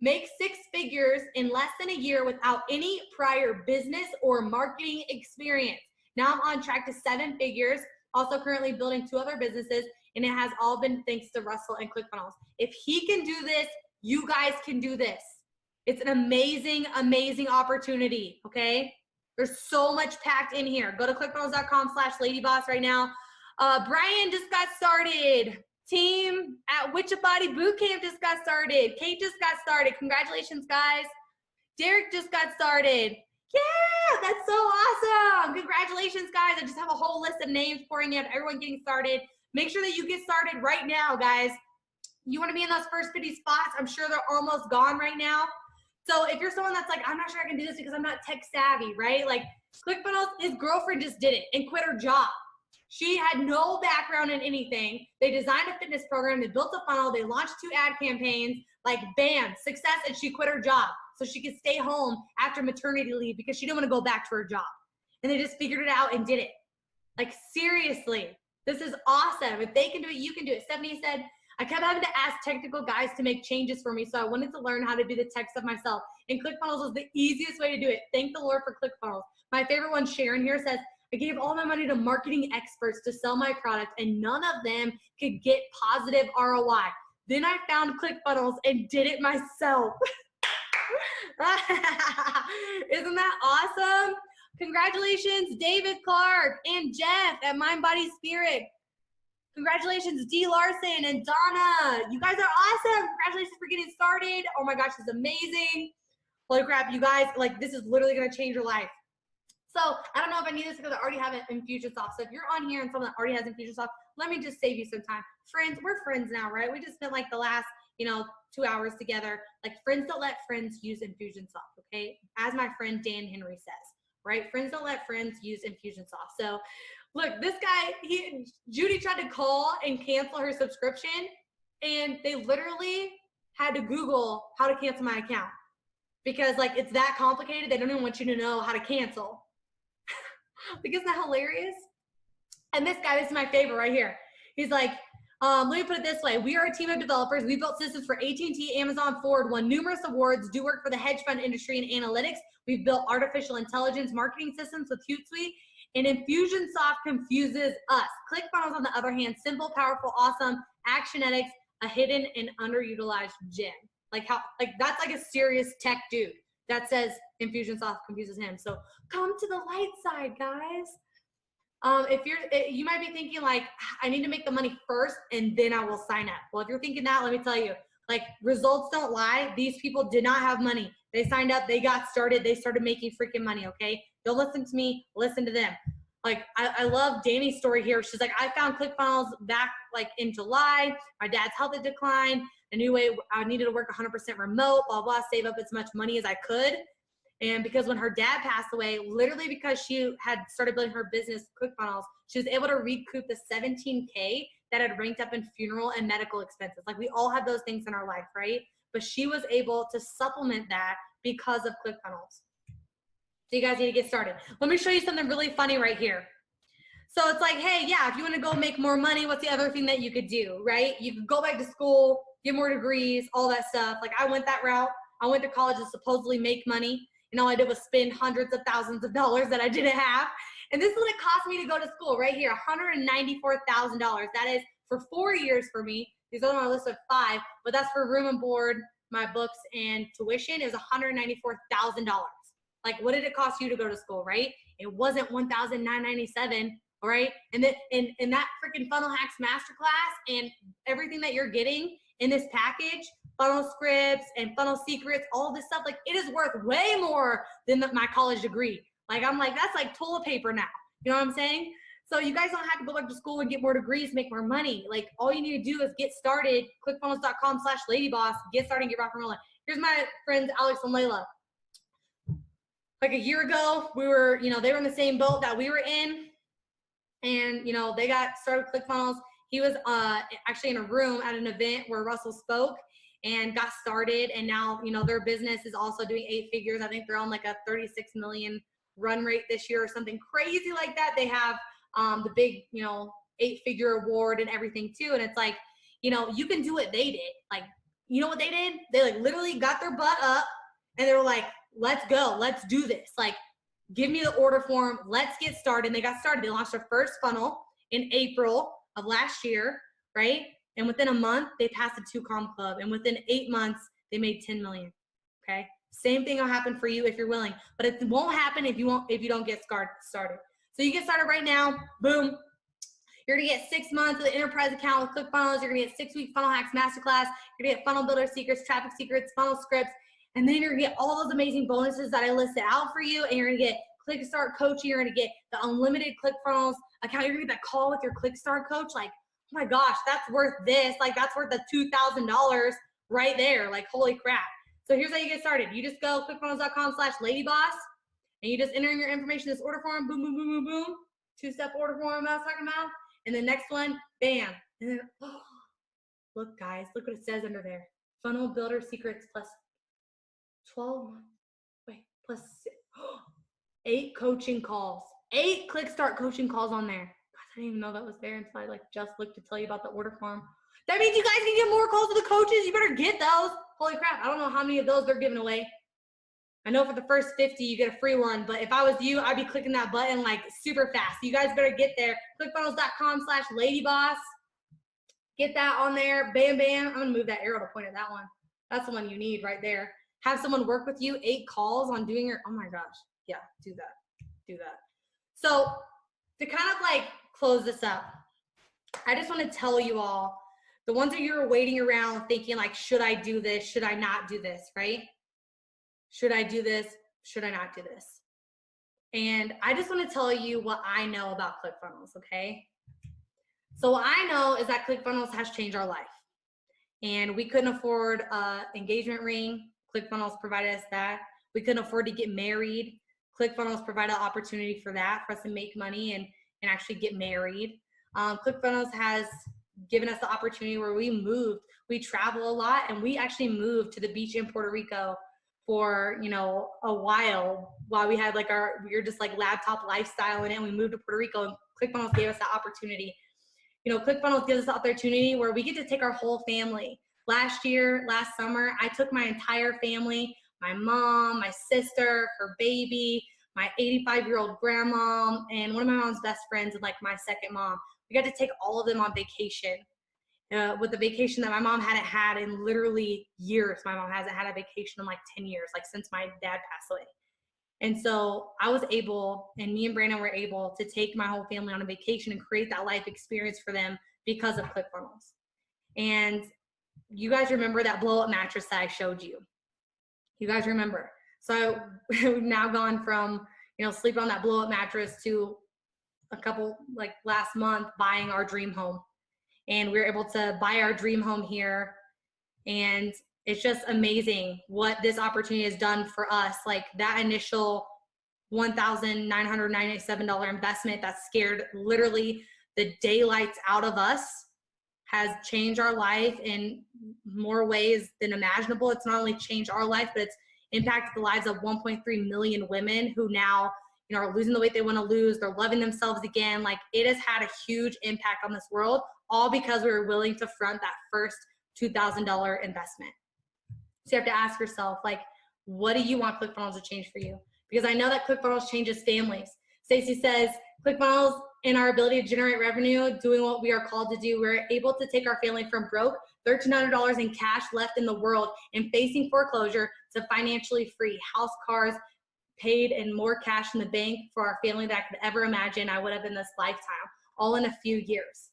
Make 6 figures in less than a year without any prior business or marketing experience. Now I'm on track to 7 figures, also currently building 2 other businesses, and it has all been thanks to Russell and ClickFunnels. If he can do this, you guys can do this. It's an amazing, amazing opportunity, okay? There's so much packed in here. Go to clickfunnels.com/ladyboss right now. Brian just got started. Team at Witchabody Bootcamp just got started. Kate just got started. Congratulations, guys. Derek just got started. Yeah, that's so awesome. Congratulations, guys. I just have a whole list of names pouring in, everyone getting started. Make sure that you get started right now, guys. You want to be in those first 50 spots. I'm sure they're almost gone right now. So if you're someone that's like, I'm not sure I can do this because I'm not tech savvy, right? Like, ClickFunnels, his girlfriend just did it and quit her job. She had no background in anything. They designed a fitness program. They built a funnel. They launched 2 ad campaigns. Like, bam, success, and she quit her job so she could stay home after maternity leave because she didn't want to go back to her job. And they just figured it out and did it. Like, seriously, this is awesome. If they can do it, you can do it. Stephanie said, I kept having to ask technical guys to make changes for me, so I wanted to learn how to do the tech stuff myself. And ClickFunnels was the easiest way to do it. Thank the Lord for ClickFunnels. My favorite one, Sharon here, says, I gave all my money to marketing experts to sell my product, and none of them could get positive ROI. Then I found ClickFunnels and did it myself. Isn't that awesome? Congratulations, David Clark and Jeff at Mind Body Spirit. Congratulations, D. Larson and Donna. You guys are awesome. Congratulations for getting started. Oh my gosh, this is amazing. Holy crap, you guys, like, this is literally gonna change your life. So I don't know if I need this because I already have an Infusionsoft. So if you're on here and someone that already has Infusionsoft, let me just save you some time. Friends, we're friends now, right? We just spent like the last, 2 hours together. Like, friends don't let friends use Infusionsoft, okay? As my friend Dan Henry says, right? Friends don't let friends use Infusionsoft. So look, this guy, Judy tried to call and cancel her subscription, and they literally had to Google how to cancel my account because, like, it's that complicated. They don't even want you to know how to cancel. Like, isn't that hilarious? And this guy, this is my favorite right here. He's like, let me put it this way. We are a team of developers. We built systems for AT&T, Amazon, Ford, won numerous awards, do work for the hedge fund industry and analytics. We've built artificial intelligence marketing systems with Hootsuite, and Infusionsoft confuses us. ClickFunnels, on the other hand, simple, powerful, awesome, Actionetics, a hidden and underutilized gem. Like, that's like a serious tech dude that says Infusionsoft confuses him. So come to the light side, guys. You might be thinking like, I need to make the money first and then I will sign up. Well, if you're thinking that, let me tell you, like, results don't lie. These people did not have money. They signed up, they got started, they started making freaking money, okay? Don't listen to me, listen to them. Like, I love Danny's story here. She's like, I found ClickFunnels back like in July. My dad's health had declined. I knew I needed to work 100% remote, blah, blah, save up as much money as I could. And because when her dad passed away, literally because she had started building her business, ClickFunnels, she was able to recoup the $17K that had ranked up in funeral and medical expenses. Like, we all have those things in our life, right? But she was able to supplement that because of ClickFunnels. So you guys need to get started. Let me show you something really funny right here. So it's like, hey, yeah, if you want to go make more money, what's the other thing that you could do, right? You could go back to school, get more degrees, all that stuff. Like, I went that route. I went to college to supposedly make money. And all I did was spend hundreds of thousands of dollars that I didn't have. And this is what it cost me to go to school right here, $194,000. That is for 4 years for me. These are on my list of 5, but that's for room and board, my books, and tuition. It was $194,000. Like, what did it cost you to go to school, right? It wasn't $1,997, all right? And then in that freaking Funnel Hacks Masterclass and everything that you're getting in this package, funnel scripts and funnel secrets, all this stuff, like, it is worth way more than my college degree. Like, I'm like, that's like toilet paper now. You know what I'm saying? So you guys don't have to go back to school and get more degrees, make more money. Like, all you need to do is get started. ClickFunnels.com/LadyBoss. Get started and get rock and rolling. Here's my friends, Alex and Layla. Like, a year ago, we were, they were in the same boat that we were in. And, they got started with ClickFunnels. He was actually in a room at an event where Russell spoke and got started. And now, their business is also doing 8 figures. I think they're on like a 36 million run rate this year or something crazy like that. They have the big, 8-figure award and everything too. And it's like, you can do what they did. Like, you know what they did? They like literally got their butt up and they were like, let's go, let's do this. Like, give me the order form. Let's get started. And they got started. They launched their first funnel in April of last year, right? And within a month, they passed the 2Com Club. And within 8 months, they made 10 million, okay? Same thing will happen for you if you're willing. But it won't happen if you don't get started. So you get started right now, boom. You're gonna get 6 months of the enterprise account with ClickFunnels. You're gonna get 6-week Funnel Hacks Masterclass. You're gonna get Funnel Builder Secrets, Traffic Secrets, Funnel Scripts. And then you're gonna get all those amazing bonuses that I listed out for you. And you're gonna get ClickStart coaching. You're gonna get the unlimited ClickFunnels account. You're gonna get that call with your ClickStart coach. Like, oh my gosh, that's worth this. Like, that's worth the $2,000 right there. Like, holy crap. So here's how you get started. You just go clickfunnels.com/LadyBoss and you just enter in your information, this order form, boom, boom, boom, boom, boom. 2-step order form I was talking about. And the next one, bam. And then, oh, look guys, look what it says under there. Funnel Builder Secrets plus 12 months. Wait, plus 8 coaching calls. 8 ClickStart coaching calls on there. I didn't even know that was there until I like just looked to tell you about the order form. That means you guys can get more calls to the coaches. You better get those. Holy crap. I don't know how many of those they're giving away. I know for the first 50, you get a free one, but if I was you, I'd be clicking that button like super fast. You guys better get there. ClickFunnels.com/LadyBoss. Get that on there. Bam, bam. I'm going to move that arrow to point at that one. That's the one you need right there. Have someone work with you. 8 calls on doing your, oh my gosh. Yeah, do that. Do that. So to kind of like close this up, I just want to tell you all, the ones that you're waiting around thinking like, should I do this? Should I not do this? Right? Should I do this? Should I not do this? And I just want to tell you what I know about ClickFunnels, okay? So what I know is that ClickFunnels has changed our life. And we couldn't afford an engagement ring. ClickFunnels provided us that. We couldn't afford to get married. ClickFunnels provided an opportunity for that, for us to make money and actually get married. ClickFunnels has given us the opportunity where we moved. We travel a lot, and we actually moved to the beach in Puerto Rico for, you know, a while we had like we were just like laptop lifestyle in it. And we moved to Puerto Rico, and ClickFunnels gave us that opportunity. You know, ClickFunnels gives us the opportunity where we get to take our whole family. Last summer, I took my entire family, my mom, my sister, her baby, my 85-year-old grandma, and one of my mom's best friends, and like my second mom. We got to take all of them on vacation. With the vacation that my mom hadn't had in literally years. My mom hasn't had a vacation in like 10 years, like since my dad passed away. And so I was able, and me and Brandon were able to take my whole family on a vacation and create that life experience for them because of ClickFunnels. And you guys remember that blow up mattress that I showed you? You guys remember? So we've now gone from, you know, sleeping on that blow up mattress to a couple, like last month, buying our dream home. And we were able to buy our dream home here. And it's just amazing what this opportunity has done for us. Like that initial $1,997 investment that scared literally the daylights out of us has changed our life in more ways than imaginable. It's not only changed our life, but it's impacted the lives of 1.3 million women who now, you know, are losing the weight they want to lose. They're loving themselves again. Like it has had a huge impact on this world, all because we were willing to front that first $2,000 investment. So you have to ask yourself, like, what do you want ClickFunnels to change for you? Because I know that ClickFunnels changes families. Stacey says, ClickFunnels, in our ability to generate revenue, doing what we are called to do, we're able to take our family from broke, $1,300 in cash left in the world and facing foreclosure, to financially free, house, cars, paid, and more cash in the bank for our family that I could ever imagine I would have in this lifetime, all in a few years.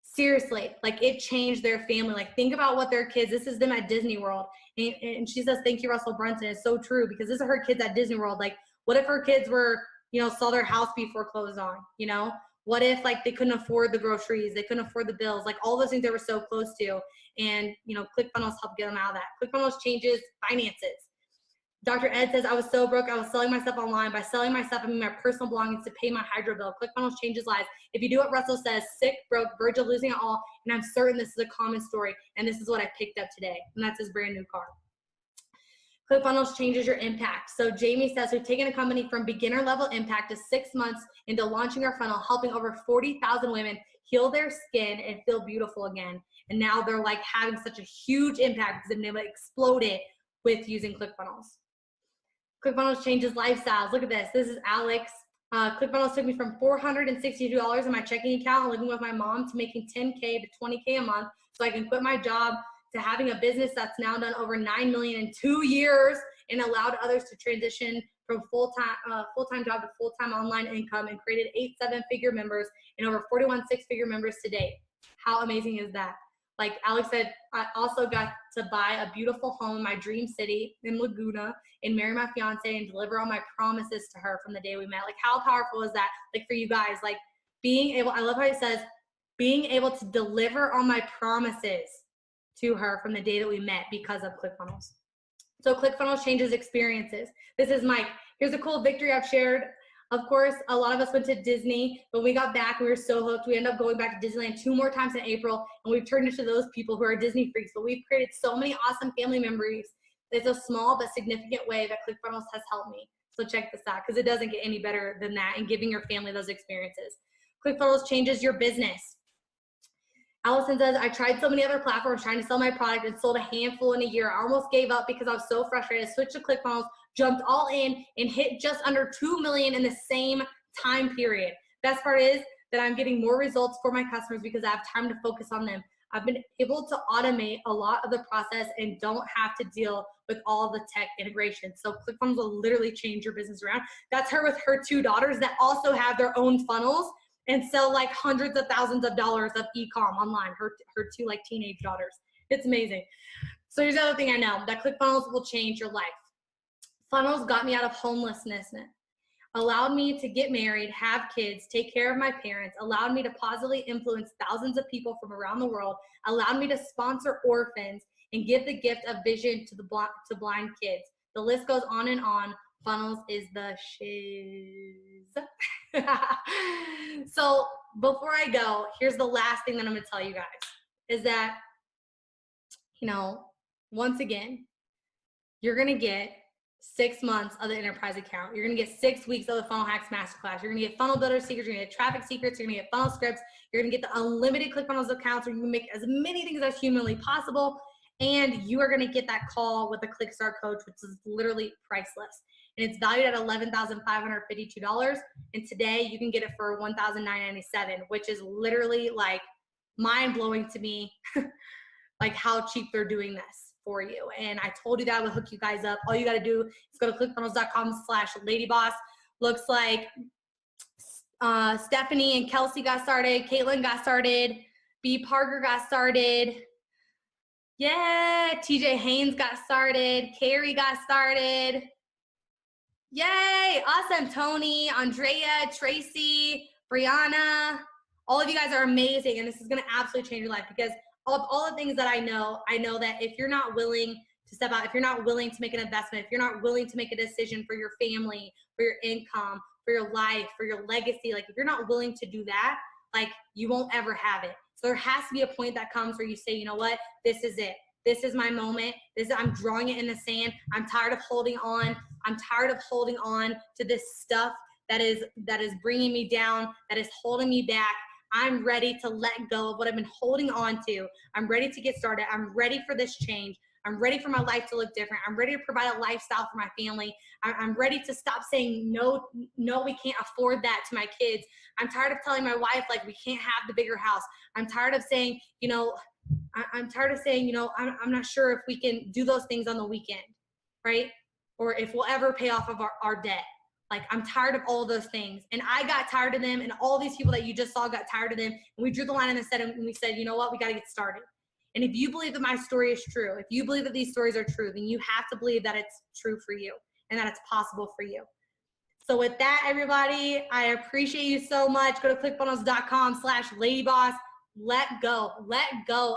Seriously, like it changed their family. Like think about what their kids, this is them at Disney World. And she says, thank you, Russell Brunson. It's so true, because this is her kids at Disney World. Like what if her kids were, you know, saw their house be foreclosed on, you know? What if like they couldn't afford the groceries, they couldn't afford the bills, like all those things they were so close to. And, you know, ClickFunnels helped get them out of that. ClickFunnels changes finances. Dr. Ed says, I was so broke, I was selling my stuff online. By selling my stuff, I mean my personal belongings to pay my hydro bill. ClickFunnels changes lives. If you do what Russell says, sick, broke, verge of losing it all, and I'm certain this is a common story, and this is what I picked up today, and that's his brand new car. ClickFunnels changes your impact. So Jamie says, we've taken a company from beginner level impact to 6 months into launching our funnel, helping over 40,000 women heal their skin and feel beautiful again. And now they're like having such a huge impact because they've been able to explode it with using ClickFunnels. ClickFunnels changes lifestyles. Look at this. This is Alex. ClickFunnels took me from $462 in my checking account living with my mom to making $10K to $20K a month, so I can quit my job, to having a business that's now done over $9 million in 2 years and allowed others to transition from full-time job to full-time online income, and created 8 7-figure members and over 41 6-figure members to date. How amazing is that? Like Alex said, I also got to buy a beautiful home in my dream city in Laguna and marry my fiance and deliver on my promises to her from the day we met. Like how powerful is that? Like for you guys, like being able, I love how it says, being able to deliver on my promises to her from the day that we met because of ClickFunnels. So ClickFunnels changes experiences. This is Mike. Here's a cool victory I've shared. Of course, a lot of us went to Disney. When we got back, we were so hooked. We ended up going back to Disneyland 2 more times in April, and we've turned into those people who are Disney freaks. But we've created so many awesome family memories. It's a small but significant way that ClickFunnels has helped me. So check this out, because it doesn't get any better than that in giving your family those experiences. ClickFunnels changes your business. Allison says, I tried so many other platforms trying to sell my product and sold a handful in a year. I almost gave up because I was so frustrated. I switched to ClickFunnels, jumped all in, and hit just under 2 million in the same time period. Best part is that I'm getting more results for my customers because I have time to focus on them. I've been able to automate a lot of the process and don't have to deal with all the tech integration. So ClickFunnels will literally change your business around. That's her with her 2 daughters that also have their own funnels and sell like hundreds of thousands of dollars of e-com online, her 2 like teenage daughters. It's amazing. So here's the other thing I know, that ClickFunnels will change your life. Funnels got me out of homelessness, allowed me to get married, have kids, take care of my parents, allowed me to positively influence thousands of people from around the world, allowed me to sponsor orphans and give the gift of vision to blind kids. The list goes on and on. Funnels is the shiz. So before I go, here's the last thing that I'm gonna tell you guys, is that, once again, you're gonna get 6 months of the enterprise account. You're gonna get 6 weeks of the Funnel Hacks Masterclass. You're gonna get funnel builder secrets, you're gonna get traffic secrets, you're gonna get funnel scripts, you're gonna get the unlimited ClickFunnels accounts where you can make as many things as humanly possible, and you are gonna get that call with a ClickStart coach, which is literally priceless. And it's valued at $11,552. And today you can get it for $1,997, which is literally like mind-blowing to me, like how cheap they're doing this for you. And I told you that I would hook you guys up. All you got to do is go to clickfunnels.com/LadyBoss. Looks like Stephanie and Kelsey got started. Caitlin got started. B. Parker got started. Yeah, TJ Haynes got started. Carrie got started. Yay, awesome. Tony, Andrea, Tracy, Brianna, all of you guys are amazing. And this is going to absolutely change your life, because of all the things that I know that if you're not willing to step out, if you're not willing to make an investment, if you're not willing to make a decision for your family, for your income, for your life, for your legacy, like if you're not willing to do that, like you won't ever have it. So there has to be a point that comes where you say, you know what, this is it. This is my moment. I'm drawing it in the sand. I'm tired of holding on. I'm tired of holding on to this stuff that is bringing me down, that is holding me back. I'm ready to let go of what I've been holding on to. I'm ready to get started. I'm ready for this change. I'm ready for my life to look different. I'm ready to provide a lifestyle for my family. I'm ready to stop saying, no, we can't afford that to my kids. I'm tired of telling my wife, like, we can't have the bigger house. I'm tired of saying, I'm tired of saying, I'm not sure if we can do those things on the weekend, right? Or if we'll ever pay off of our debt. Like, I'm tired of all of those things. And I got tired of them, and all these people that you just saw got tired of them. And we drew the line in the sand, and we said, you know what, we got to get started. And if you believe that my story is true, if you believe that these stories are true, then you have to believe that it's true for you and that it's possible for you. So with that, everybody, I appreciate you so much. Go to clickfunnels.com/LadyBoss. Let go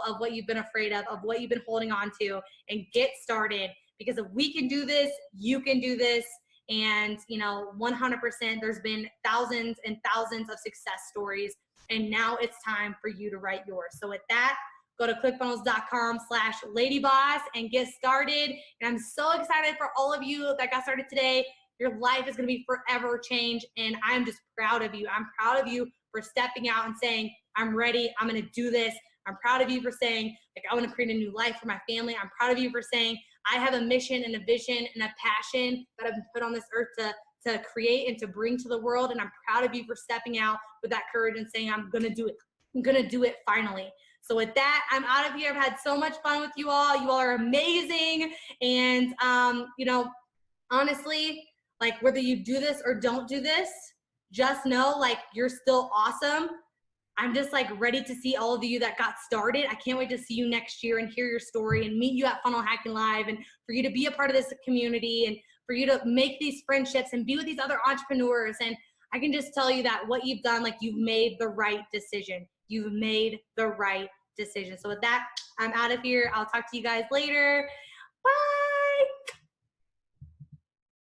of what you've been afraid of what you've been holding on to, and get started. Because if we can do this, you can do this. And 100%, there's been thousands and thousands of success stories, and now it's time for you to write yours. So with that, go to clickfunnels.com/LadyBoss and get started. And I'm so excited for all of you that got started today. Your life is going to be forever changed, and I'm just proud of you. I'm proud of you for stepping out and saying, I'm ready, I'm going to do this. I'm proud of you for saying, like, I want to create a new life for my family. I'm proud of you for saying, I have a mission and a vision and a passion that I've been put on this earth to create and to bring to the world. And I'm proud of you for stepping out with that courage and saying, I'm going to do it. I'm going to do it finally. So with that, I'm out of here. I've had so much fun with you all. You all are amazing. And, honestly, like, whether you do this or don't do this, just know, like, you're still awesome. I'm just, like, ready to see all of you that got started. I can't wait to see you next year and hear your story and meet you at Funnel Hacking Live, and for you to be a part of this community, and for you to make these friendships and be with these other entrepreneurs. And I can just tell you that what you've done, like, you've made the right decision. You've made the right decision. So with that, I'm out of here. I'll talk to you guys later.